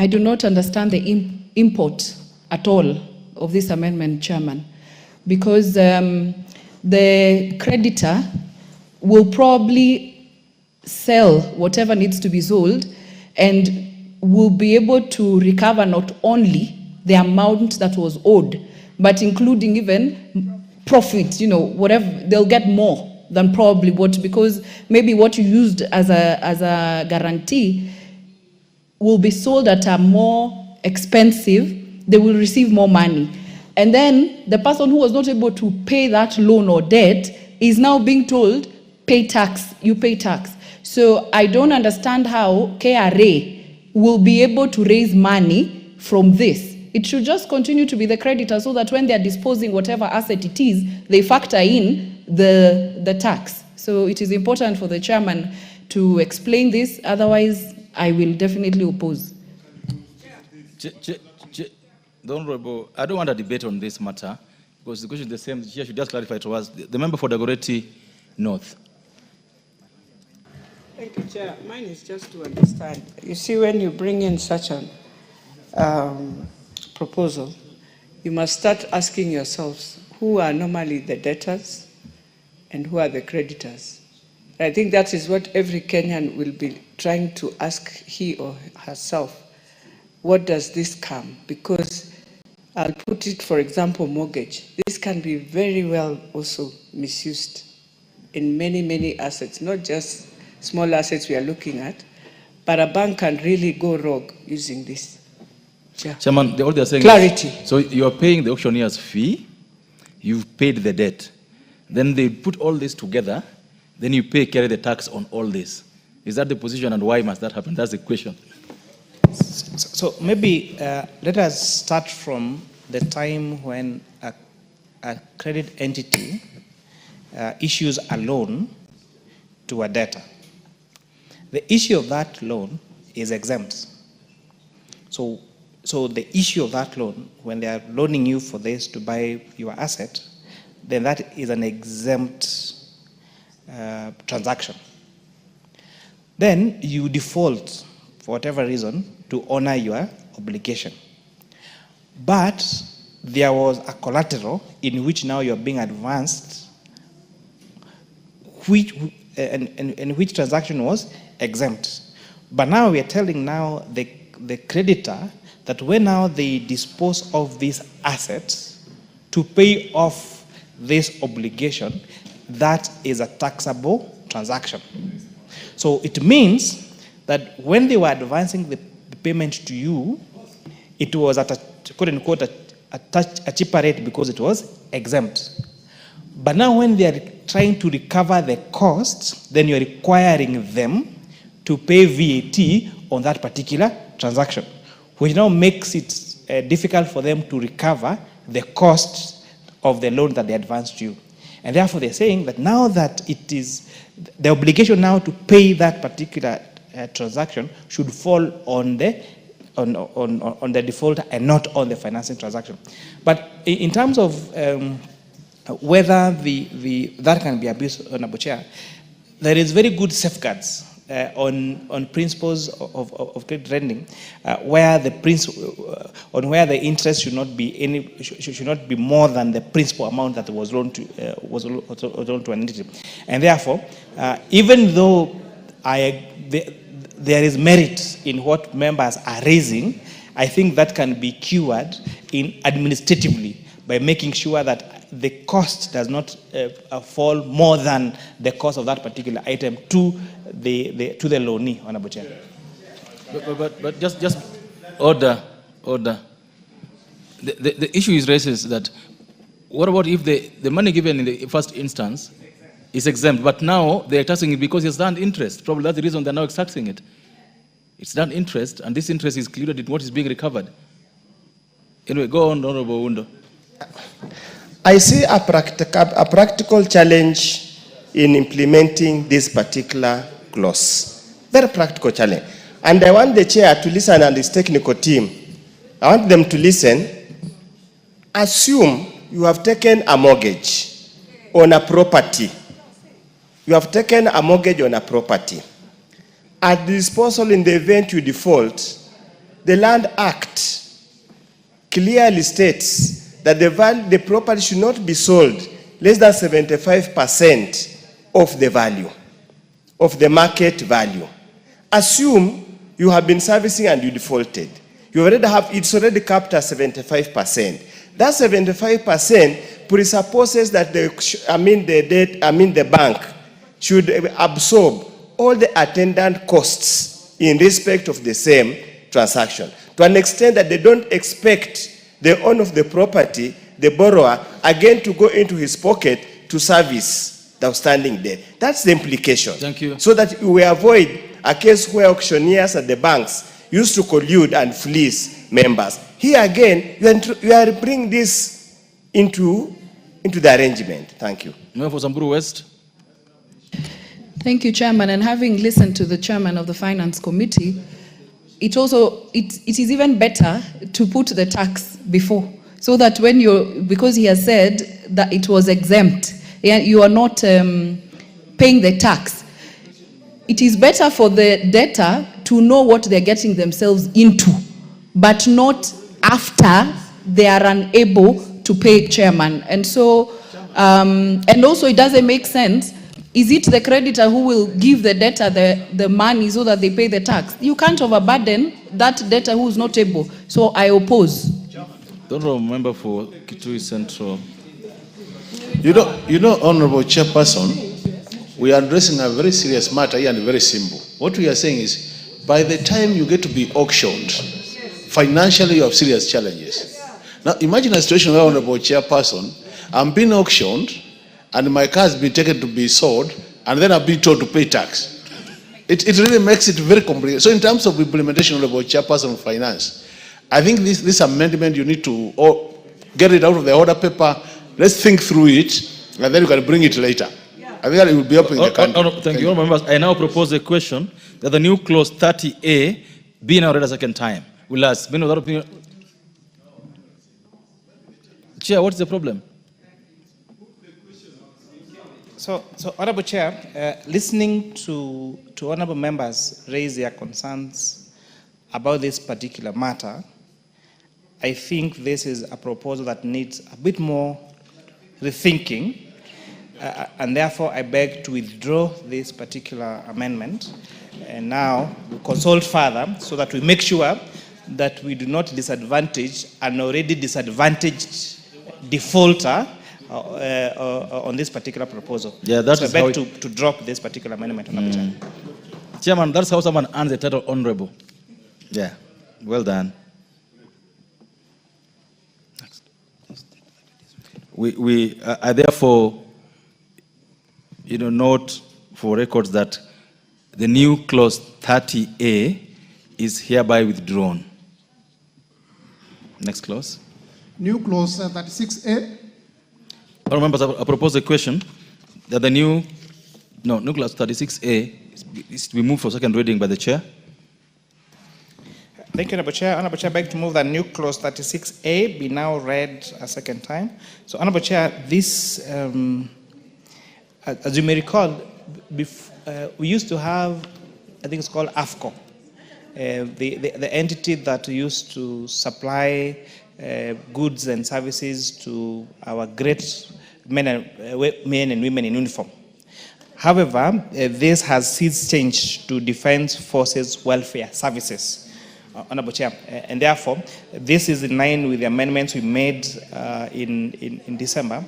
do not understand the import at all of this amendment, Chairman, because the creditor will probably sell whatever needs to be sold and will be able to recover not only the amount that was owed, but including even profit, whatever, they'll get more than probably because maybe what you used as a guarantee will be sold at a more expensive, they will receive more money. And then the person who was not able to pay that loan or debt is now being told, pay tax, you pay tax. So I don't understand how KRA will be able to raise money from this. It should just continue to be the creditor so that when they're disposing whatever asset it is, they factor in the tax. So it is important for the chairman to explain this, otherwise I will definitely oppose. The Honorable, I don't want a debate on this matter because the question is the same. She should just clarify to us. The member for Dagoretti North. Thank you, Chair. Mine is just to understand. You see, when you bring in such a proposal, you must start asking yourselves who are normally the debtors and who are the creditors. I think that is what every Kenyan will be trying to ask he or herself. What does this come? Because I'll put it, for example, mortgage. This can be very well also misused in many, many assets, not just small assets we are looking at, but a bank can really go rogue using this. Yeah. Chairman, all they're saying clarity. So you're paying the auctioneer's fee, you've paid the debt. Then they put all this together, then you carry the tax on all this. Is that the position, and why must that happen? That's the question. So maybe let us start from the time when a credit entity issues a loan to a debtor. The issue of that loan is exempt. So the issue of that loan, when they are loaning you for this to buy your asset, then that is an exempt transaction. Then you default, for whatever reason, to honor your obligation. But there was a collateral in which now you're being advanced, and which transaction was exempt. But now we are telling now the creditor that when now they dispose of these assets to pay off this obligation, that is a taxable transaction. So it means that when they were advancing the payment to you, it was at a quote unquote a cheaper rate because it was exempt. But now when they are trying to recover the costs, then you're requiring them to pay VAT on that particular transaction, which now makes it difficult for them to recover the costs of the loan that they advanced to you. And therefore they're saying that now that it is the obligation now to pay that particular transaction should fall on the defaulter and not on the financing transaction. But in terms of whether that can be abused, Honorable Chair, there is very good safeguards on principles of credit lending, where the interest should not be more than the principal amount that was loaned to an entity. And therefore, even though there is merit in what members are raising, I think that can be cured administratively by making sure that the cost does not fall more than the cost of that particular item to the loanee, Honorable Chair. But just order. The issue is raised that what about if the money given in the first instance is exempt, but now they're taxing it because it's done interest? Probably that's the reason they're now taxing it. It's done interest, and this interest is included in what is being recovered. Anyway, go on, Honorable Wundo. I see a practical challenge in implementing this particular clause. Very practical challenge. And I want the chair to listen, and his technical team, I want them to listen. Assume you have taken a mortgage on a property. You have taken a mortgage on a property. At the disposal, in the event you default, the Land Act clearly states that the property should not be sold less than 75% of the value, of the market value. Assume you have been servicing and you defaulted. You already have, it's already capped at 75%. That 75% presupposes that the bank should absorb all the attendant costs in respect of the same transaction, to an extent that they don't expect the owner of the property, the borrower, again to go into his pocket to service the outstanding debt. That's the implication. Thank you. So that we avoid a case where auctioneers at the banks used to collude and fleece members. Here again, you are bringing this into the arrangement. Thank you. Member for Samburu West. Thank you, Chairman. And having listened to the Chairman of the Finance Committee, it is even better to put the tax before, so that when because he has said that it was exempt, you are not paying the tax. It is better for the debtor to know what they're getting themselves into, but not after they are unable to pay, Chairman. And so, and also it doesn't make sense. Is it the creditor who will give the debtor the money so that they pay the tax? You can't overburden that debtor who is not able. So I oppose. The honourable member for Kitui Central. You know, Honourable Chairperson, we are addressing a very serious matter here and very simple. What we are saying is, by the time you get to be auctioned, financially you have serious challenges. Now imagine a situation where, Honourable Chairperson, I'm being auctioned and my car has been taken to be sold and then I've been told to pay tax. It really makes it very complicated. So in terms of implementation, Honourable Chairperson of Finance, I think this amendment, you need to get it out of the order paper. Let's think through it, and then you can bring it later. I think that it will be helping the country. Thank you, members. I now propose a question that the new clause 30A be now read a second time. Will ask. Without opinion. Chair, what's the problem? So Honourable Chair, listening to honourable members raise their concerns about this particular matter, I think this is a proposal that needs a bit more rethinking, and therefore I beg to withdraw this particular amendment, and now we'll consult further so that we make sure that we do not disadvantage an already disadvantaged defaulter on this particular proposal. Yeah, that's so I beg to drop this particular amendment. Chairman, that's how someone earns the title honorable. Yeah, well done. I therefore, note for records that the new clause 30A is hereby withdrawn. Next clause. New clause 36A. All members, I propose a question that the new clause 36A is to be moved for second reading by the chair. Thank you, Honourable Chair. Honourable Chair, I beg to move that new clause 36A be now read a second time. So, Honourable Chair, this, as you may recall, we used to have, I think it's called AFCO, the entity that used to supply goods and services to our great men and women in uniform. However, this has since changed to Defence Forces Welfare Services. Honourable Chair, and therefore, this is in line with the amendments we made in December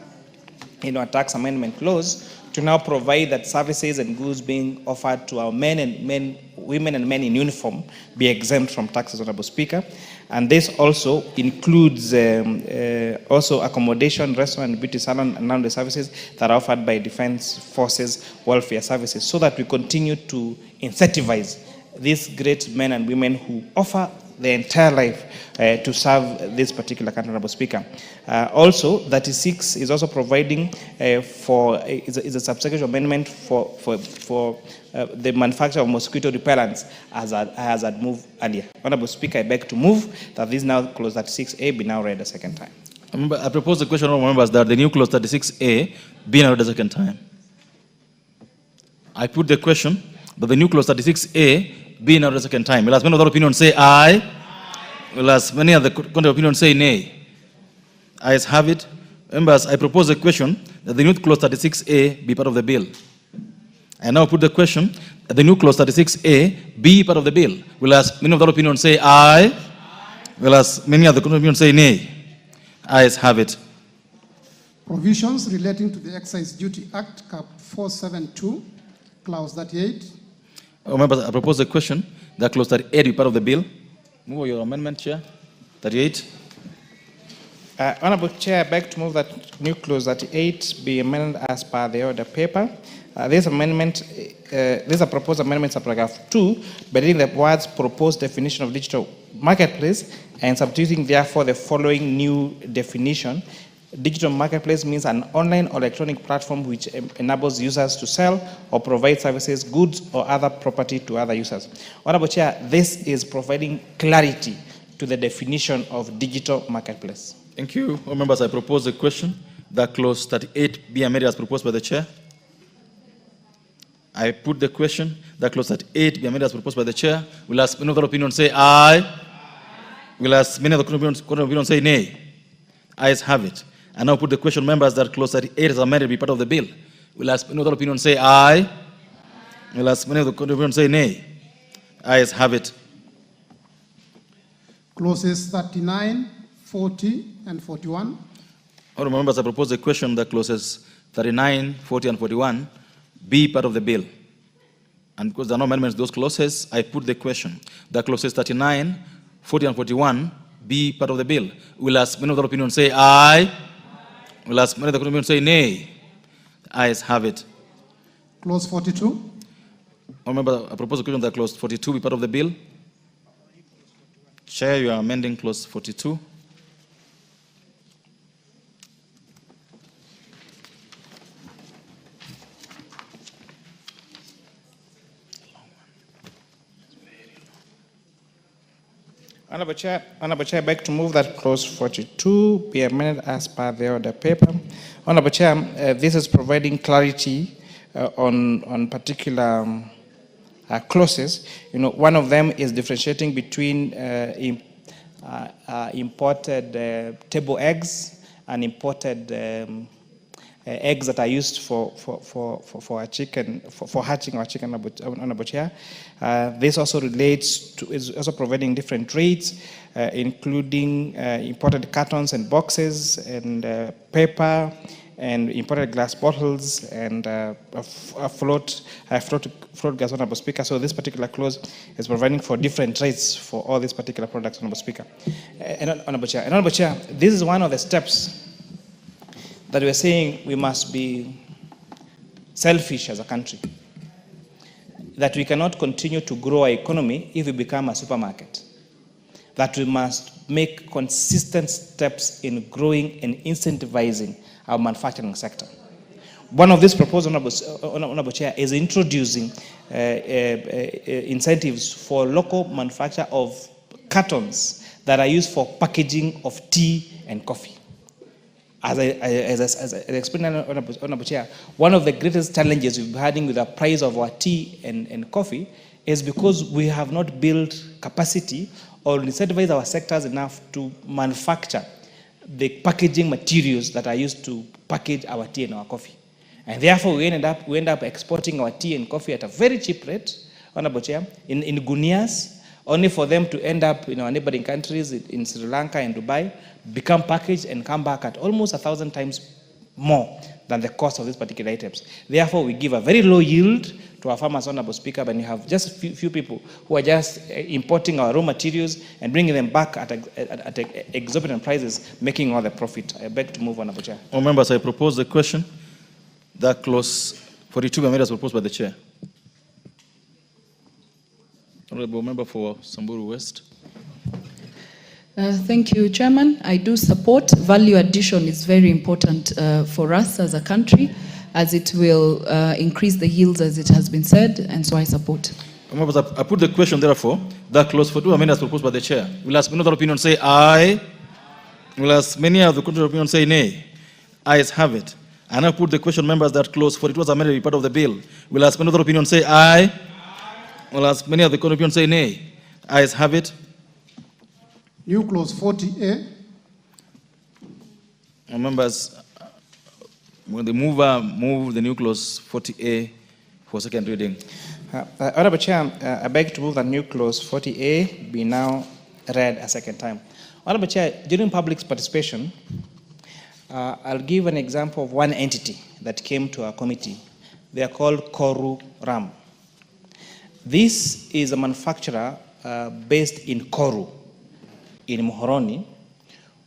in our tax amendment clause to now provide that services and goods being offered to our women and men in uniform be exempt from taxes, Honourable Speaker. And this also includes also accommodation, restaurant, and beauty salon, and laundry services that are offered by Defence Forces Welfare Services, so that we continue to incentivize these great men and women who offer their entire life to serve this particular country, Honourable Speaker. Also, 36 is also providing is a subsequent amendment for the manufacture of mosquito repellents, as I had moved earlier. Honourable Speaker, I beg to move that this now clause 36A be now read a second time. I propose the question of members that the new clause 36A be now read a second time. I put the question that the new clause 36A be now read a second time. Will as many other opinions say aye? Will as many other opinions say nay? Ayes have it. Members, I propose a question that the new clause 36A be part of the bill. I now put the question that the new clause 36A be part of the bill. Will as many of that opinion say aye? Will as many of the opinion say nay? Ayes have it. Provisions relating to the Excise Duty Act, Cap 472, Clause 38. Members, I propose the question that clause 38 be part of the bill. Move your amendment, Chair. 38. Honorable Chair, I beg to move that new clause 38 be amended as per the order paper. These are proposed amendments of paragraph 2, by reading the words proposed definition of digital marketplace and substituting therefore the following new definition. Digital marketplace means an online or electronic platform which enables users to sell or provide services, goods, or other property to other users. Honorable Chair, this is providing clarity to the definition of digital marketplace. Thank you. All members, I propose the question that clause 38 be amended as proposed by the Chair. I put the question that clause 38 be amended as proposed by the Chair. Will as many of the opinion say aye? Will as many of the opinion say nay? Ayes have it. I now put the question, members, that clause 38 is amended be part of the bill. Will as many of the opinion say aye? Will as many of the opinion say nay? Ayes have it. Clauses 39, 40, and 41. Honourable members, I propose the question that clauses 39, 40, and 41 be part of the bill. And because there are no amendments to those clauses, I put the question that clauses 39, 40, and 41 be part of the bill. Will as many of the opinion say aye? Will as many of the opinion say nay? Ayes have it. Clause 42. Honourable, I propose the question that clause 42 be part of the bill. Chair, you are amending clause 42. Honorable Chair, I beg to move that clause 42 be amended as per the order paper. Honorable Chair, this is providing clarity on particular clauses. You know, one of them is differentiating between imported table eggs and imported eggs that are used for a chicken, for hatching our chicken. Honorable Chair. This also relates to, is also providing different rates, including imported cartons and boxes and paper and imported glass bottles and float gas, Honorable Speaker. So this particular clause is providing for different rates for all these particular products, Honorable Speaker. Honorable Chair, this is one of the steps that we're saying we must be selfish as a country. That we cannot continue to grow our economy if we become a supermarket. That we must make consistent steps in growing and incentivizing our manufacturing sector. One of these proposals, Honorable Chair, is introducing incentives for local manufacture of cartons that are used for packaging of tea and coffee. As I explained, Honorable Chair, one of the greatest challenges we've been having with the price of our tea and coffee is because we have not built capacity or incentivized our sectors enough to manufacture the packaging materials that are used to package our tea and our coffee. And therefore, we end up exporting our tea and coffee at a very cheap rate, Honorable Chair, in gunias, only for them to end up in our neighboring countries, in Sri Lanka and Dubai, become packaged and come back at almost 1,000 times more than the cost of these particular items. Therefore, we give a very low yield to our farmers, Honorable Speaker, and you have just few people who are just importing our raw materials and bringing them back at exorbitant prices, making all the profit. I beg to move, Honorable Chair. All members, I propose the question that clause 42 be amended as proposed by the Chair. Honorable Member for Samburu West. Thank you, Chairman. I do support. Value addition is very important for us as a country, as it will increase the yields, as it has been said, and so I support. Members, I put the question, therefore, that clause 42 amended as proposed by the Chair. Will as many of the opinion say aye? Will as many of the contrary opinion say nay? Ayes have it. And I put the question, members, that clause 42 was amended to be part of the bill. Will as many of the opinion say aye? Will as many of the contrary opinion say nay? Ayes have it. New clause 40A. Members, Will the mover move the new clause 40A for second reading? Honorable Chair, I beg to move that new clause 40A be now read a second time. Honorable Chair, during public participation, I'll give an example of one entity that came to our committee. They are called Koru Ram. This is a manufacturer based in Koru, in Muhoroni,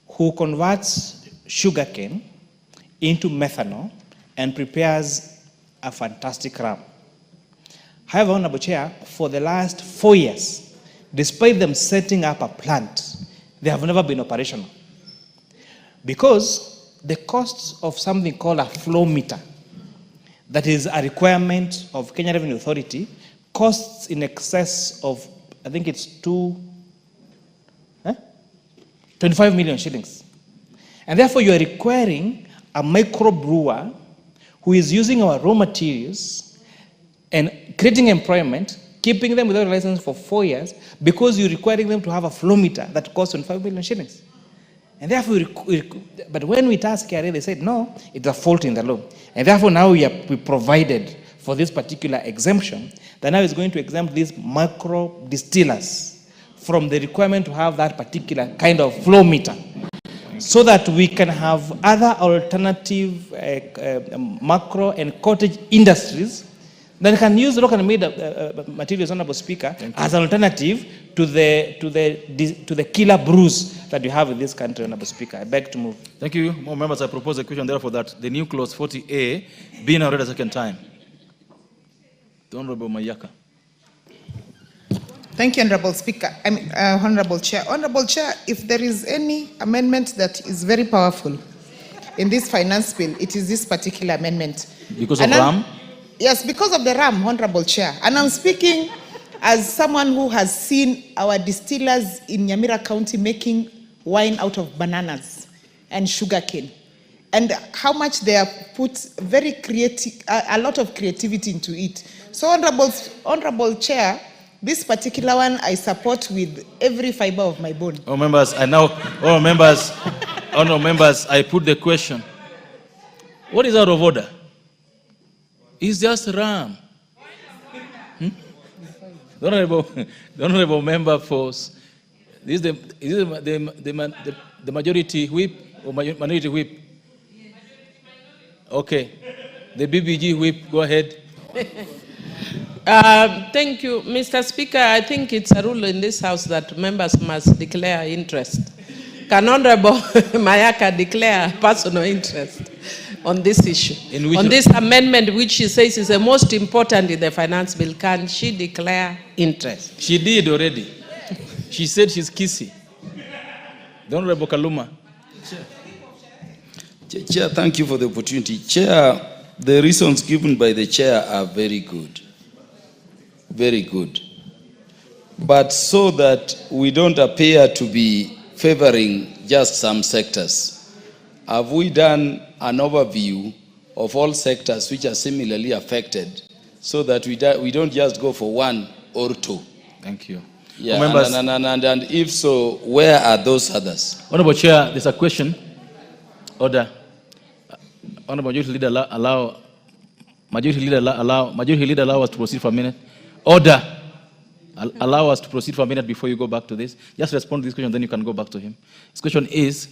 who converts sugarcane into methanol and prepares a fantastic ram. However, Honorable Chair, for the last 4 years, despite them setting up a plant, they have never been operational. Because the costs of something called a flow meter, that is a requirement of Kenya Revenue Authority, costs in excess of, I think it's 25 million shillings. And therefore you are requiring a micro brewer who is using our raw materials and creating employment, keeping them without a license for 4 years, because you're requiring them to have a flow meter that costs 25 million shillings. And therefore, but when we asked KRA, they said, no, it's a fault in the law. And therefore now we provided for this particular exemption, that now is going to exempt these micro distillers from the requirement to have that particular kind of flow meter, so that we can have other alternative macro and cottage industries that can use local made materials, Honorable Speaker, as an alternative to the killer brews that we have in this country, Honorable Speaker. I beg to move. Thank you. More members, I propose a question, therefore, that the new clause 40A be now read a second time. The Honorable Mayaka. Thank you, Honorable Speaker. Honorable Chair. Honorable Chair, if there is any amendment that is very powerful in this finance bill, it is this particular amendment. Because of RAM? Yes, because of the RAM, Honorable Chair. And I'm speaking as someone who has seen our distillers in Nyamira County making wine out of bananas and sugarcane, and how much they have put very creative, a lot of creativity into it. So, Honorable Chair, this particular one I support with every fiber of my bone. Oh, members, I put the question. What is out of order? It's just RAM. The honorable member for this is the majority whip or minority whip. Okay, the BBG whip. Go ahead. Thank you, Mr. Speaker. I think it's a rule in this House that members must declare interest. Can Honorable Mayaka declare personal interest on this issue? On this amendment, which she says is the most important in the finance bill, can she declare interest? She did already. She said she's kissy. The Honorable Kaluma. Chair, thank you for the opportunity. Chair, the reasons given by the chair are very good. Very good. But so that we don't appear to be favoring just some sectors, have we done an overview of all sectors which are similarly affected, so that we don't just go for one or two? Thank you. Yeah, and if so, where are those others? Honorable Chair, there's a question. Order. Honorable Majority Leader, Majority Leader allow us to proceed for a minute. Order. Allow us to proceed for a minute before you go back to this. Just respond to this question, then you can go back to him. His question is,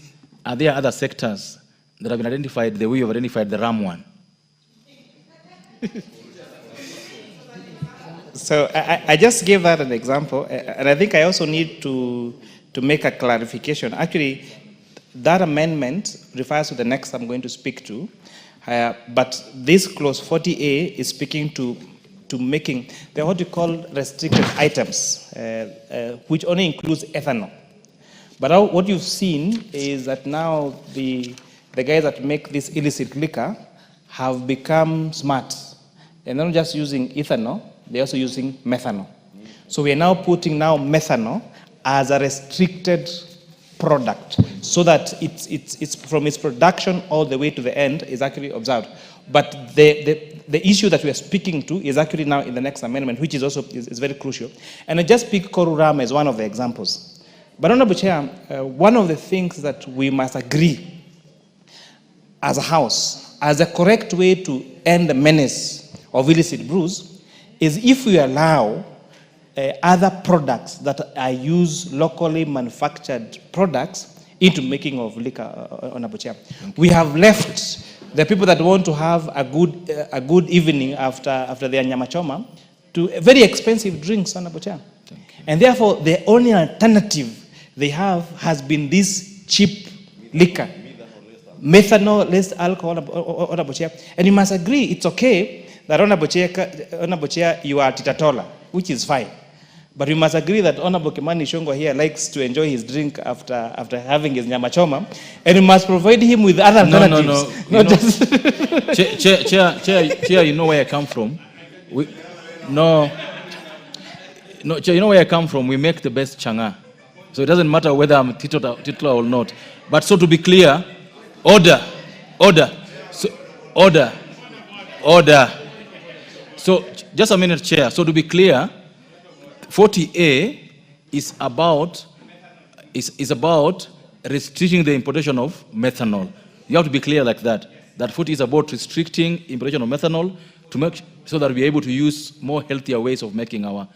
are there other sectors that have been identified the way you've identified the RAM one? So I just gave that an example, and I think I also need to make a clarification. Actually, that amendment refers to the next I'm going to speak to, but this clause 40A is speaking to making the what you call restricted items, which only includes ethanol. But what you've seen is that now the guys that make this illicit liquor have become smart. They're not just using ethanol, they're also using methanol. So we are now putting methanol as a restricted product, so that it's from its production all the way to the end is actually observed. But the issue that we are speaking to is actually now in the next amendment, which is also is very crucial. And I just pick Koruram as one of the examples. But Honorable Chair, one of the things that we must agree as a House as a correct way to end the menace of illicit brews is if we allow other products that are used locally manufactured products into making of liquor, Honorable Chair. We have left the people that want to have a good evening after their nyama choma to very expensive drinks, Honorable Chair. And therefore, the only alternative they have has been this cheap liquor, methanol, less alcohol, Honorable Chair. And you must agree, it's okay that Honorable Chair, you are titatola, which is fine. But we must agree that Honorable Kimani Ichung'wah here likes to enjoy his drink after having his nyama choma, and we must provide him with other alternatives. Chair, you know where I come from. Chair, you know where I come from. We make the best changa. So it doesn't matter whether I'm titular or not. But so to be clear, order. So just a minute, Chair. So to be clear, 40A is about restricting the importation of methanol. You have to be clear like that. That 40 is about restricting importation of methanol to make so that we're able to use more healthier ways of making our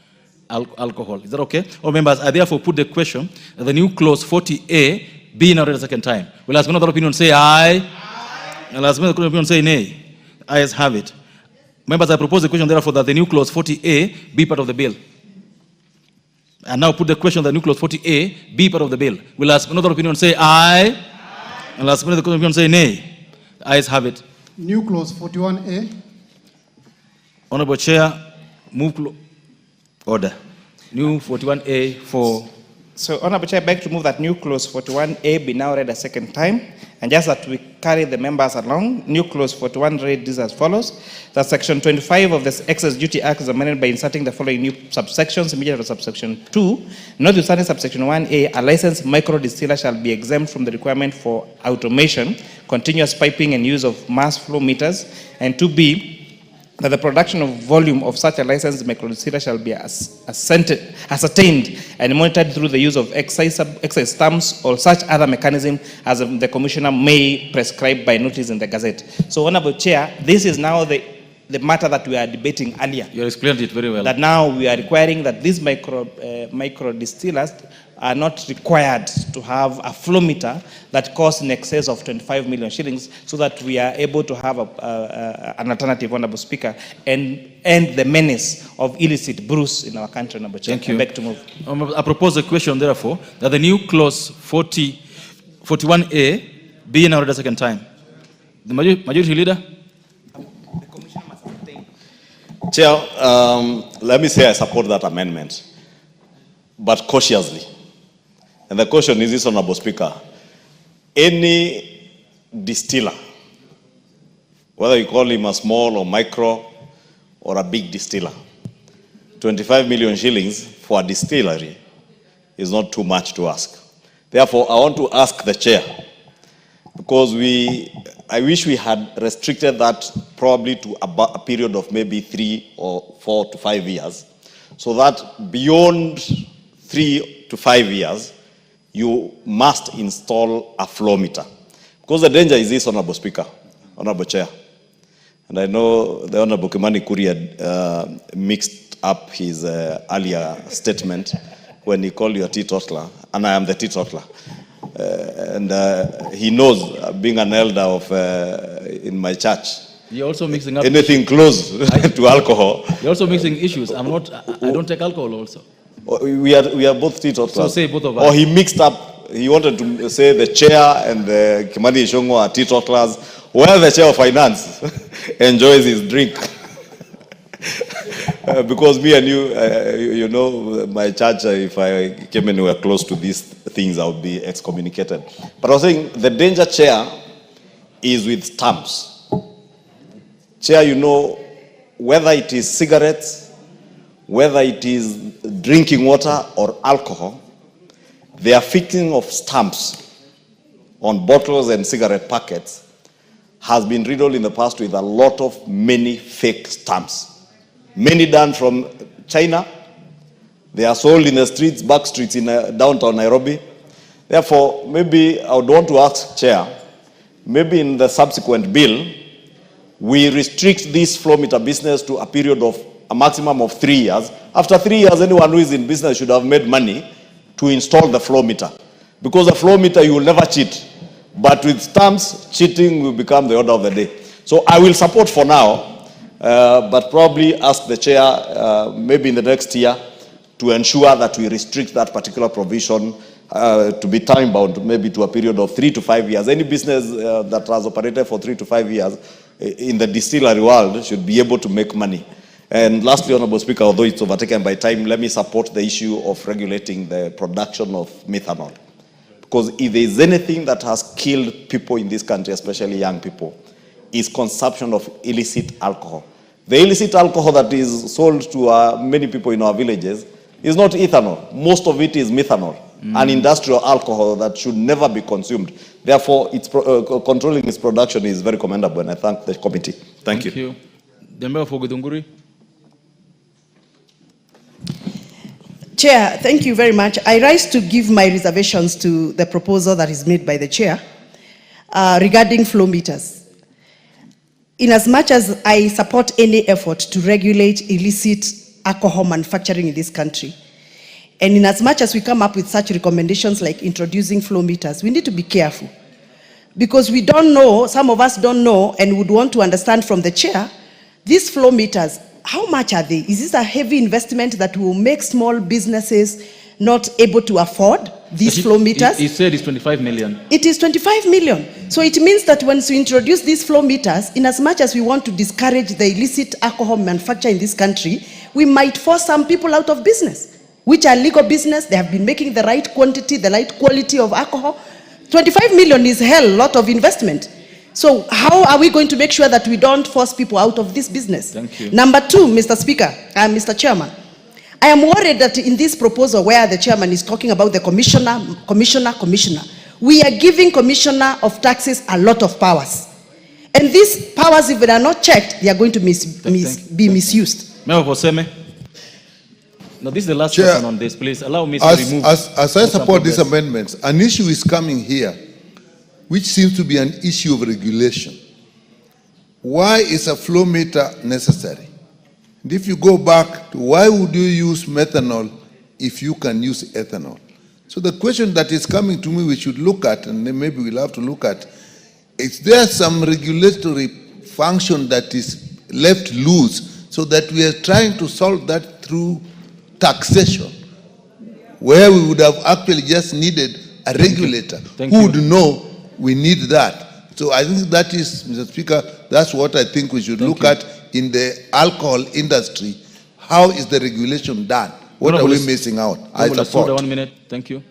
alcohol. Is that okay? All members, I therefore put the question that the new clause 40A be now read a second time. Will ask another opinion say aye. And ask another opinion say nay. Ayes have it. Members, I propose the question therefore that the new clause 40A be part of the bill. And now put the question that new clause 40A be part of the bill. Will ask another opinion say aye. And ask another opinion say nay. Ayes have it. New clause 41A. Honorable Chair, move order. New 41A for... So, Honorable Chair, I beg to move that new clause 41A be now read a second time. And just that we carry the members along, new clause 41 read this as follows. That section 25 of the Excess Duty Act is amended by inserting the following new subsections immediately to subsection 2. Notwithstanding subsection 1A, a licensed micro distiller shall be exempt from the requirement for automation, continuous piping and use of mass flow meters. And 2B, that the production of volume of such a licensed microdistiller shall be ascertained and monitored through the use of excise stamps or such other mechanism as the Commissioner may prescribe by notice in the Gazette. So, Honorable Chair, this is now the matter that we are debating earlier. You explained it very well. That now we are requiring that these micro distillers are not required to have a flow meter that costs in excess of 25 million shillings so that we are able to have an alternative, Honorable Speaker, and end the menace of illicit brews in our country, Honorable Chair. Thank you. I beg to move. I propose a question, therefore, that the new clause 41A be now read a second time. The Majority Leader. Chair, let me say I support that amendment, but cautiously. And the caution is this, Honorable Speaker. Any distiller, whether you call him a small or micro or a big distiller, 25 million shillings for a distillery is not too much to ask. Therefore, I want to ask the chair, because I wish we had restricted that probably to a period of maybe 3 or 4 to 5 years, so that beyond 3 to 5 years, you must install a flow meter. Because the danger is this, Honorable Speaker, Honorable Chair. And I know the Honorable Kimani Kuri had mixed up his earlier statement when he called you a teetotaler, and I am the teetotaler. And he knows, being an elder in my church, You're also mixing up anything close to alcohol. You're also mixing issues. I don't take alcohol also. We are both teetotalers. So say both of us. Or he mixed up, he wanted to say the chair and the Kimani Ichung'wah are teetotalers, while the chair of finance enjoys his drink. Because me and you know, my church, if I came anywhere close to these things, I would be excommunicated. But I was saying the danger, Chair, is with stamps. Chair, you know, whether it is cigarettes, whether it is drinking water or alcohol, the affixing of stamps on bottles and cigarette packets has been riddled in the past with a lot of many fake stamps. Many done from China. They are sold in the streets, back streets in downtown Nairobi. Therefore, maybe I would want to ask Chair, maybe in the subsequent bill, we restrict this flow meter business to a period of a maximum of 3 years. After 3 years, anyone who is in business should have made money to install the flow meter. Because the flow meter, you will never cheat. But with stamps, cheating will become the order of the day. So I will support for now, but probably ask the chair, maybe in the next year, to ensure that we restrict that particular provision to be time-bound, maybe to a period of 3 to 5 years. Any business that has operated for 3 to 5 years in the distillery world should be able to make money. And lastly, Honorable Speaker, although it's overtaken by time, let me support the issue of regulating the production of methanol. Because if there is anything that has killed people in this country, especially young people, is consumption of illicit alcohol. The illicit alcohol that is sold to many people in our villages is not ethanol. Most of it is methanol, an industrial alcohol that should never be consumed. Therefore, controlling its production is very commendable, and I thank the committee. Thank you. The member for Githunguri. Chair, thank you very much. I rise to give my reservations to the proposal that is made by the chair regarding flow meters. In as much as I support any effort to regulate illicit alcohol manufacturing in this country, and in as much as we come up with such recommendations like introducing flow meters, we need to be careful. Because we don't know, some of us don't know, and would want to understand from the chair, these flow meters, how much are they? Is this a heavy investment that will make small businesses not able to afford these flow meters? He said it's 25 million. It is 25 million. So it means that once we introduce these flow meters, in as much as we want to discourage the illicit alcohol manufacture in this country, we might force some people out of business, which are legal business. They have been making the right quantity, the right quality of alcohol. 25 million is hell lot of investment. So how are we going to make sure that we don't force people out of this business? Thank you. Number two, Mr. Speaker and Mr. Chairman, I am worried that in this proposal where the chairman is talking about the commissioner, we are giving commissioner of taxes a lot of powers. And these powers, if they are not checked, they are going to be misused. Member for Seme. No, this is the last person on this. Please allow me to remove. As I support these amendments, an issue is coming here, which seems to be an issue of regulation. Why is a flow meter necessary? And if you go back to why would you use methanol if you can use ethanol? So the question that is coming to me we should look at, and then maybe we'll have to look at, is there some regulatory function that is left loose so that we are trying to solve that through taxation, where we would have actually just needed a regulator who would know we need that. So I think that is, Mr. Speaker, that's what I think we should look at in the alcohol industry. How is the regulation done? What are we missing out? I support. 1 minute. Thank you.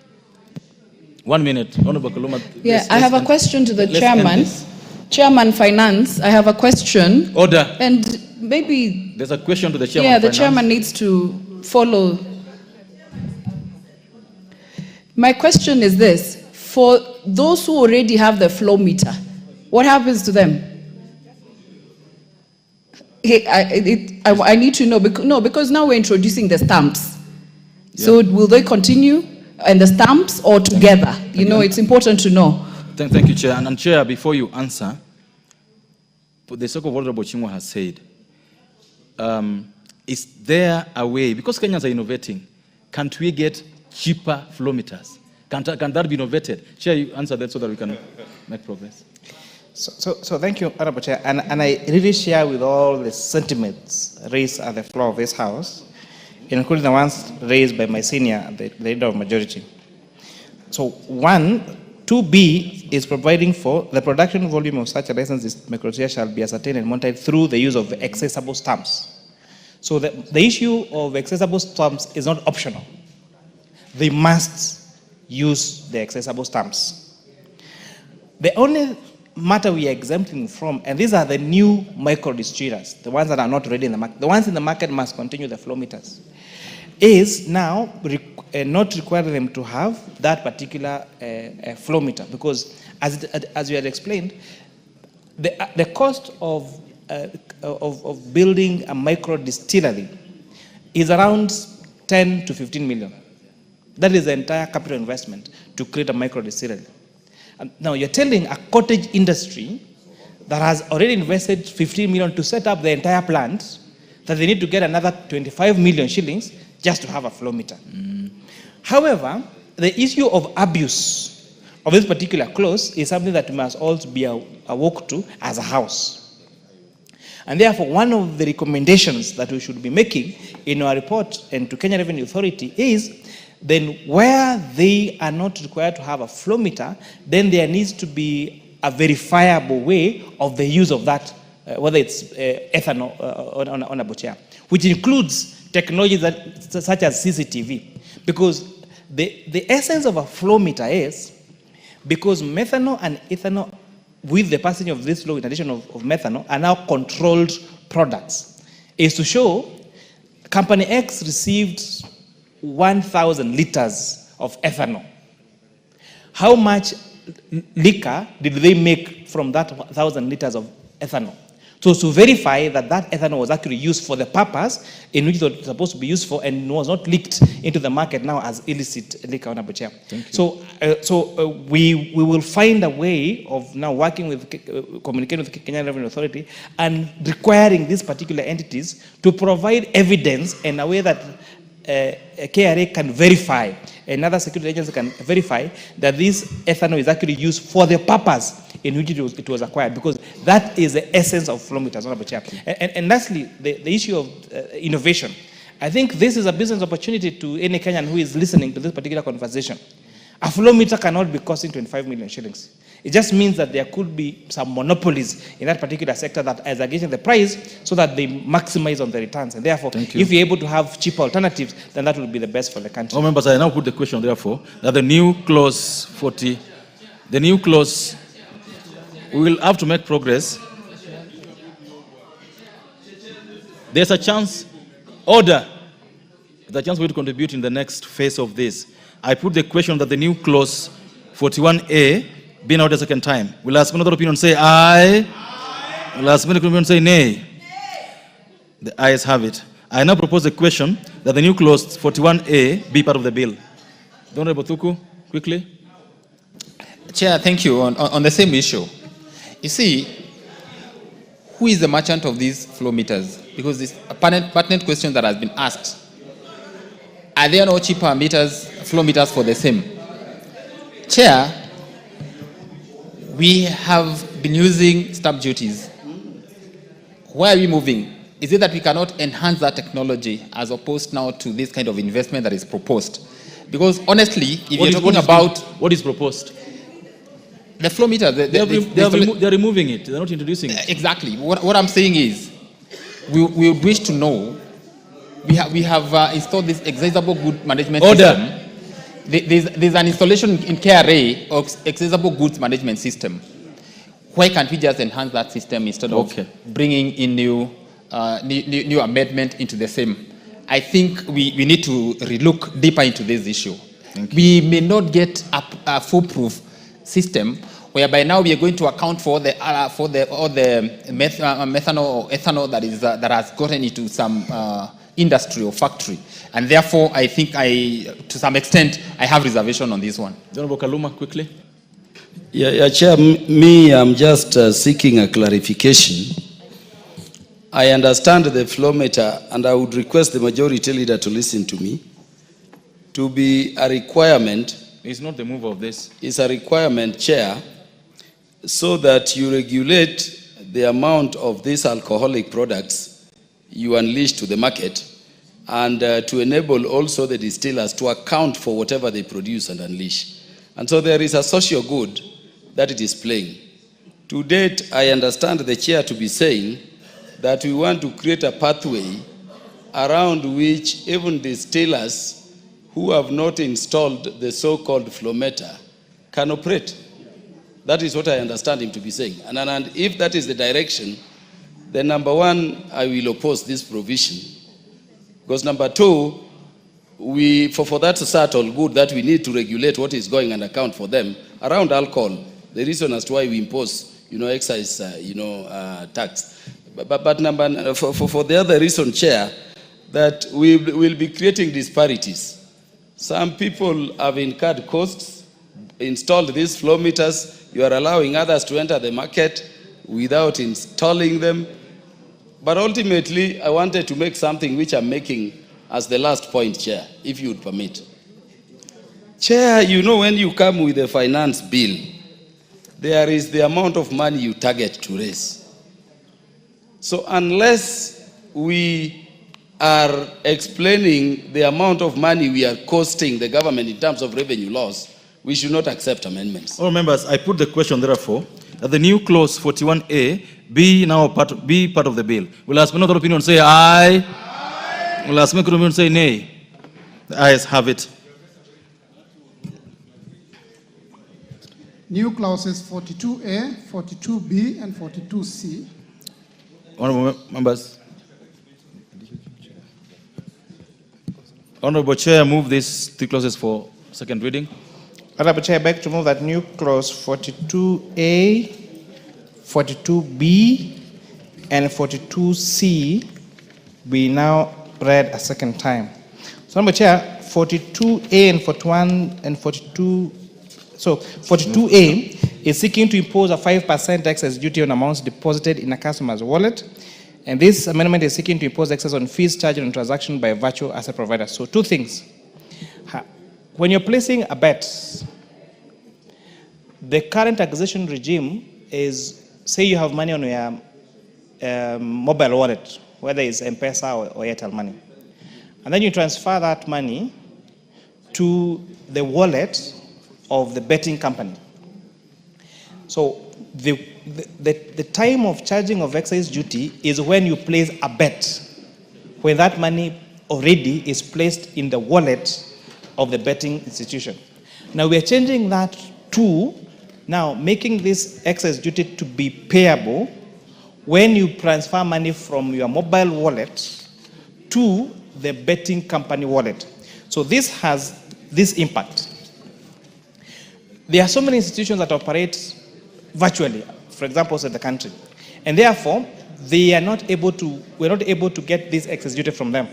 1 minute. Honorable Kaluma. Yeah, I have a question to the chairman. Chairman Finance, I have a question. Order. And maybe... There's a question to the chairman. Yeah, the chairman needs to follow. My question is this. For those who already have the flow meter, what happens to them? I need to know, because now we're introducing the stamps. Yeah. So will they continue and the stamps or together? You know, it's important to know. Thank you, Chair. And Chair, before you answer, for the sake of what Honorable Chingwa has said, is there a way, because Kenyans are innovating, can't we get cheaper flow meters? Can that be innovated? Chair, you answer that so that we can make progress. So thank you, Honorable Chair. And I really share with all the sentiments raised at the floor of this House, including the ones raised by my senior, the leader of majority. So 2B is providing for the production volume of such a licensed microdistiller shall be ascertained and monitored through the use of accessible stamps. So the issue of accessible stamps is not optional. They must use the accessible stamps. The only matter we are exempting from, and these are the new micro distillers, the ones that are not ready in the market, the ones in the market must continue the flow meters, is now not requiring them to have that particular flow meter, because as you had explained, the cost of building a micro distillery is around 10 to 15 million. That is the entire capital investment to create a micro distillery. Now you're telling a cottage industry that has already invested 15 million to set up the entire plant, that they need to get another 25 million shillings just to have a flow meter. However, the issue of abuse of this particular clause is something that must also be awoke to as a house. And therefore, one of the recommendations that we should be making in our report and to Kenya Revenue Authority is then where they are not required to have a flow meter, then there needs to be a verifiable way of the use of that, whether it's ethanol on a chair, which includes technologies such as CCTV. Because the essence of a flow meter is, because methanol and ethanol, with the passage of this law, in addition of methanol, are now controlled products, is to show Company X received 1,000 liters of ethanol. How much liquor did they make from that 1,000 liters of ethanol? So to verify that that ethanol was actually used for the purpose in which it was supposed to be used for and was not leaked into the market now as illicit liquor on a chair. So we will find a way of now working with, communicating with the Kenya Revenue Authority and requiring these particular entities to provide evidence in a way that KRA can verify, another security agency can verify that this ethanol is actually used for the purpose in which it was acquired, because that is the essence of flow meters. And lastly, the issue of innovation. I think this is a business opportunity to any Kenyan who is listening to this particular conversation. A flow meter cannot be costing 25 million shillings. It just means that there could be some monopolies in that particular sector that is against the price so that they maximize on the returns. And therefore, if you're able to have cheaper alternatives, then that will be the best for the country. Oh, members, I now put the question, therefore, that the new clause 40, the new clause, we will have to make progress. There's a chance, order, the chance for you to contribute in the next phase of this. I put the question that the new clause 41A be out a second time. Will last minute opinion say aye? Will last minute opinion say nay? The ayes have it. I now propose the question that the new clause 41A be part of the bill. Honorable Thuku, quickly. Chair, thank you. On the same issue, you see, who is the merchant of these flow meters? Because this pertinent question that has been asked. Are there no cheaper meters, flow meters for the same? Chair, we have been using stamp duties. Where are we moving? Is it that we cannot enhance that technology as opposed now to this kind of investment that is proposed? Because honestly, if you're talking about... What is proposed? The flow meter. They're removing it. They're not introducing it. Exactly. What I'm saying is, we would wish to know, we have installed this accessible goods management system. There's an installation in KRA of accessible goods management system. Why can't we just enhance that system instead of bringing in new amendment into the same? I think we need to relook deeper into this issue. We may not get a foolproof system whereby now we are going to account for the methanol or ethanol that has gotten into some industry or factory. And therefore, I think to some extent, I have reservation on this one. Honorable Kaluma, quickly. Yeah, Chair, I'm just seeking a clarification. I understand the flow meter, and I would request the majority leader to listen to me, to be a requirement. It's not the move of this. It's a requirement, Chair, so that you regulate the amount of these alcoholic products you unleash to the market, and to enable also the distillers to account for whatever they produce and unleash. And so there is a social good that it is playing. To date, I understand the chair to be saying that we want to create a pathway around which even distillers who have not installed the so-called flow meter can operate. That is what I understand him to be saying. And if that is the direction, then number one, I will oppose this provision. Because number two, for that societal good that we need to regulate what is going and account for them around alcohol, the reason as to why we impose, excise, tax. But for the other reason, Chair, that we will be creating disparities. Some people have incurred costs, installed these flow meters. You are allowing others to enter the market, without installing them. But ultimately, I wanted to make something which I'm making as the last point, Chair, if you would permit. Chair, you know when you come with a finance bill, there is the amount of money you target to raise. So unless we are explaining the amount of money we are costing the government in terms of revenue loss, we should not accept amendments. All members, I put the question therefore that the new clause 41A be part of the bill. Will ask another opinion say aye? Aye. Will ask another opinion say nay? The ayes have it. New clauses 42A, 42B, and 42C. Honorable members. Honorable Chair, move these three clauses for second reading. Honorable Chair, I beg to move that new clause 42A, 42B, and 42C be now read a second time. So, Honorable Chair, 42A and 41 and 42. So, 42A is seeking to impose a 5% excess duty on amounts deposited in a customer's wallet. And this amendment is seeking to impose excess on fees charged on transaction by virtual asset provider. So, two things. When you're placing a bet, the current acquisition regime is, say you have money on your mobile wallet, whether it's M-Pesa or Airtel money. And then you transfer that money to the wallet of the betting company. So the time of charging of excise duty is when you place a bet, when that money already is placed in the wallet of the betting institution. Now we are changing that to now making this excise duty to be payable when you transfer money from your mobile wallet to the betting company wallet. So this has this impact. There are so many institutions that operate virtually, for example, in the country, and therefore they are not able to. We're not able to get this excess duty from them.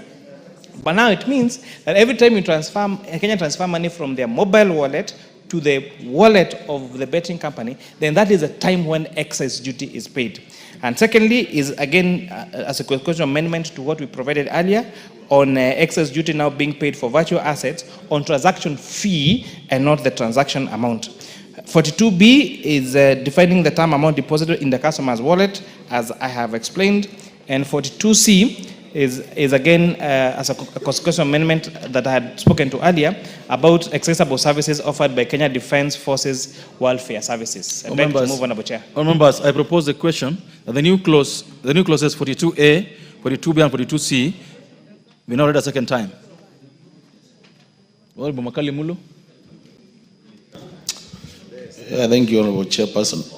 But now it means that every time you transfer money from their mobile wallet to the wallet of the betting company, then that is a time when excess duty is paid. And secondly is, again, as a question amendment to what we provided earlier on excess duty now being paid for virtual assets on transaction fee and not the transaction amount. 42B is defining the term amount deposited in the customer's wallet, as I have explained, and 42C is again as a constitutional amendment that I had spoken to earlier about accessible services offered by Kenya Defence Forces Welfare Services. I beg to move, Honorable Chair. Members, I propose the question that the new clauses 42A, 42B, and 42C be now read a second time. Honorable Makali Mulu. Thank you, Honorable Chairperson.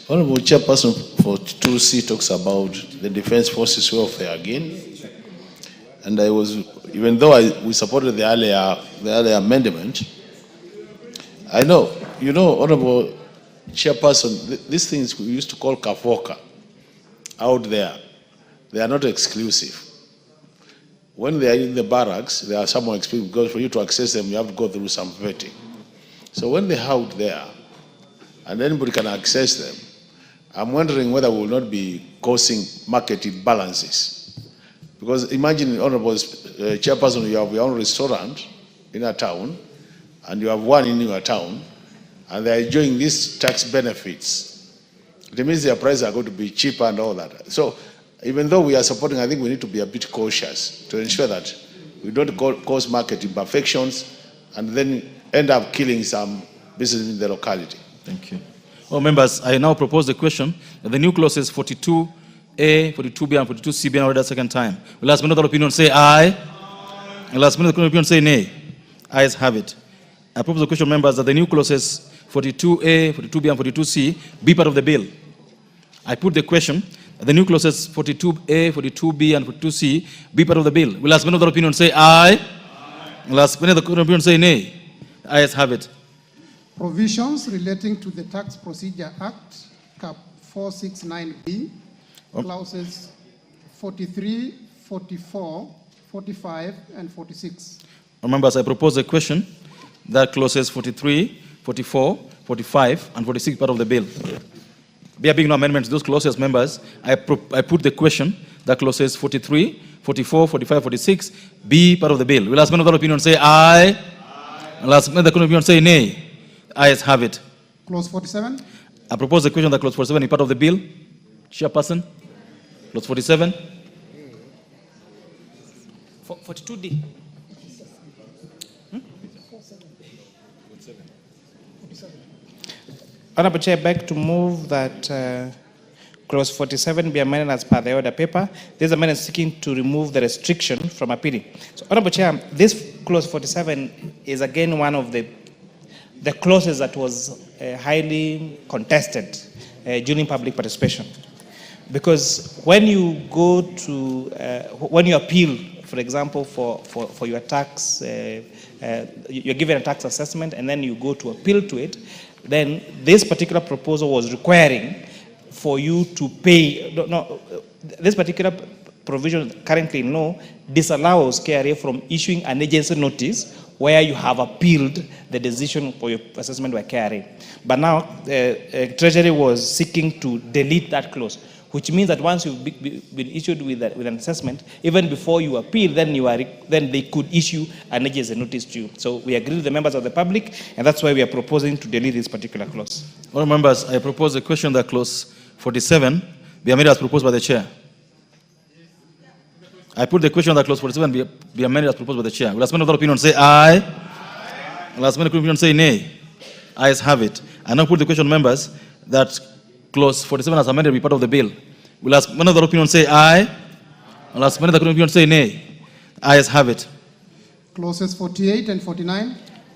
Honorable Chairperson, 42C talks about the Defence Forces welfare again. And I was, even though we supported the earlier amendment, I know, you know, Honorable Chairperson, these things we used to call kafoka out there, they are not exclusive. When they are in the barracks, they are somewhat exclusive because for you to access them, you have to go through some vetting. So when they're out there, and anybody can access them, I'm wondering whether we will not be causing market imbalances. Because imagine, Honorable Chairperson, you have your own restaurant in a town, and you have one in your town, and they are enjoying these tax benefits. It means their prices are going to be cheaper and all that. So even though we are supporting, I think we need to be a bit cautious to ensure that we don't cause market imperfections and then end up killing some business in the locality. Thank you. Well, members, I now propose the question that the new clauses 42A, 42B, and 42C be now read a second time. Will last minute opinion say aye? Aye. Will last minute opinion say nay? Ayes have it. I propose the question, members, that the new clauses 42A, 42B, and 42C be part of the bill. I put the question that the new clauses 42A, 42B, and 42C be part of the bill. Will last minute opinion say aye? Aye. Will last minute opinion say nay? Ayes have it. Provisions relating to the Tax Procedure Act, Cap 469B, clauses 43, 44, 45, and 46. Members, I propose a question that clauses 43, 44, 45, and 46 part of the bill. There being no amendments to those clauses, members, I put the question that clauses 43, 44, 45, 46 be part of the bill. Will as many of the opinion say aye? Will as many of the opinion say nay? Ayes have it. Clause 47. I propose the question that clause 47 is part of the bill. Chairperson, clause 47. 42D. Honorable Chair, I beg to move that clause 47 be amended as per the order paper. This amendment is seeking to remove the restriction from appealing. So, Honorable Chair, this clause 47 is again one of the clauses that was highly contested during public participation. Because when you go to, when you appeal, for example, for your tax, you're given a tax assessment and then you go to appeal to it, then this particular proposal was requiring for you to pay, this particular provision currently disallows KRA from issuing an agency notice where you have appealed the decision for your assessment by KRA. But now, Treasury was seeking to delete that clause, which means that once you've been issued with an assessment, even before you appeal, then they could issue an agency notice to you. So we agree with the members of the public, and that's why we are proposing to delete this particular clause. All members, I propose a question that clause 47 be amended as proposed by the chair. I put the question that clause 47 be amended as proposed by the chair. Will as many of the opinion say aye? Will as many of the opinion say nay? Ayes have it. I now put the question, members, that clause 47 as amended be part of the bill. Will as many of the opinion say aye? Will as many of the opinion say nay? Ayes have it. Clauses 48 and 49.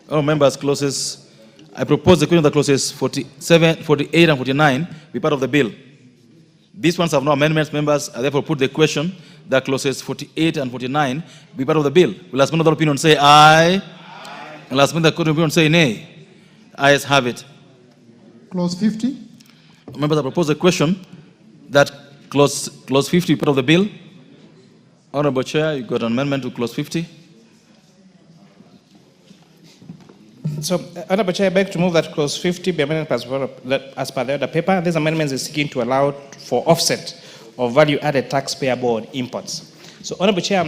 All members, clauses, I propose the question that clauses 47, 48, and 49 be part of the bill. These ones have no amendments, members. I therefore put the question that clauses 48 and 49 be part of the bill. Will as many of the opinion say aye? Will as many of the opinion say nay? Ayes have it. Clause 50. Members, I propose a question that clause 50 be part of the bill. Honorable Chair, you got an amendment to clause 50. So, Honorable Chair, I beg to move that clause 50 be amended as per the order paper. This amendment is seeking to allow for offset of value-added tax payable on imports. So, Honorable Chair,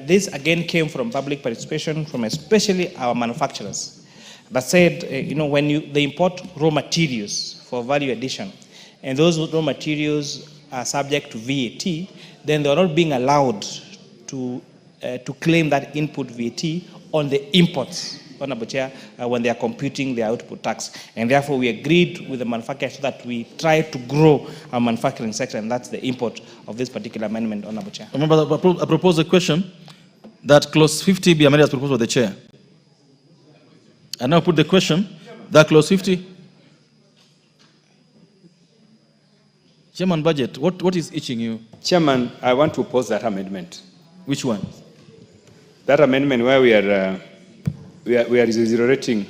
this again came from public participation from especially our manufacturers that said, when they import raw materials for value addition, and those raw materials are subject to VAT, then they are not being allowed to claim that input VAT on the imports, Honorable Chair, when they are computing their output tax. And therefore, we agreed with the manufacturers so that we try to grow our manufacturing sector, and that's the import of this particular amendment, Honorable Chair. Remember, I propose a question that clause 50 be amended as proposed by the chair. I now put the question that clause 50. Chairman, budget, what is itching you? Chairman, I want to oppose that amendment. Which one? That amendment where we are zero rating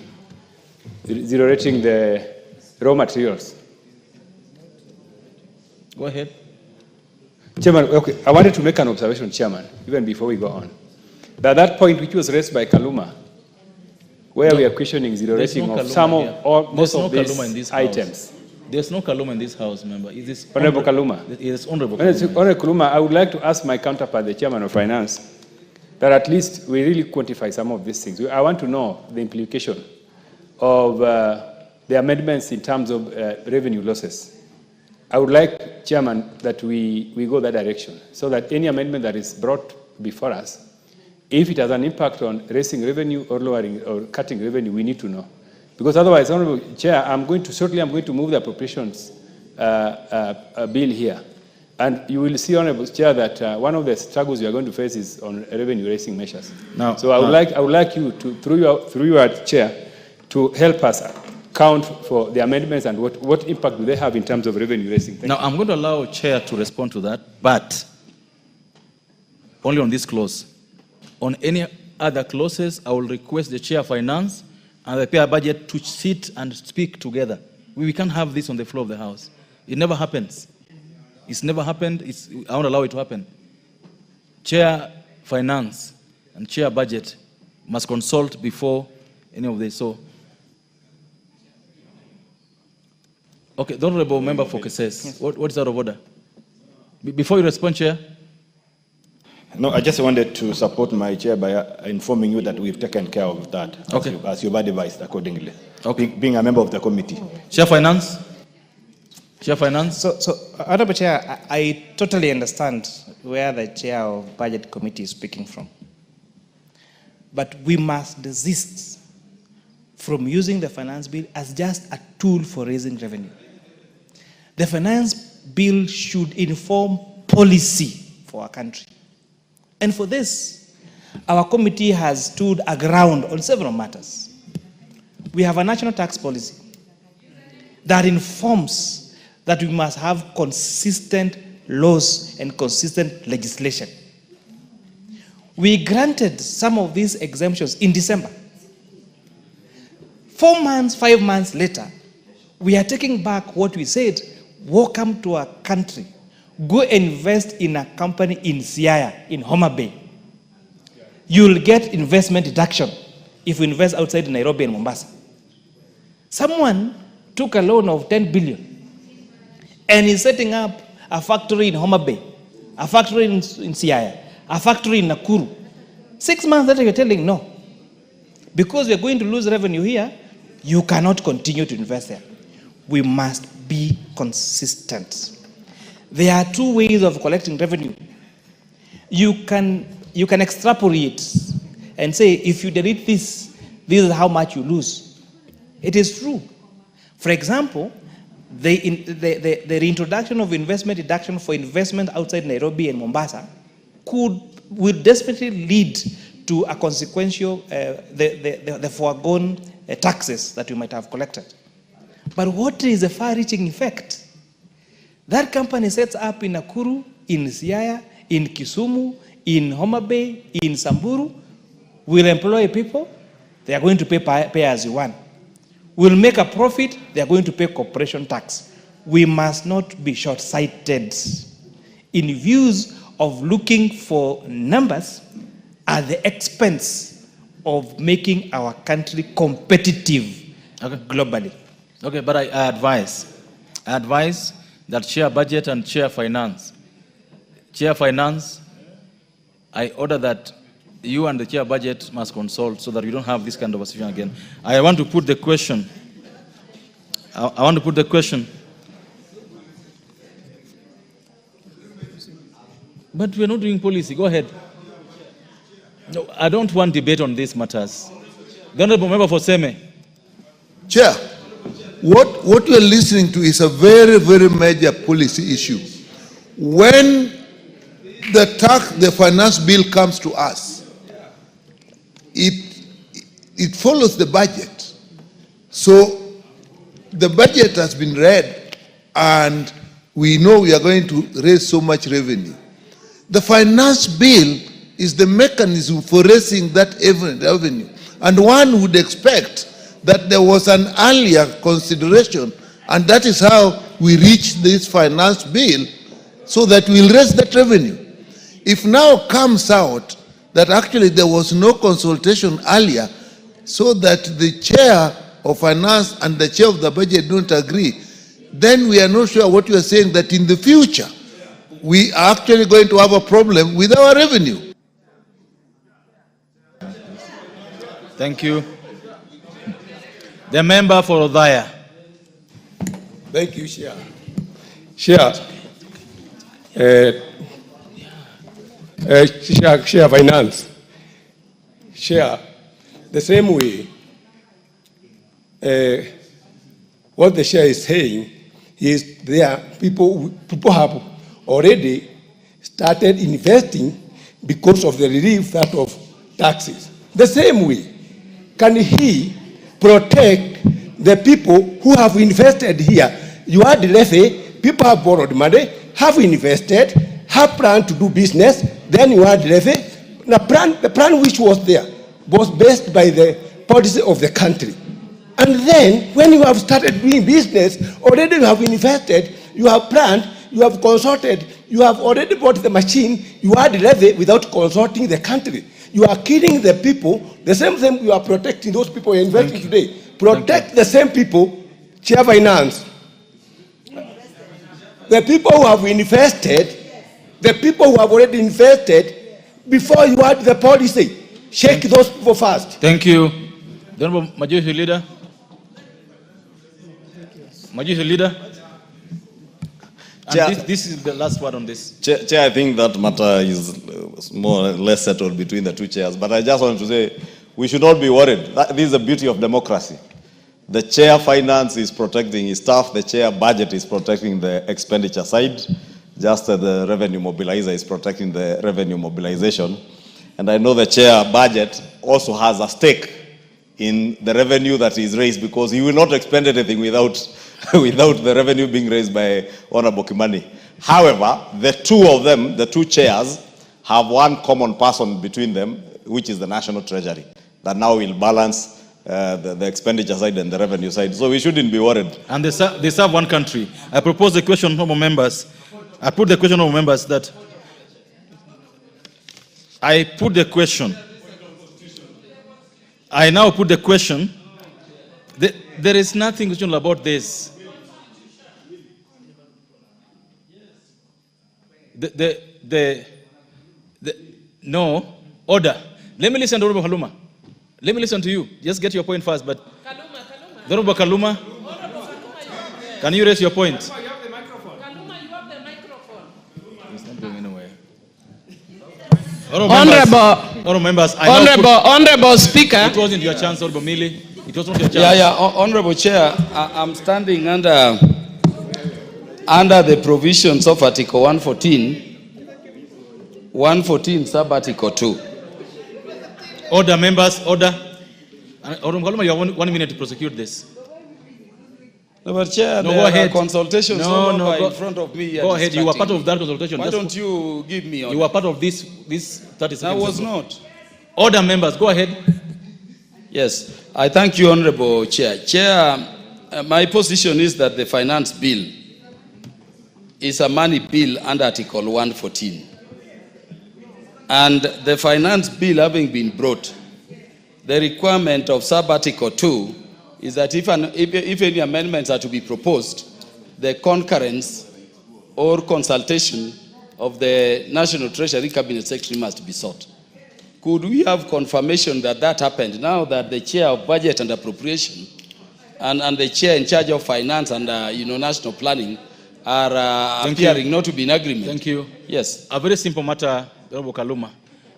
the raw materials. Go ahead. Chairman, okay, I wanted to make an observation, Chairman, even before we go on. That point which was raised by Kaluma, where we are questioning zero rating of some or most of these items. There's no Kaluma in this house, member. Is this Honorable Kaluma? Yes, Honorable Kaluma. Honorable Kaluma, I would like to ask my counterpart, the Chairman of Finance, that at least we really quantify some of these things. I want to know the implication of the amendments in terms of revenue losses. I would like, Chairman, that we go that direction, so that any amendment that is brought before us, if it has an impact on raising revenue or lowering or cutting revenue, we need to know. Because otherwise, Honorable Chair, I'm going to move the appropriations bill here. And you will see, Honorable Chair, that one of the struggles we are going to face is on revenue-raising measures. Now, so I would like you to, through your chair, to help us count for the amendments and what impact do they have in terms of revenue-raising. Now, I'm going to allow Chair to respond to that, but only on this clause. On any other clauses, I will request the Chair of Finance and the PR budget to sit and speak together. We can't have this on the floor of the House. It never happens. It's never happened. I won't allow it to happen. Chair Finance and Chair Budget must consult before any of this. So, Okay, the Honorable Member for Cases. Yes. What is out of order? Before you respond, Chair. No, I just wanted to support my chair by informing you that we've taken care of that, okay, as you've advised accordingly. Okay. Being a member of the committee. Chair Finance. Chair Finance. So Honorable Chair, I totally understand where the Chair of Budget Committee is speaking from. But we must desist from using the finance bill as just a tool for raising revenue. The finance bill should inform policy for our country. And for this, our committee has stood aground on several matters. We have a national tax policy that informs that we must have consistent laws and consistent legislation. We granted some of these exemptions in December. 4 months, 5 months later, we are taking back what we said. Welcome to our country. Go invest in a company in Siaya, in Homa Bay. You'll get investment deduction if you invest outside Nairobi and Mombasa. Someone took a loan of 10 billion and is setting up a factory in Homa Bay, a factory in Siaya, a factory in Nakuru. 6 months later, you're telling no. Because we're going to lose revenue here, you cannot continue to invest there. We must be consistent. There are two ways of collecting revenue. You can extrapolate and say, if you delete this, this is how much you lose. It is true. For example, the reintroduction of investment deduction for investment outside Nairobi and Mombasa will definitely lead to a consequential, the foregone taxes that you might have collected. But what is the far-reaching effect? That company sets up in Nakuru, in Siaya, in Kisumu, in Homa Bay, in Samburu, will employ people, they are going to pay as you want. Will make a profit, they are going to pay corporation tax. We must not be short-sighted in views of looking for numbers at the expense of making our country competitive globally. Okay, but I advise that Chair Budget and Chair Finance. Chair Finance, I order that you and the Chair Budget must consult so that we don't have this kind of a situation again. I want to put the question. I want to put the question. But we're not doing policy. Go ahead. No, I don't want debate on these matters. The Honorable Member for Seme. Chair, what you are listening to is a very, very major policy issue. When the finance bill comes to us, it follows the budget. So the budget has been read and we know we are going to raise so much revenue. The finance bill is the mechanism for raising that revenue. And one would expect that there was an earlier consideration, and that is how we reached this finance bill, so that we'll raise that revenue. If now comes out that actually there was no consultation earlier, so that the chair of finance and the chair of the budget don't agree, then we are not sure what you are saying, that in the future, we are actually going to have a problem with our revenue. Thank you. The member for Odhaya. Thank you, Chair. Chair, Chair Finance. Chair, the same way, what the Chair is saying is there people have already started investing because of the relief that of taxes. The same way, can he protect the people who have invested here? You are the levy, people have borrowed money, have invested, have planned to do business, then you are the levy. The plan which was there was based by the policy of the country. And then, when you have started doing business, already you have invested, you have planned, you have consulted, you have already bought the machine, you are the levy without consulting the country. You are killing the people. The same thing you are protecting those people you're investing today. Protect the same people. Chair Finance. the people who have invested, the people who have already invested, before you add the policy, shake those people first. Thank you. The Honorable Majority Leader. Majority Leader. Chair, and this is the last word on this. Chair, I think that matter is more or less settled between the two chairs. But I just want to say, we should not be worried. This is the beauty of democracy. The chair finance is protecting his staff. The chair budget is protecting the expenditure side. Just as the revenue mobilizer is protecting the revenue mobilization. And I know the chair budget also has a stake in the revenue that is raised, because he will not expend anything without the revenue being raised by Honorable Kimani. However, the two of them, the two chairs, have one common person between them, which is the National Treasury, that now will balance the expenditure side and the revenue side. So we shouldn't be worried. And they serve one country. I propose the question, honorable members. I put the question, honorable members, that I put the question. I now put the question. There is nothing questionable about this. No, order. Let me listen to Honorable Kaluma. Let me listen to you. Just get your point first. But Honorable Kaluma, can you raise your point? Kaluma, you have the microphone. Kaluma, you have the microphone. It's not going anywhere. Honorable Speaker. It wasn't your chance, Honorable Mili. It was not your chance. Honorable Chair, I'm standing under the provisions of Article 114 sub Article 2. Order, members, order. Honorable Kaluma, you have 1 minute to prosecute this. No, but Chair, no, there go ahead. are consultations Go in front of me. Go ahead. You were part of that consultation. Why don't you give me order? You were part of this 30 seconds. I was not. Order, members. Go ahead. Yes. I thank you, Honorable Chair. Chair, my position is that the finance bill is a money bill under Article 114. And the finance bill having been brought, the requirement of sub-Article 2 is that if any amendments are to be proposed, the concurrence or consultation of the National Treasury Cabinet Secretary must be sought. Could we have confirmation that that happened now that the Chair of Budget and Appropriation and the Chair in charge of Finance and National Planning are appearing not to be in agreement? Thank you. Yes. A very simple matter, Honorable Kaluma.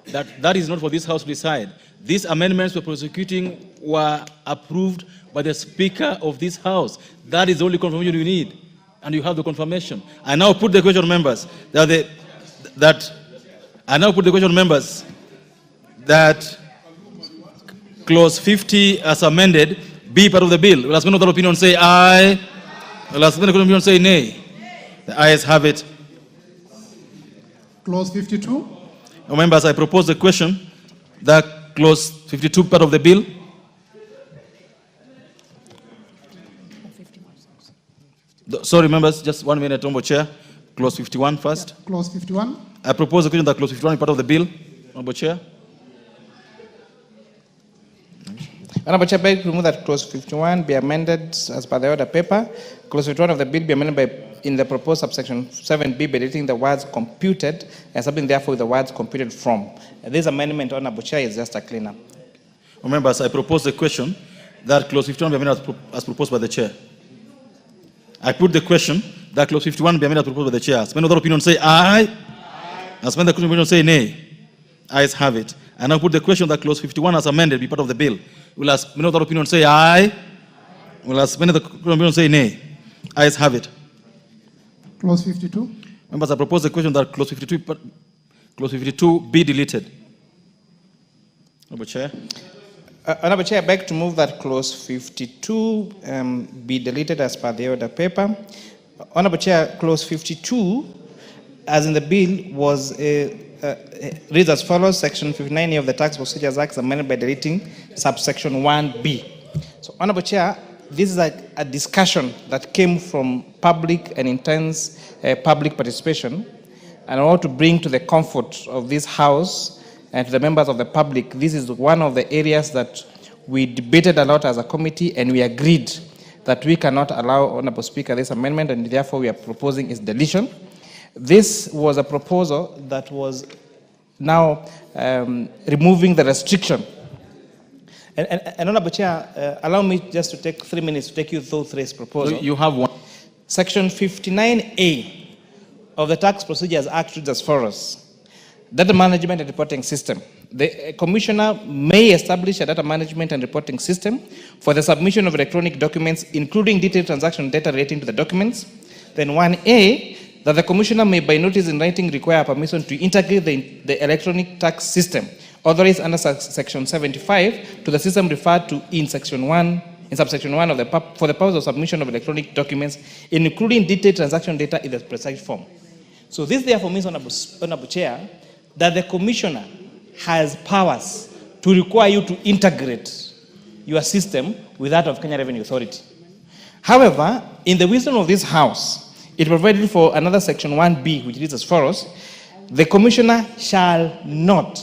That is not for this House to decide. These amendments we're prosecuting were approved by the Speaker of this House. That is the only confirmation you need, and you have the confirmation. I now put the question, members, that clause 50 as amended be part of the bill. Will I spend other opinion say aye? Will I spend opinion say nay? The ayes have it. Clause 52. Members, I propose the question that clause 52 part of the bill. Sorry, members, just 1 minute, Honorable Chair. Clause 51 first. Yeah, clause 51. I propose the question that clause 51 is part of the bill. Honorable Chair. Honorable Chair, beg to remove that clause 51 be amended as per the order paper. Clause 51 of the bill be amended in the proposed subsection 7b by deleting the words computed and subbing therefore with the words computed from. This amendment, Honorable Chair, is just a cleanup. Members, I propose the question that clause 51 be amended as proposed by the Chair. I put the question that clause 51 be amended as proposed by the Chair. Spend other opinion say aye. And spend the opinion say nay. Ayes have it. And I put the question that clause 51 as amended be part of the bill. Will ask spend other opinion say aye. Will ask spend the opinion say nay. Ayes have it. Clause 52. Members, I propose the question that clause 52 be deleted. Honorable Chair. Honorable Chair, I beg to move that clause 52 be deleted as per the order paper. Honorable Chair, clause 52, as in the bill, was reads as follows: Section 59A of the Tax Procedures Act amended by deleting subsection 1B. So, Honorable Chair, this is a discussion that came from public and intense public participation, and I want to bring to the comfort of this House and to the members of the public, this is one of the areas that we debated a lot as a committee, and we agreed that we cannot allow, Honorable Speaker, this amendment, and therefore we are proposing its deletion. This was a proposal that was now removing the restriction. And Honorable Chair, allow me just to take 3 minutes to take you through this proposal. You have one. Section 59A of the Tax Procedures Act reads as follows: Data management and reporting system. The commissioner may establish a data management and reporting system for the submission of electronic documents, including detailed transaction data relating to the documents. Then 1A, that the commissioner may by notice in writing require permission to integrate the electronic tax system authorized under section 75 to the system referred to in section 1, in subsection 1 of the for the purpose of submission of electronic documents, including detailed transaction data in the precise form. So this therefore means, Honorable Chair, that the commissioner has powers to require you to integrate your system with that of Kenya Revenue Authority. However, in the wisdom of this House, it provided for another section 1B, which reads as follows: the commissioner shall not,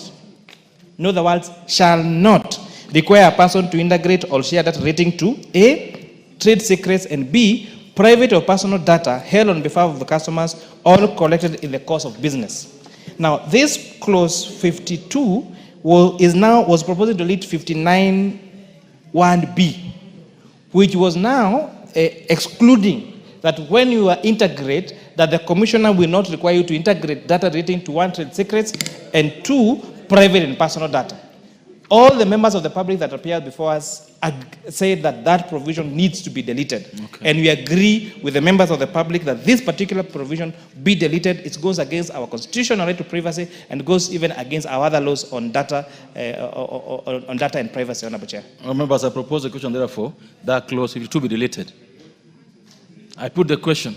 know the words, shall not require a person to integrate or share data relating to A, trade secrets, and B, private or personal data held on behalf of the customers or collected in the course of business. Now, this clause 52 was proposed to delete 59(1)B, which was now excluding that when you are integrate, that the commissioner will not require you to integrate data relating to 1, trade secrets, and 2, private and personal data. All the members of the public that appeared before us say that that provision needs to be deleted. Okay. And we agree with the members of the public that this particular provision be deleted. It goes against our constitutional right to privacy and goes even against our other laws on data, on data and privacy, Honorable Chair. Members, I propose a question, therefore, that clause 52 be deleted. I put the question,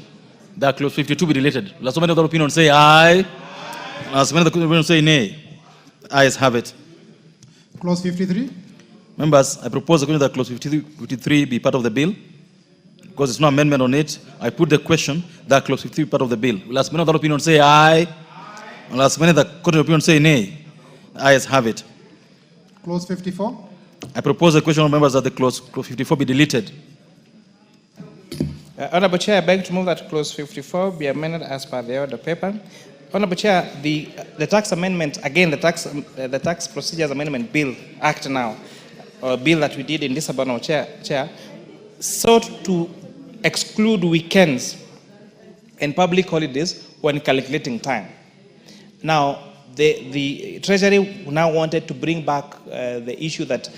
that clause 52 be deleted. Last many other opinions say aye. Last many other opinions say nay. Ayes have it. Clause 53. Members, I propose that clause 53 be part of the bill. Because there's no amendment on it, I put the question that clause 53 be part of the bill. Last many other opinions say aye. Last many other opinions say nay. Ayes have it. Clause 54. I propose the question of members that the clause 54 be deleted. Honorable Chair, I beg to move that clause 54 be amended as per the order paper. Honorable Chair, the tax amendment, again, the tax procedures amendment bill, act now, or bill that we did in this Honorable Chair, sought to exclude weekends and public holidays when calculating time. Now, the Treasury now wanted to bring back the issue that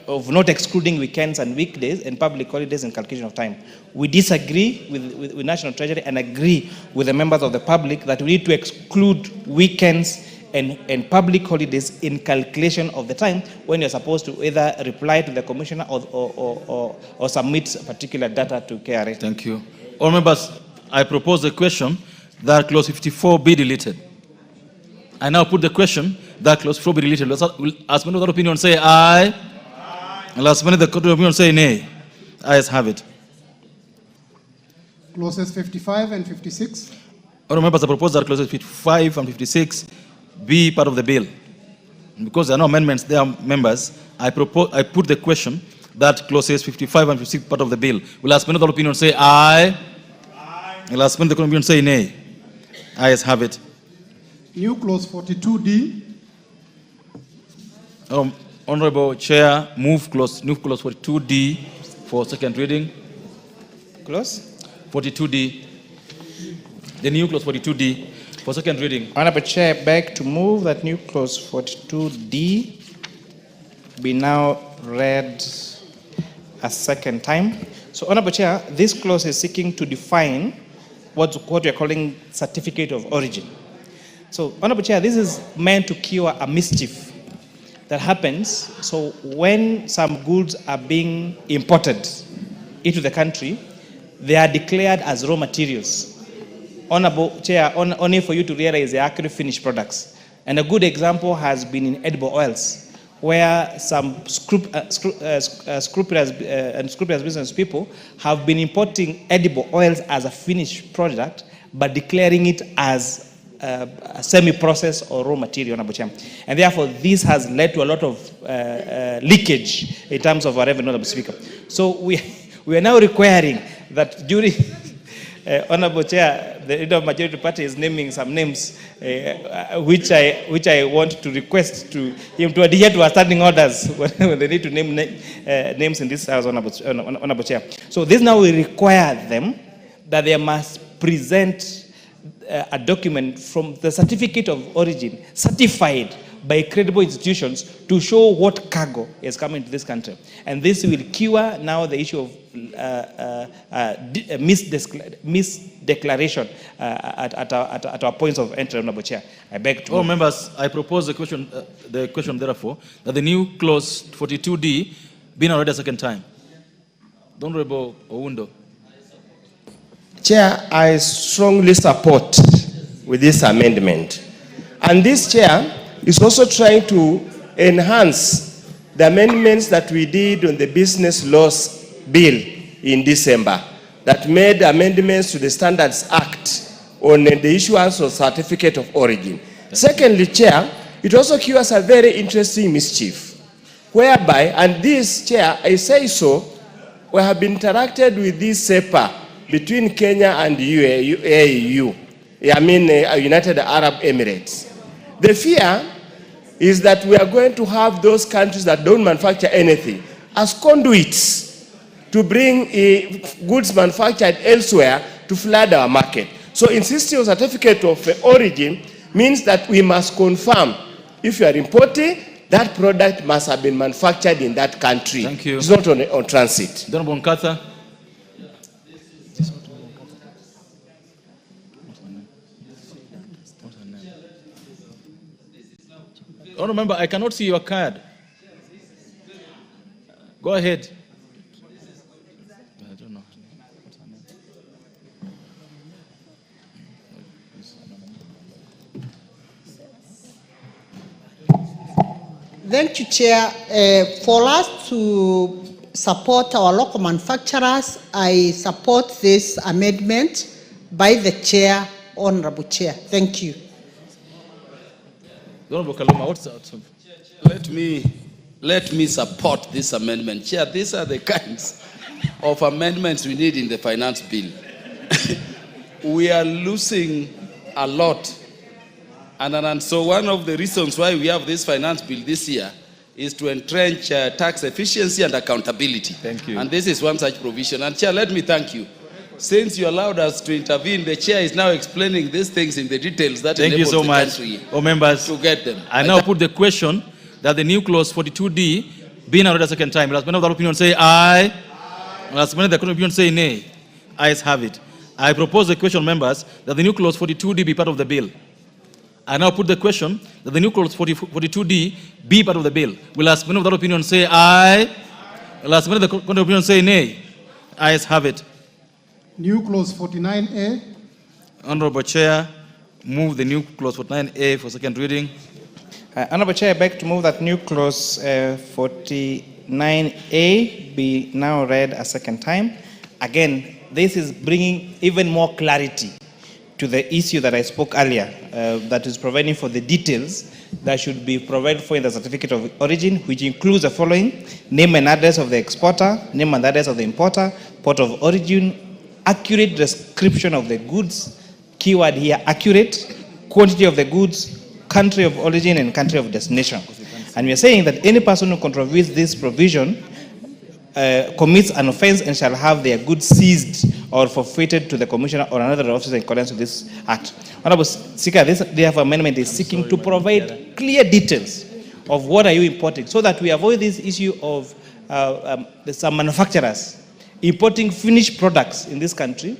of not excluding weekends and weekdays and public holidays in calculation of time. We disagree with National Treasury and agree with the members of the public that we need to exclude weekends and public holidays in calculation of the time when you're supposed to either reply to the commissioner or submit particular data to KRA. Thank you. All members, I propose the question that clause 54 be deleted. I now put the question that clause 4 be deleted. As many other opinions say aye. And as many other opinions say nay. Ayes have it. Clauses 55 and 56. All members, I propose that clauses 55 and 56 be part of the bill. And because there are no amendments there, members, I put the question that clauses 55 and 56 part of the bill. Will as many other opinions say aye. And as many other opinions say nay. Ayes have it. New clause 42D. Honorable Chair, move clause 42D for second reading. Clause 42D. The new clause 42D for second reading. Honorable Chair, I beg to move that new clause 42D be now read a second time. So, Honorable Chair, this clause is seeking to define what we are calling certificate of origin. So, Honorable Chair, this is meant to cure a mischief that happens. So, when some goods are being imported into the country, they are declared as raw materials. Honorable Chair, only for you to realize they are actually finished products. And a good example has been in edible oils, where some scrupulous business people have been importing edible oils as a finished product, but declaring it as a semi-processed or raw material, Honorable Chair. And therefore, this has led to a lot of leakage in terms of our revenue, Honorable Speaker. So we We are now requiring that during, Honorable Chair, the leader of majority party is naming some names, which I want to request to him to adhere to our standing orders when they need to name names in this house, Honorable Chair. So this now will require them that they must present a document from the certificate of origin, certified by credible institutions, to show what cargo is coming to this country. And this will cure now the issue of misdeclaration at our points of entry, Honorable Chair. I beg to... All members, I propose the question therefore, that the new clause 42D be now read a second time. The Honorable Oundo. Chair, I strongly support with this amendment. And this, Chair, is also trying to enhance the amendments that we did on the Business Laws Bill in December that made amendments to the Standards Act on the issuance of certificate of origin. Secondly, Chair, it also cures a very interesting mischief, whereby, and this, Chair, I say so, we have been interacted with this SEPA between Kenya and UAE, United Arab Emirates. The fear is that we are going to have those countries that don't manufacture anything as conduits to bring goods manufactured elsewhere to flood our market. So insisting on certificate of origin means that we must confirm if you are importing, that product must have been manufactured in that country. Thank you. It's not on transit. Honorable Nkatha. Honorable Member, I cannot see your card. Go ahead. I don't know. Thank you, Chair. For us to support our local manufacturers, I support this amendment by the Chair, Honorable Chair. Thank you. Honorable Kaluma, what's that? Let me support this amendment. Chair, these are the kinds of amendments we need in the finance bill. We are losing a lot. And so one of the reasons why we have this finance bill this year is to entrench tax efficiency and accountability. Thank you. And this is one such provision. And Chair, let me thank you. Since you allowed us to intervene, the Chair is now explaining these things in the details that Thank you so much, all members. To get them. I now put the question that the new clause 42D be now read a second time. Last men of the opinion say aye. Last men of the opinion say nay. Ayes have it. I propose the question, members, that the new clause 42D be part of the bill. I now put the question that the new clause 42D be part of the bill. Will last men of that opinion say aye? Last men of the opinion say nay. Ayes have it. New clause 49A. Honorable Chair, move the new clause 49A for second reading. Honorable Chair, I beg to move that new clause 49A be now read a second time. Again, this is bringing even more clarity to the issue that I spoke earlier, that is providing for the details that should be provided for in the certificate of origin, which includes the following: name and address of the exporter, name and address of the importer, port of origin, accurate description of the goods, keyword here, accurate, quantity of the goods, country of origin and country of destination. And we are saying that any person who contravenes this provision commits an offense and shall have their goods seized or forfeited to the commissioner or another officer in accordance with this act. Honorable Speaker, this therefore amendment is seeking to provide clear details of what are you importing, so that we avoid this issue of some manufacturers importing finished products in this country,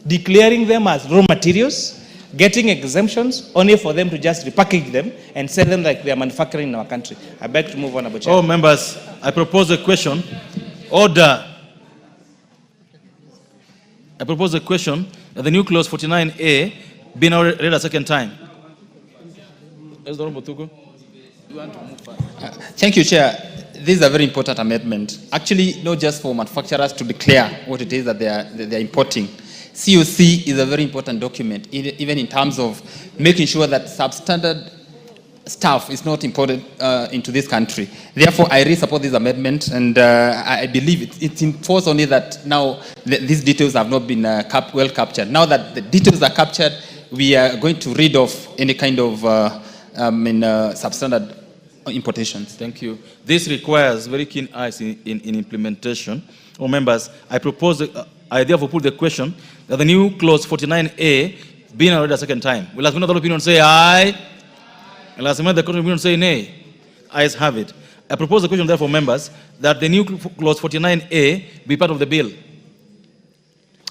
declaring them as raw materials, getting exemptions only for them to just repackage them and sell them like they are manufacturing in our country. I beg to move on, Honorable Chair. All members, I propose a question. Order. I propose a question that the new clause 49A be now read a second time. Thank you, Chair. This is a very important amendment. Actually, not just for manufacturers to declare what it is that they are importing. COC is a very important document, even in terms of making sure that substandard staff is not imported into this country. Therefore, I really support this amendment, and I believe it's enforced only that now these details have not been well captured. Now that the details are captured, we are going to rid off any kind of substandard importations. Thank you. This requires very keen eyes in implementation. Oh, members, I therefore put the question that the new clause 49A being already a second time. Will as many other opinion say aye? Will as many other opinion say nay? Ayes have it. I propose the question therefore, members, that the new clause 49A be part of the bill.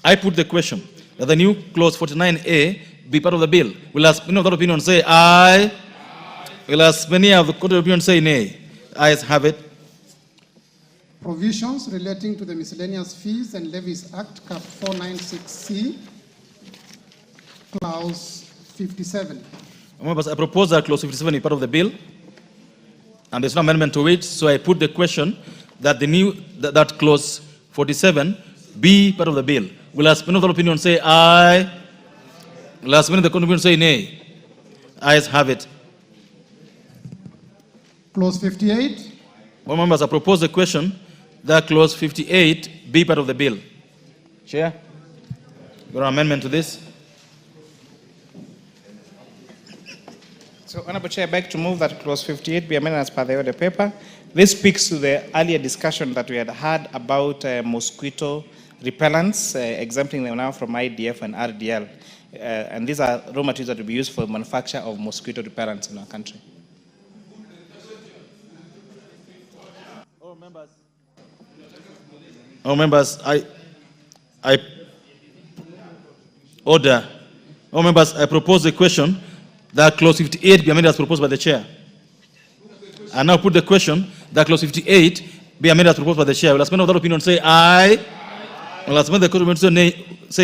I put the question that the new clause 49A be part of the bill. Will as many other opinion say aye? Will as many of the court of opinion say nay? Ayes have it. Provisions relating to the Miscellaneous Fees and Levies Act, Cap 496C, Clause 57. Members, I propose that Clause 57 be part of the bill, and there's no amendment to it, so I put the question that that Clause 47 be part of the bill. Will as many of the opinion say aye? Will as many of the opinion say nay? Ayes have it. Clause 58. Well, members, I propose the question that Clause 58 be part of the bill. Chair, your amendment to this? So, Honorable Chair, I beg to move that Clause 58 be amended as per the order paper. This speaks to the earlier discussion that we had about mosquito repellents, exempting them now from IDF and RDL. And these are raw materials that will be used for the manufacture of mosquito repellents in our country. Oh, members, I order. Oh, members, I propose the question that Clause 58 be amended as proposed by the chair. I now put the question that Clause 58 be amended as proposed by the chair. Will as many of that opinion say aye? Will as many of the opinion say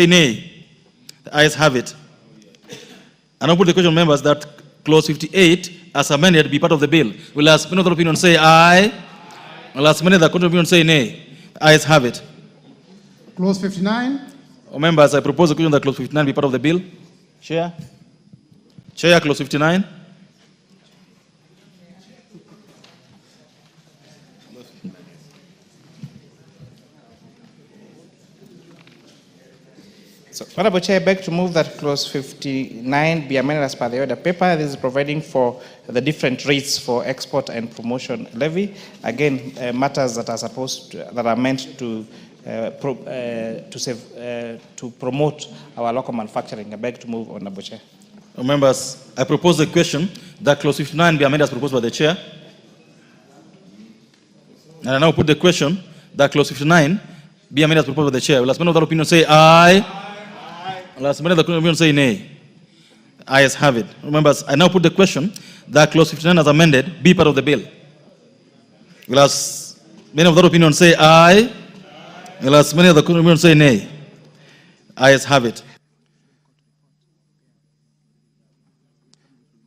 nay? The ayes have it. I now put the question, members, that Clause 58 as amended be part of the bill. Will as many of that opinion say aye? Will as many of the opinion say nay? Ayes have it. Clause 59. Oh, members, I propose the question that Clause 59 be part of the bill. Chair. Chair, Clause 59. So, Honorable Chair, I beg to move that Clause 59 be amended as per the order paper. This is providing for the different rates for export and promotion levy. Again, matters that are meant to promote our local manufacturing. I beg to move, Honorable Chair. Members, I propose the question that Clause 59 be amended as proposed by the chair. And I now put the question that Clause 59 be amended as proposed by the chair. Will as many of that opinion say aye? Will as many of the opinion say nay? Ayes have it. Members, I now put the question that Clause 59 as amended be part of the bill. Will as many of that opinion say aye? Will as many of the opinion say nay? Ayes have it.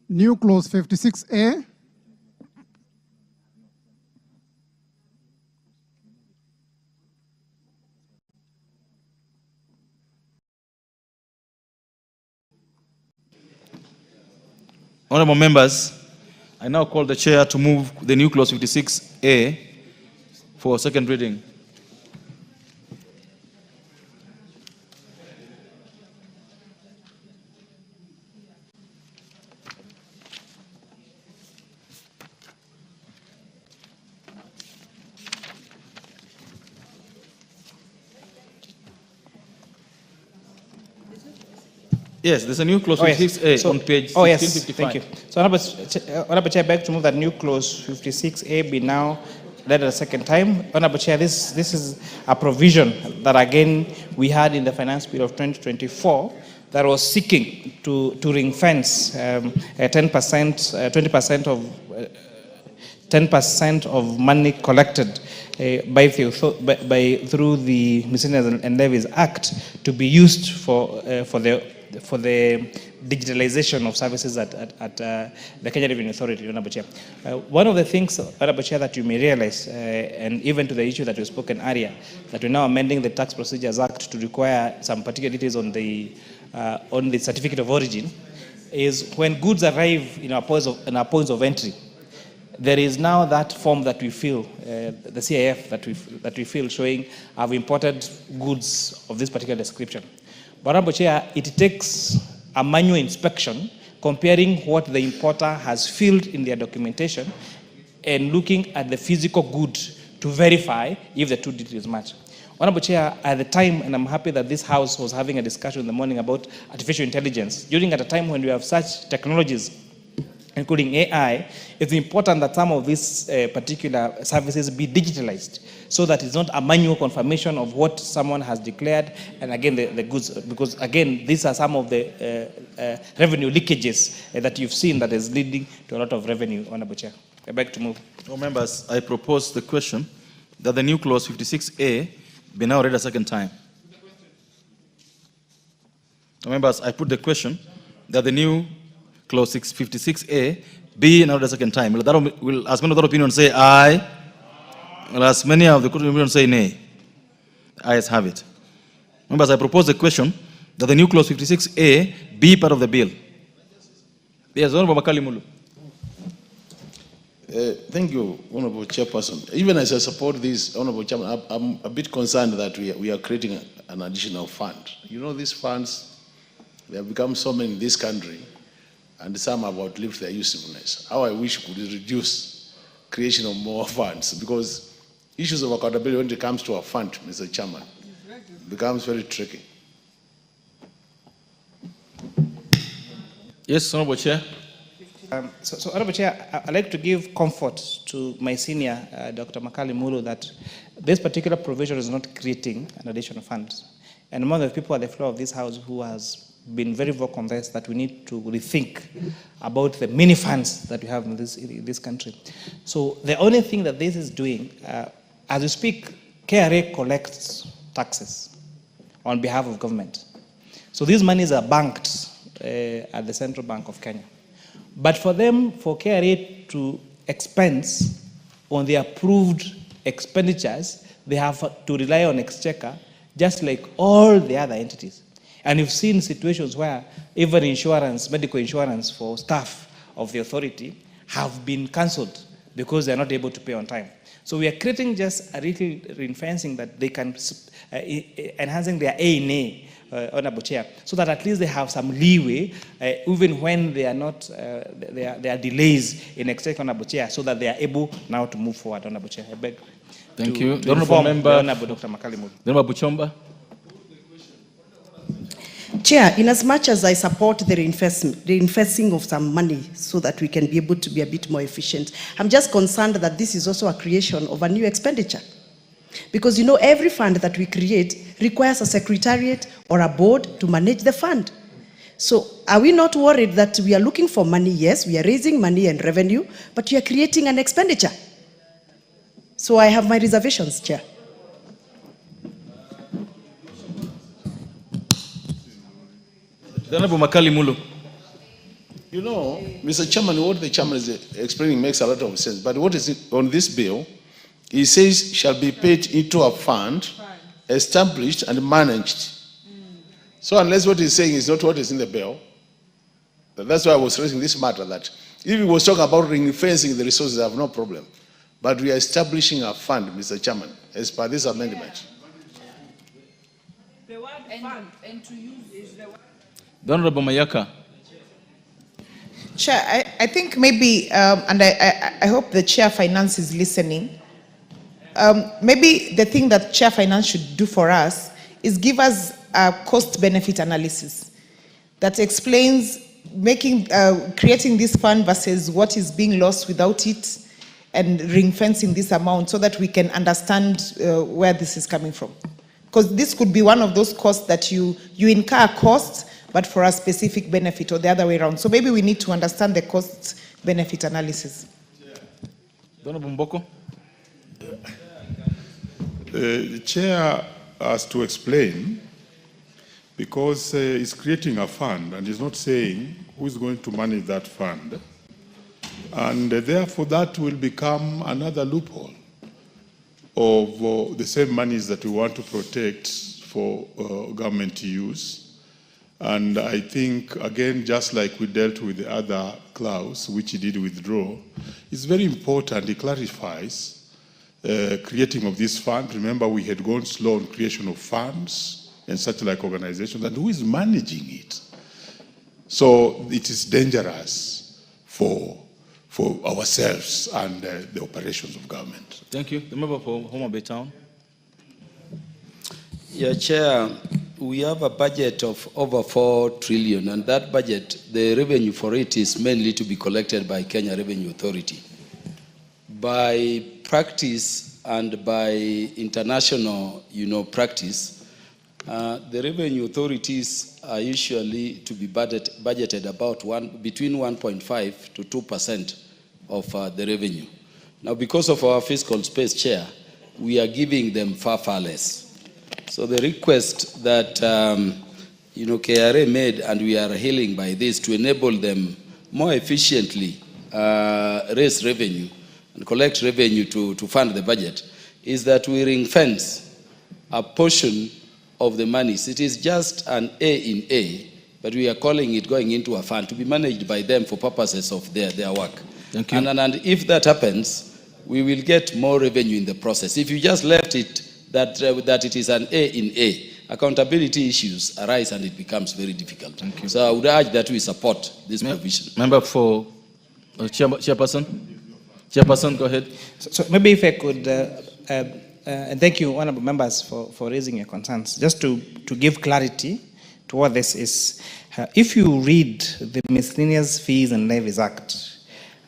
New Clause 56A. Honorable members, I now call the chair to move the new Clause 56A for second reading. Yes, there's a new Clause 56A on page 1655. Oh, yes, thank you. So, Honorable Chair, I beg to move that new Clause 56A be now read a second time. Honorable Chair, this is a provision that, again, we had in the finance bill of 2024 that was seeking to ring-fence 10% of money collected through the Miscellaneous and Levies Act to be used for the digitalization of services at the Kenya Revenue Authority, Honorable Chair. One of the things, Honorable Chair, that you may realize, and even to the issue that we've spoken earlier, that we're now amending the Tax Procedures Act to require some particular details on the certificate of origin. is when goods arrive in our points of entry, there is now that form that we fill, the CIF that we fill, showing I've imported goods of this particular description. But Honorable Chair, it takes a manual inspection comparing what the importer has filled in their documentation and looking at the physical good to verify if the two details match. Honorable Chair, at the time, and I'm happy that this House was having a discussion in the morning about artificial intelligence, during at a time when we have such technologies, including AI, it's important that some of these particular services be digitalized so that it's not a manual confirmation of what someone has declared and again the goods, because again these are some of the revenue leakages that you've seen that is leading to a lot of revenue, Honorable Chair. I beg to move. Members, I propose the question that the new clause 56A be now read a second time. Members, I put the question that the new clause 56A be now read a second time. Will as many of the opinion say aye? Will as many of the opinion say nay? Ayes have it. Members, I propose the question that the new clause 56A be part of the bill. Yes, Honorable Makali Mulu. Thank you, Honorable Chairperson. Even as I support this, Honorable Chairman, I'm a bit concerned that we are creating an additional fund. You know, these funds, they have become so many in this country, and some have outlived their usefulness. How I wish we could reduce creation of more funds, because issues of accountability when it comes to a fund, Mr. Chairman, becomes very tricky. Yes, Honorable Chair. So, Honorable Chair, I'd like to give comfort to my senior, Dr. Makali Mulu, that this particular provision is not creating an additional fund. And among the people at the floor of this House who has been very vocal on this, that we need to rethink about the many funds that we have in this country. So the only thing that this is doing, as we speak, KRA collects taxes on behalf of government. So these monies are banked at the Central Bank of Kenya. But for KRA to expense on the approved expenditures, they have to rely on exchequer, just like all the other entities. And you've seen situations where even insurance, medical insurance for staff of the authority have been cancelled because they're not able to pay on time. So we are creating just a little ring-fencing that they can, enhancing their A&A, Honorable Chair, so that at least they have some leeway, even when they are not, there are delays in exchequer, Honorable Chair, so that they are able now to move forward, Honorable Chair. I beg Thank you. To inform the Honorable Dr. Makali Mulu. Honorable Buchomba. Chair, in as much as I support the reinvesting of some money so that we can be able to be a bit more efficient, I'm just concerned that this is also a creation of a new expenditure. Because you know, every fund that we create requires a secretariat or a board to manage the fund. So are we not worried that we are looking for money? Yes, we are raising money and revenue, but we are creating an expenditure. So I have my reservations, Chair. Honorable Makali Mulu. You know, Mr. Chairman, what the chairman is explaining makes a lot of sense. But what is it on this bill? It says shall be paid into a fund established and managed. So unless what he's saying is not what is in the bill, that's why I was raising this matter, that if he was talking about ring-fencing the resources, I have no problem. But we are establishing a fund, Mr. Chairman, as per this amendment. The word fund and to use is the word. Honorable Mayaka. Chair, I think maybe, and I hope the Chair Finance is listening, maybe the thing that Chair Finance should do for us is give us a cost-benefit analysis that explains creating this fund versus what is being lost without it, and ring-fencing this amount so that we can understand where this is coming from. Because this could be one of those costs that you incur costs, but for a specific benefit, or the other way around. So maybe we need to understand the cost-benefit analysis. Honorable Mboko. The chair has to explain, because he's creating a fund and he's not saying who is going to manage that fund. And therefore that will become another loophole of the same monies that we want to protect for government use. And I think, again, just like we dealt with the other clause, which he did withdraw, it's very important. It clarifies creating of this fund. Remember, we had gone slow on creation of funds and such like organizations, and who is managing it? So it is dangerous for ourselves and the operations of government. Thank you. The member for Homa Bay Town. Yeah, Chair, we have a budget of over 4 trillion, and that budget, the revenue for it is mainly to be collected by Kenya Revenue Authority. By practice and by international, practice, the revenue authorities are usually to be budgeted about between 1.5 to 2% of the revenue. Now, because of our fiscal space, Chair, we are giving them far, far less. So the request that KRA made, and we are hailing by this, to enable them more efficiently raise revenue and collect revenue to fund the budget, is that we ring fence a portion of the monies. It is just an A in A, but we are calling it going into a fund to be managed by them for purposes of their work. Thank you. And if that happens, we will get more revenue in the process. If you just left it that it is an A in A, accountability issues arise and it becomes very difficult. Thank you. So I would urge that we support this provision. Member for Chairperson. Chairperson, go ahead. So maybe if I could, and thank you, honorable members, for raising your concerns. Just to give clarity to what this is, if you read the Miscellaneous Fees and Levies Act,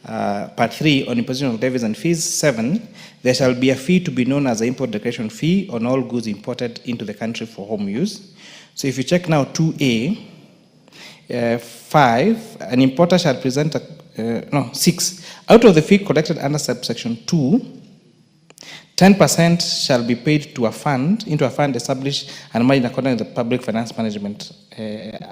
Part 3 on imposition of levies and fees, 7, there shall be a fee to be known as the import declaration fee on all goods imported into the country for home use. So if you check now 2A, 5, an importer shall present 6. Out of the fee collected under subsection 2, 10% shall be paid to into a fund established and managed according to the Public Finance Management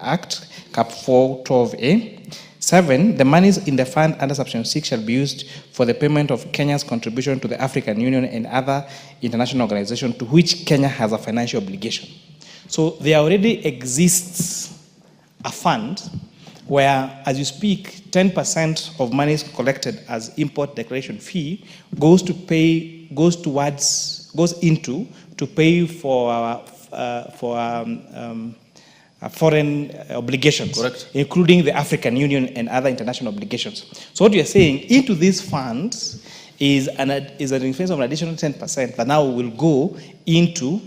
Act, Cap 412A. 7, the monies in the fund under subsection 6 shall be used for the payment of Kenya's contribution to the African Union and other international organizations to which Kenya has a financial obligation. So there already exists a fund where, as you speak, 10% of monies collected as import declaration fee goes into to pay for foreign obligations, correct, including the African Union and other international obligations. So what we are saying, into these funds is an increase of an additional 10% that now will go into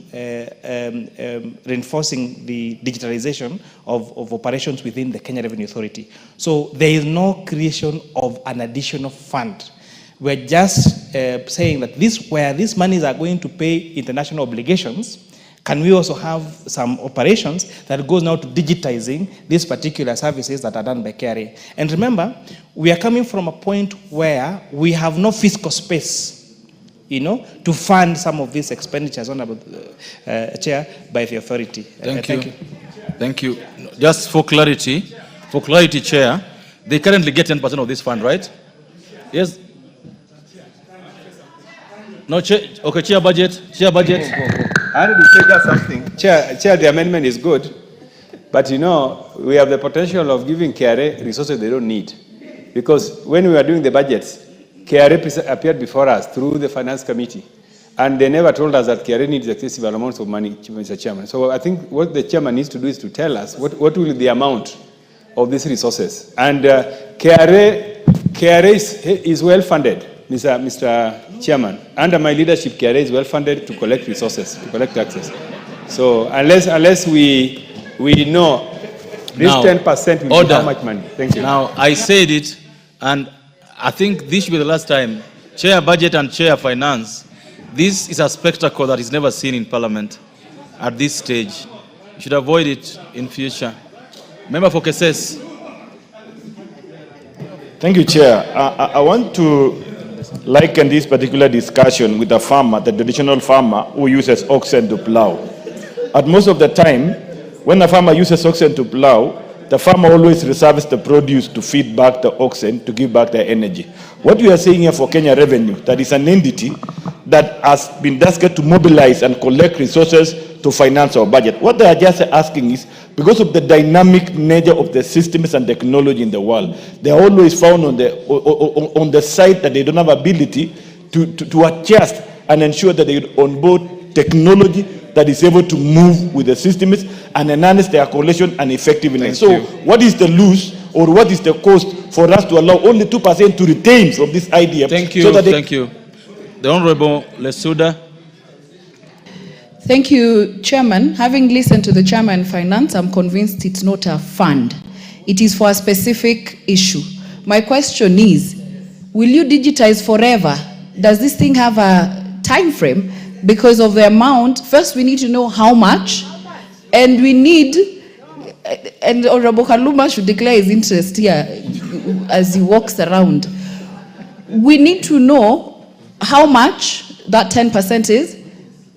reinforcing the digitalization of operations within the Kenya Revenue Authority. So there is no creation of an additional fund. We're just saying that where these monies are going to pay international obligations, can we also have some operations that goes now to digitizing these particular services that are done by KRA? And remember, we are coming from a point where we have no fiscal space, to fund some of these expenditures, Honorable Chair, by the authority. Thank you. Thank you. Just for clarity, Chair, they currently get 10% of this fund, right? Yes. No, Chair. Okay, Chair budget. I already said just something. Chair, the amendment is good, but we have the potential of giving KRA resources they don't need. Because when we were doing the budgets, KRA appeared before us through the Finance Committee, and they never told us that KRA needs excessive amounts of money, Mr. Chairman. So I think what the Chairman needs to do is to tell us what will be the amount of these resources. And KRA is well funded, Mr. Chairman. Under my leadership, KRA is well funded to collect resources, to collect taxes. So unless we know this 10% will be how much money. Thank you. Now, I said it, and I think this should be the last time. Chair Budget and Chair Finance, this is a spectacle that is never seen in Parliament at this stage. You should avoid it in future. Member for Keses. Thank you, Chair. I want to liken this particular discussion with a farmer, the traditional farmer who uses oxen to plow. At most of the time, when a farmer uses oxen to plow, the farmer always reserves the produce to feed back the oxen to give back their energy. What we are saying here for Kenya Revenue, that is an entity that has been tasked to mobilize and collect resources to finance our budget. What they are just asking is, because of the dynamic nature of the systems and technology in the world, they are always found on the side that they don't have ability to adjust and ensure that they onboard technology that is able to move with the systems and enhance their coalition and effectiveness. So what is the lose or what is the cost for us to allow only 2% to retain from this idea? Thank you, so that thank you. The Honorable Lesuda. Thank you, Chairman. Having listened to the Chairman Finance, I'm convinced it's not a fund. It is for a specific issue. My question is, will you digitize forever? Does this thing have a time frame? Because of the amount, first we need to know how much, and we need, and Honorable Kaluma should declare his interest here as he walks around. We need to know how much that 10% is,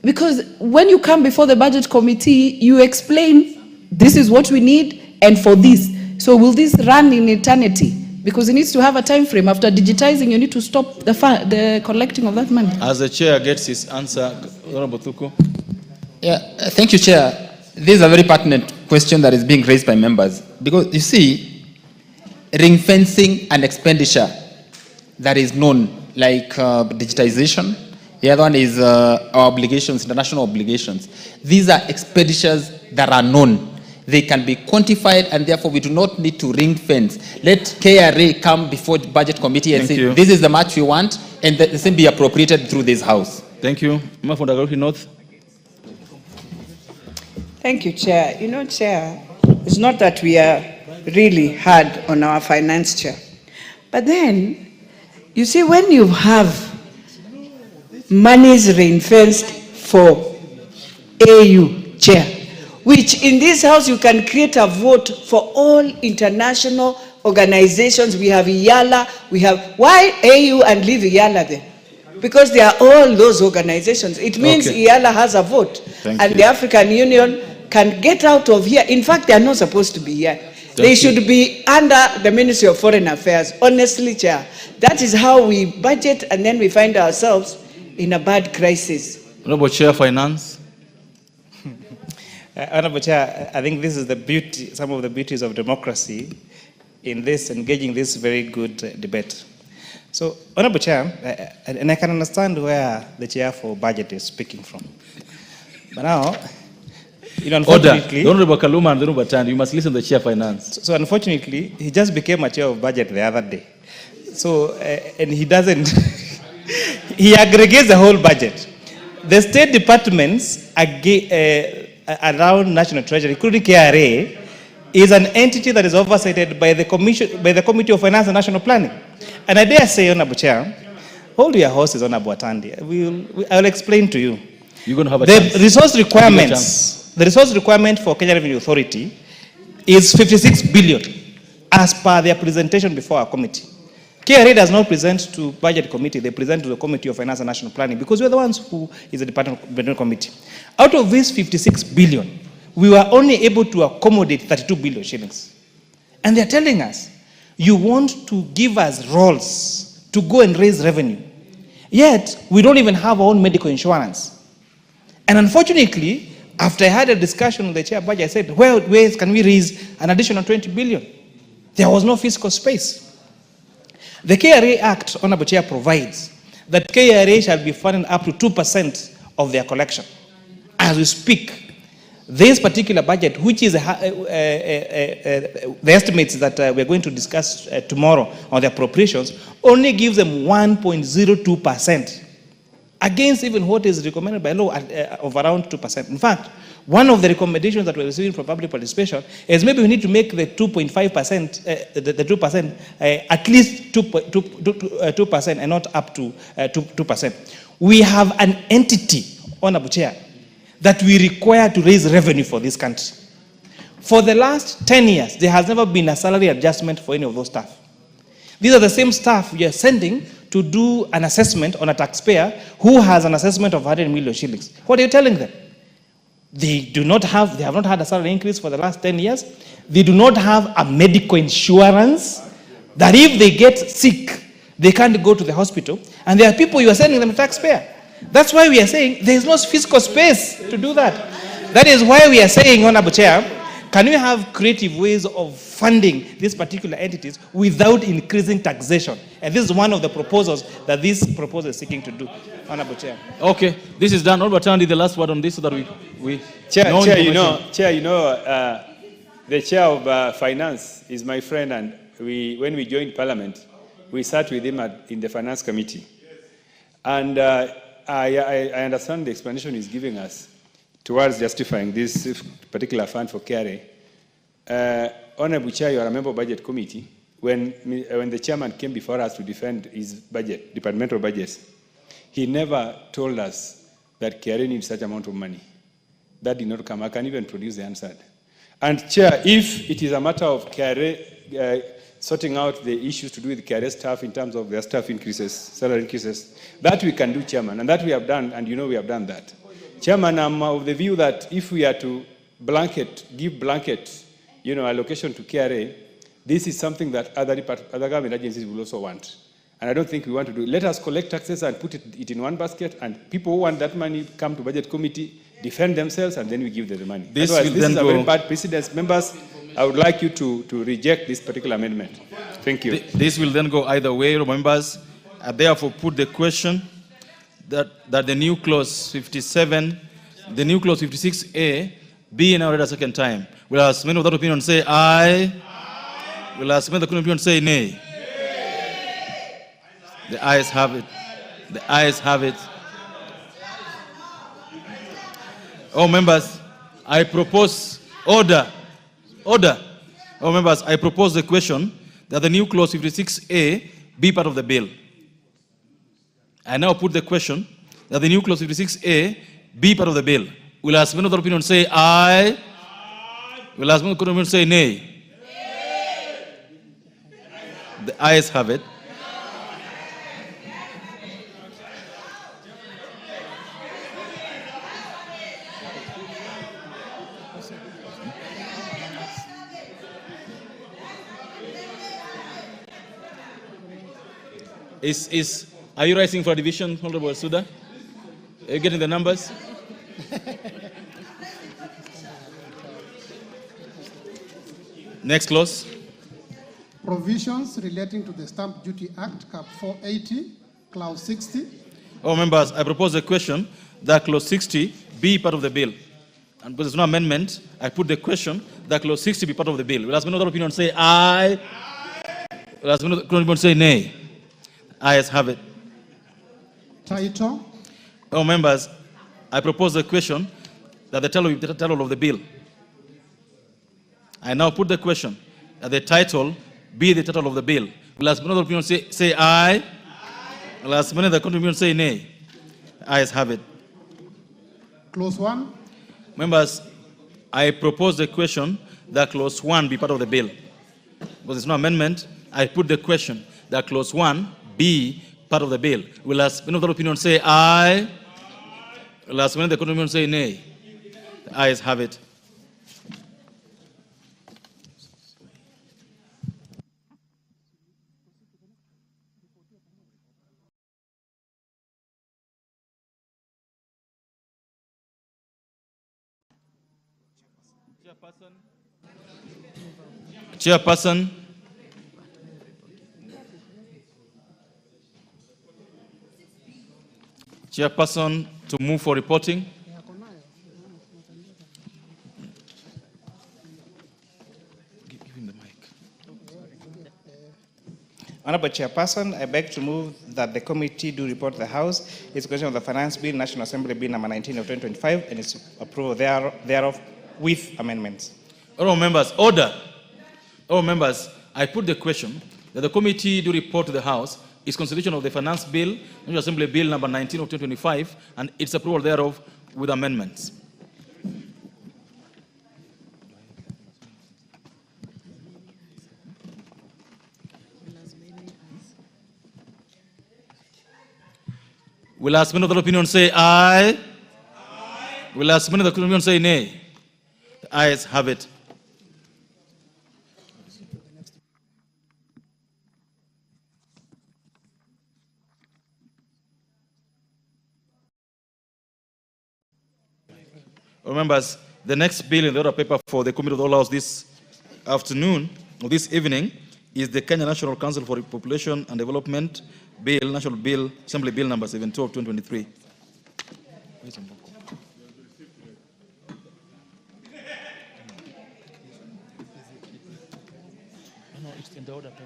because when you come before the budget committee, you explain this is what we need and for this. So will this run in eternity? Because it needs to have a time frame. After digitizing, you need to stop the collecting of that money. As the chair gets his answer, Honorable Thuku. Yeah, thank you, Chair. This is a very pertinent question that is being raised by members. Because you see, ring fencing and expenditure that is known, like digitization. The other one is our obligations, international obligations. These are expenditures that are known. They can be quantified, and therefore we do not need to ring fence. Let KRA come before the budget committee and say, this is the much we want, and the same be appropriated through this house. Thank you. Mafondagorohi North. Thank you, Chair. You know, Chair, it's not that we are really hard on our finance chair. But then, you see, when you have monies ring-fenced for AU, Chair, which in this house you can create a vote for all international organizations. We have IALA, we have, why AU and leave IALA there? Because they are all those organizations. It means IALA has a vote. And the African Union can get out of here. In fact, they are not supposed to be here. They should be under the Ministry of Foreign Affairs. Honestly, Chair, that is how we budget, and then we find ourselves in a bad crisis. Honorable Chair, Finance. Honorable Chair, I think this is the beauty, some of the beauties of democracy in this, engaging this very good debate. So, Honorable Chair, and I can understand where the Chair for Budget is speaking from. But now, you know, unfortunately... Order. Honorable Kaluma and Honorable Tand, you must listen to the Chair Finance. So, unfortunately, he just became a Chair of Budget the other day. So, and he doesn't... he aggregates the whole budget. The state departments around National Treasury, including KRA, is an entity that is oversighted by the Committee of Finance and National Planning. And I dare say, Honorable Chair, hold your horses, Honorable Atandi. I'll explain to you. You're going to have a the chance. resource requirements. The resource requirement for Kenya Revenue Authority is 56 billion, as per their presentation before our committee. KRA does not present to budget committee, they present to the Committee of Finance and National Planning, because we're the ones who is the department committee. Out of this 56 billion, we were only able to accommodate 32 billion shillings. And they're telling us, you want to give us roles to go and raise revenue. Yet, we don't even have our own medical insurance. And unfortunately, after I had a discussion with the chair budget, I said, well, where can we raise an additional 20 billion? There was no fiscal space. The KRA Act, Honorable Chair, provides that KRA shall be funded up to 2% of their collection. As we speak, this particular budget, which is the estimates that we're going to discuss tomorrow on the appropriations, only gives them 1.02%, against even what is recommended by law of around 2%. In fact, one of the recommendations that we're receiving from public participation is maybe we need to make the 2.5%, the 2%, at least 2% and not up to 2%. We have an entity, Honorable Chair, that we require to raise revenue for this country. For the last 10 years, there has never been a salary adjustment for any of those staff. These are the same staff we are sending to do an assessment on a taxpayer who has an assessment of 100 million shillings. What are you telling them? They have not had a salary increase for the last 10 years. They do not have a medical insurance that if they get sick, they can't go to the hospital. And there are people you are sending them to taxpayer. That's why we are saying there is no fiscal space to do that. That is why we are saying, Honorable Chair, can we have creative ways of funding these particular entities without increasing taxation? And this is one of the proposals that this proposal is seeking to do, Honorable Chair. Okay, this is done. Honorable Tandi, the last word on this so that we Chair, know the chair of finance is my friend, and when we joined Parliament, we sat with him in the finance committee. And I understand the explanation he's giving us towards justifying this particular fund for KRA. Honorable Chair, you are a member of Budget Committee. When the chairman came before us to defend his budget, departmental budgets, he never told us that KRA needs such amount of money. That did not come. I can even produce the answer. And Chair, if it is a matter of KRA sorting out the issues to do with KRA staff in terms of their staff increases, salary increases, that we can do, Chairman, and that we have done, and you know we have done that. Chairman, I'm of the view that if we are to give blanket, allocation to KRA, this is something that other government agencies will also want. And I don't think we want to do it. Let us collect taxes and put it in one basket, and people who want that money come to Budget Committee, defend themselves, and then we give them the money. This is a very bad precedent. Members, I would like you to reject this particular amendment. Thank you. This will then go either way. Members, I therefore put the question that the new clause 57, the new clause 56A, be now read a second time. Will ask many of that opinion say aye. Will ask many of that opinion say nay. The ayes have it. The ayes have it. Oh, members, I propose order. Order. Oh, members, I propose the question that the new clause 56A be part of the bill. I now put the question that the new clause 56A be part of the bill. Will ask many of that opinion say aye. Will ask many of that opinion say nay. The ayes have it. Are you writing for a division, Honorable Suda? Are you getting the numbers? Next clause. Provisions relating to the Stamp Duty Act, Cap 480, Clause 60. Oh, members, I propose a question that Clause 60 be part of the bill. And because there's no amendment, I put the question that Clause 60 be part of the bill. Will ask another opinion say aye. Will ask another opinion say nay. Ayes have it. Title. Oh, members, I propose a question that the title of the bill. I now put the question that the title be the title of the bill. Will ask another opinion say aye. Will ask another opinion say nay. Ayes have it. Clause 1. Members, I propose the question that Clause 1 be part of the bill. Because there's no amendment, I put the question that Clause 1 be part of the bill. Will ask another opinion say aye. Will ask another opinion say nay. The ayes have it. Chairperson. Chairperson to move for reporting. Give him the mic. Honorable Chairperson, I beg to move that the committee do report to the House its question of the Finance Bill, National Assembly Bill number 19 of 2025, and its approval thereof with amendments. All members, order. All members, I put the question that the committee do report to the House its consideration of the Finance Bill, National Assembly Bill number 19 of 2025, and its approval thereof with amendments. Will as many of the opinion say aye? Will as many of the opinion say nay? The ayes have it. Members, the next bill in the order paper for the Committee of the Whole House this afternoon, or this evening, is the Kenya National Council for Population and Development Bill, National Bill, Assembly Bill number 72 of 2023. No, it's in the order paper.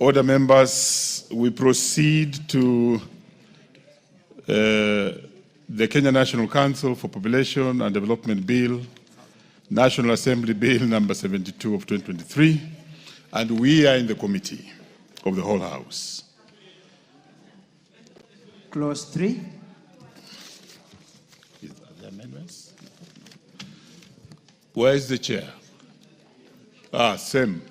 Order, members, we proceed to the Kenya National Council for Population and Development Bill, National Assembly Bill number 72 of 2023, and we are in the committee of the whole House. Clause 3. Are there amendments? Where is the chair? Same.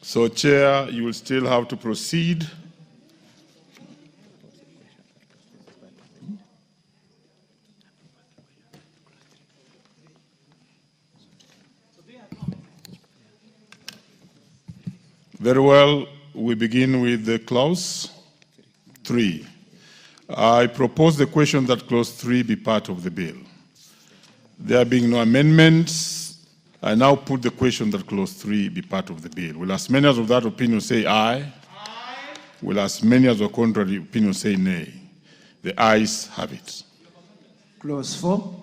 So, Chair, you will still have to proceed. Very well, we begin with the clause 3. I propose the question that clause 3 be part of the bill. There being no amendments, I now put the question that clause 3 be part of the bill. Will as many as of that opinion say aye? Aye. Will as many as of contrary opinion say nay? The ayes have it. Clause 4.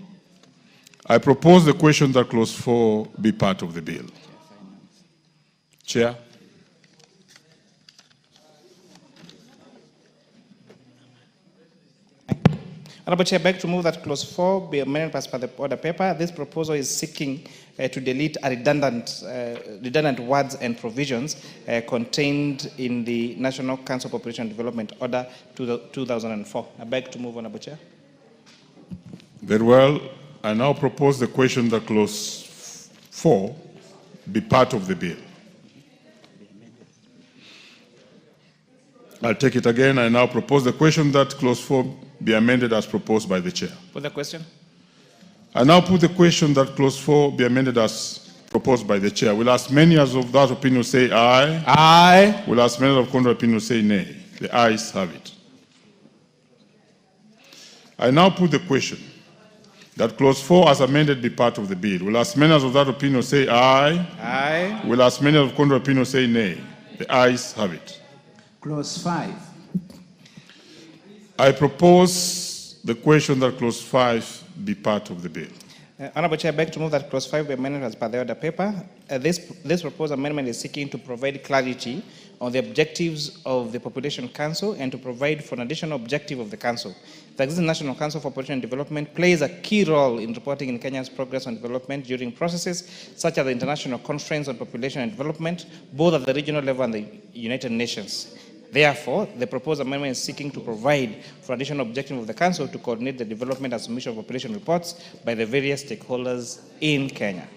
I propose the question that clause 4 be part of the bill. Chair. Honourable Chair, I beg to move that clause 4 be amended as per the order paper. This proposal is seeking to delete a redundant words and provisions contained in the National Council Population Development Order 2004. I beg to move, Honourable Chair. Very well. I now propose the question that clause 4 be part of the bill. I'll take it again. I now propose the question that clause 4 be amended as proposed by the chair. Put the question. I now put the question that clause 4 be amended as proposed by the chair. Will as many as of that opinion say aye? Aye. Will as many of contrary opinion say nay? The ayes have it. I now put the question that clause 4 as amended be part of the bill. Will as many as of that opinion say aye? Aye. Will as many of contrary opinion say nay? The ayes have it. Clause 5. I propose the question that clause 5 be part of the bill. Honorable Chair, I beg to move that clause 5 be amended as per the order paper. This proposed amendment is seeking to provide clarity on the objectives of the Population Council and to provide for an additional objective of the Council. The existing National Council for Population and Development plays a key role in reporting in Kenya's progress on development during processes such as the International Conference on Population and Development, both at the regional level and the United Nations. Therefore, the proposed amendment is seeking to provide for additional objective of the Council to coordinate the development and submission of population reports by the various stakeholders in Kenya.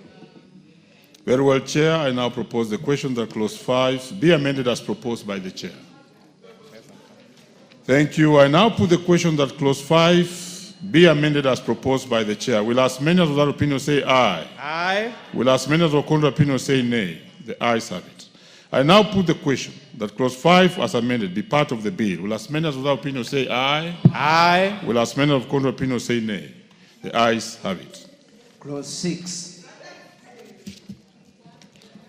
Very well, Chair. I now propose the question that clause 5 be amended as proposed by the Chair. Thank you. I now put the question that clause 5 be amended as proposed by the Chair. Will as many as of that opinion say aye? Aye. Will as many as of contrary opinion say nay? The ayes have it. I now put the question that clause 5 as amended be part of the bill. Will as many as of that opinion say aye? Aye. Will as many of contrary opinion say nay? The ayes have it. Clause 6.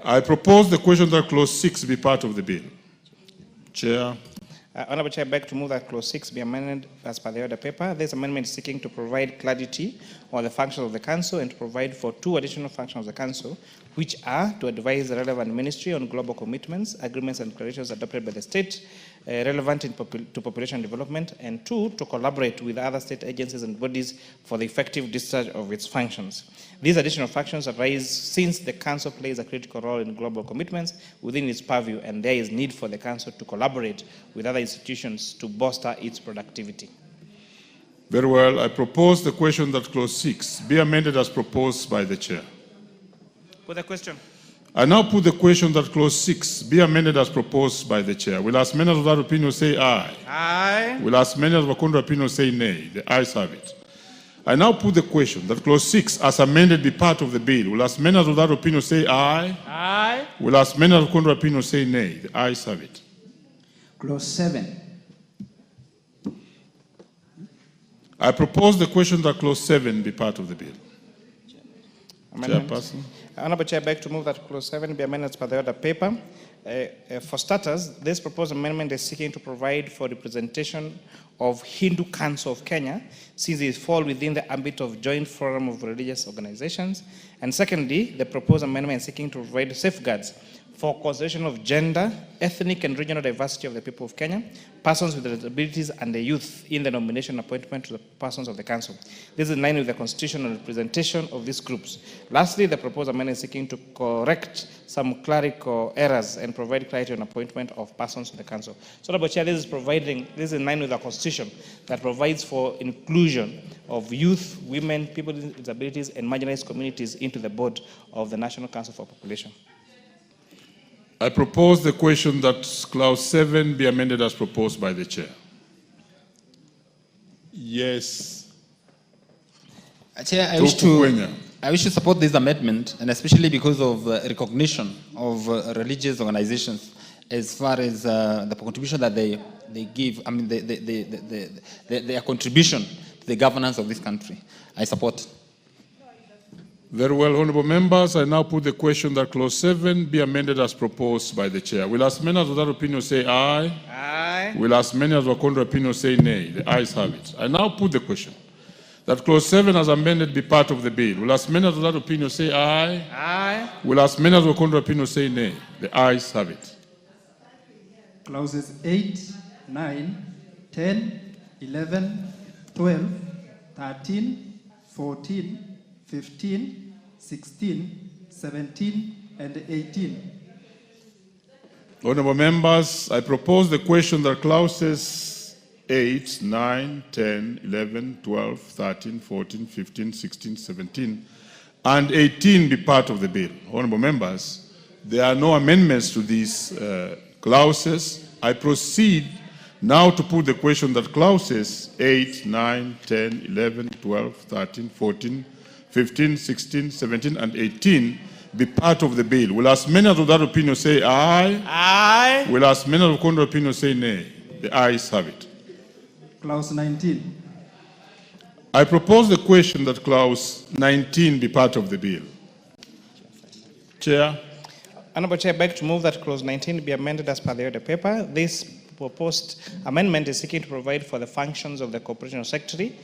I propose the question that clause 6 be part of the bill. Chair. Honorable Chair, I beg to move that clause 6 be amended as per the order paper. This amendment is seeking to provide clarity on the functions of the Council and to provide for 2 additional functions of the Council, which are to advise the relevant ministry on global commitments, agreements and declarations adopted by the state relevant to population development, and 2, to collaborate with other state agencies and bodies for the effective discharge of its functions. These additional functions arise since the Council plays a critical role in global commitments within its purview, and there is need for the Council to collaborate with other institutions to bolster its productivity. Very well. I propose the question that clause 6 be amended as proposed by the Chair. Put the question. I now put the question that clause 6 be amended as proposed by the Chair. Will as many of that opinion say aye? Aye. Will as many of the contrary opinion say nay? The ayes have it. I now put the question that clause 6 as amended be part of the bill. Will as many of that opinion say aye? Aye. Will as many of the contrary opinion say nay? The ayes have it. Clause 7. I propose the question that clause 7 be part of the bill. Chairperson. Honorable Chair, I beg to move that clause 7 be amended as per the order paper. For starters, this proposed amendment is seeking to provide for representation of Hindu Council of Kenya, since it falls within the ambit of Joint Forum of Religious Organizations. And secondly, the proposed amendment is seeking to provide safeguards for consideration of gender, ethnic and regional diversity of the people of Kenya, persons with disabilities and the youth in the nomination and appointment to the persons of the Council. This is in line with the constitutional representation of these groups. Lastly, the proposed amendment is seeking to correct some clerical errors and provide clarity on appointment of persons to the Council. So, Honorable Chair, this is in line with the Constitution that provides for inclusion of youth, women, people with disabilities and marginalized communities into the board of the National Council for Population. I propose the question that clause 7 be amended as proposed by the Chair. Yes. Chair, I wish to support this amendment, and especially because of recognition of religious organizations as far as the contribution that they give, I mean, their contribution to the governance of this country. I support. Very well, honorable members. I now put the question that clause 7 be amended as proposed by the Chair. Will as many as of that opinion say aye? Aye. Will as many as of contrary opinion say nay? The ayes have it. I now put the question that clause 7 as amended be part of the bill. Will as many as of that opinion say aye? Aye. Will as many as of contrary opinion say nay? The ayes have it. Clauses 8, 9, 10, 11, 12, 13, 14, 15, 16, 17, and 18. Honorable members, I propose the question that clauses 8, 9, 10, 11, 12, 13, 14, 15, 16, 17, and 18 be part of the bill. Honorable members, there are no amendments to these clauses. I proceed Now to put the question that clauses 8, 9, 10, 11, 12, 13, 14, 15, 16, 17, and 18 be part of the bill. Will as many as of that opinion say aye? Aye. Will as many of the contrary opinion say nay? The ayes have it. Clause 19. I propose the question that clause 19 be part of the bill. Chair. Honorable Chair, I beg to move that clause 19 be amended as per the order paper. This proposed amendment is seeking to provide for the functions of the Corporation Secretary.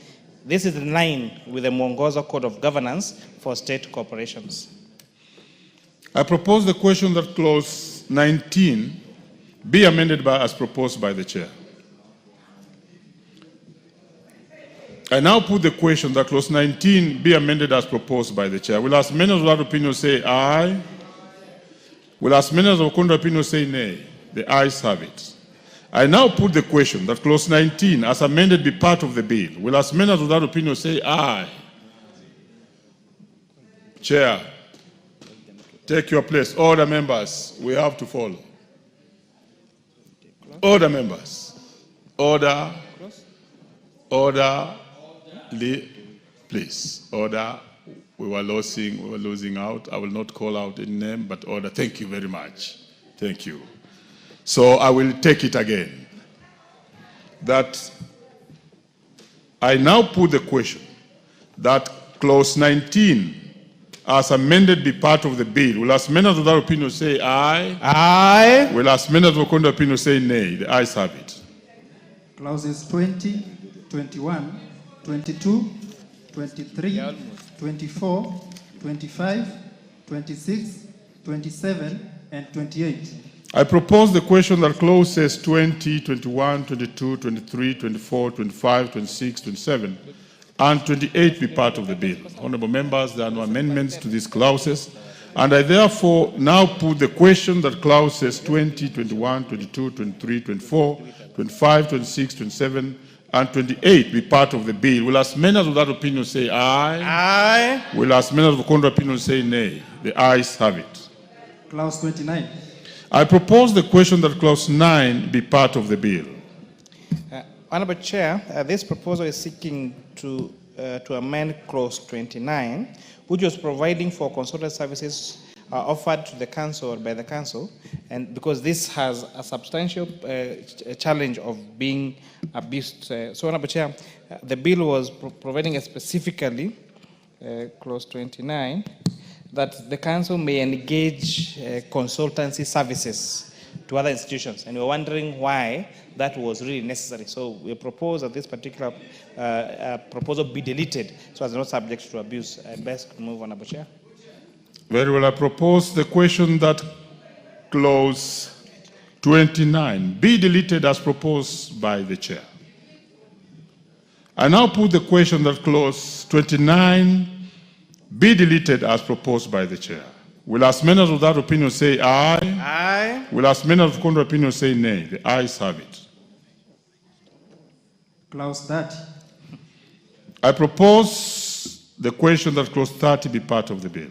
This is in line with the Mwongozo Code of Governance for State Corporations. I propose the question that clause 19 be amended as proposed by the chair. I now put the question that clause 19 be amended as proposed by the chair. Will as many of that opinion say aye? Will as many of the contrary opinion say nay? The ayes have it. I now put the question that clause 19 as amended be part of the bill. Will as many of that opinion say aye? Chair, take your place. Order, members. We have to follow. Order, members. Order. Order. Please. Order. We were losing out. I will not call out any name, but order. Thank you very much. Thank you. So I will take it again. That I now put the question that clause 19 as amended be part of the bill. Will as many of that opinion say aye? Aye. Will as many of the contrary opinion say nay? The ayes have it. Clauses 20, 21, 22, 23, 24, 25, 26, 27, and 28. I propose the question that clauses 20, 21, 22, 23, 24, 25, 26, 27, and 28 be part of the bill. Honorable members, there are no amendments to these clauses, and I therefore now put the question that clauses 20, 21, 22, 23, 24, 25, 26, 27, and 28 be part of the bill. Will as many of that opinion say aye? Aye. Will as many of the contrary opinion say nay? The ayes have it. Clause 29. I propose the question that clause 9 be part of the bill. Honorable Chair, this proposal is seeking to amend clause 29, which was providing for consultant services offered to the council or by the council, and because this has a substantial challenge of being abused. So, Honorable Chair, the bill was providing specifically, clause 29, that the council may engage consultancy services to other institutions. And we're wondering why that was really necessary. So we propose that this particular proposal be deleted so as not subject to abuse. I best move on, Honorable Chair. Very well, I propose the question that clause 29 be deleted as proposed by the chair. I now put the question that clause 29 be deleted as proposed by the chair. Will as many of that opinion say aye? Aye. Will as many of the contrary opinion say nay? The ayes have it. Clause 30. I propose the question that clause 30 be part of the bill.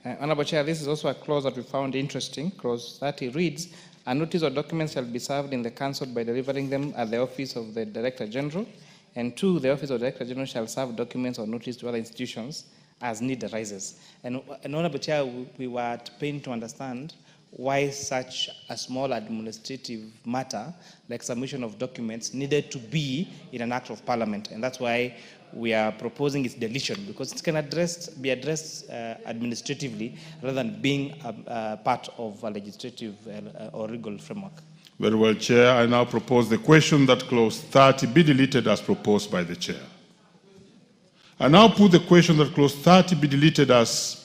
Honorable Chair, this is also a clause that we found interesting. Clause 30 reads, a notice or document shall be served in the council by delivering them at the office of the Director General. And 2, the office of the Director General shall serve documents or notice to other institutions as need arises. And Honorable Chair, we were at pain to understand why such a small administrative matter like submission of documents needed to be in an act of parliament. And that's why we are proposing its deletion, because it can be addressed administratively rather than being a part of a legislative or legal framework. Very well, Chair. I now propose the question that clause 30 be deleted as proposed by the chair. I now put the question that clause 30 be deleted as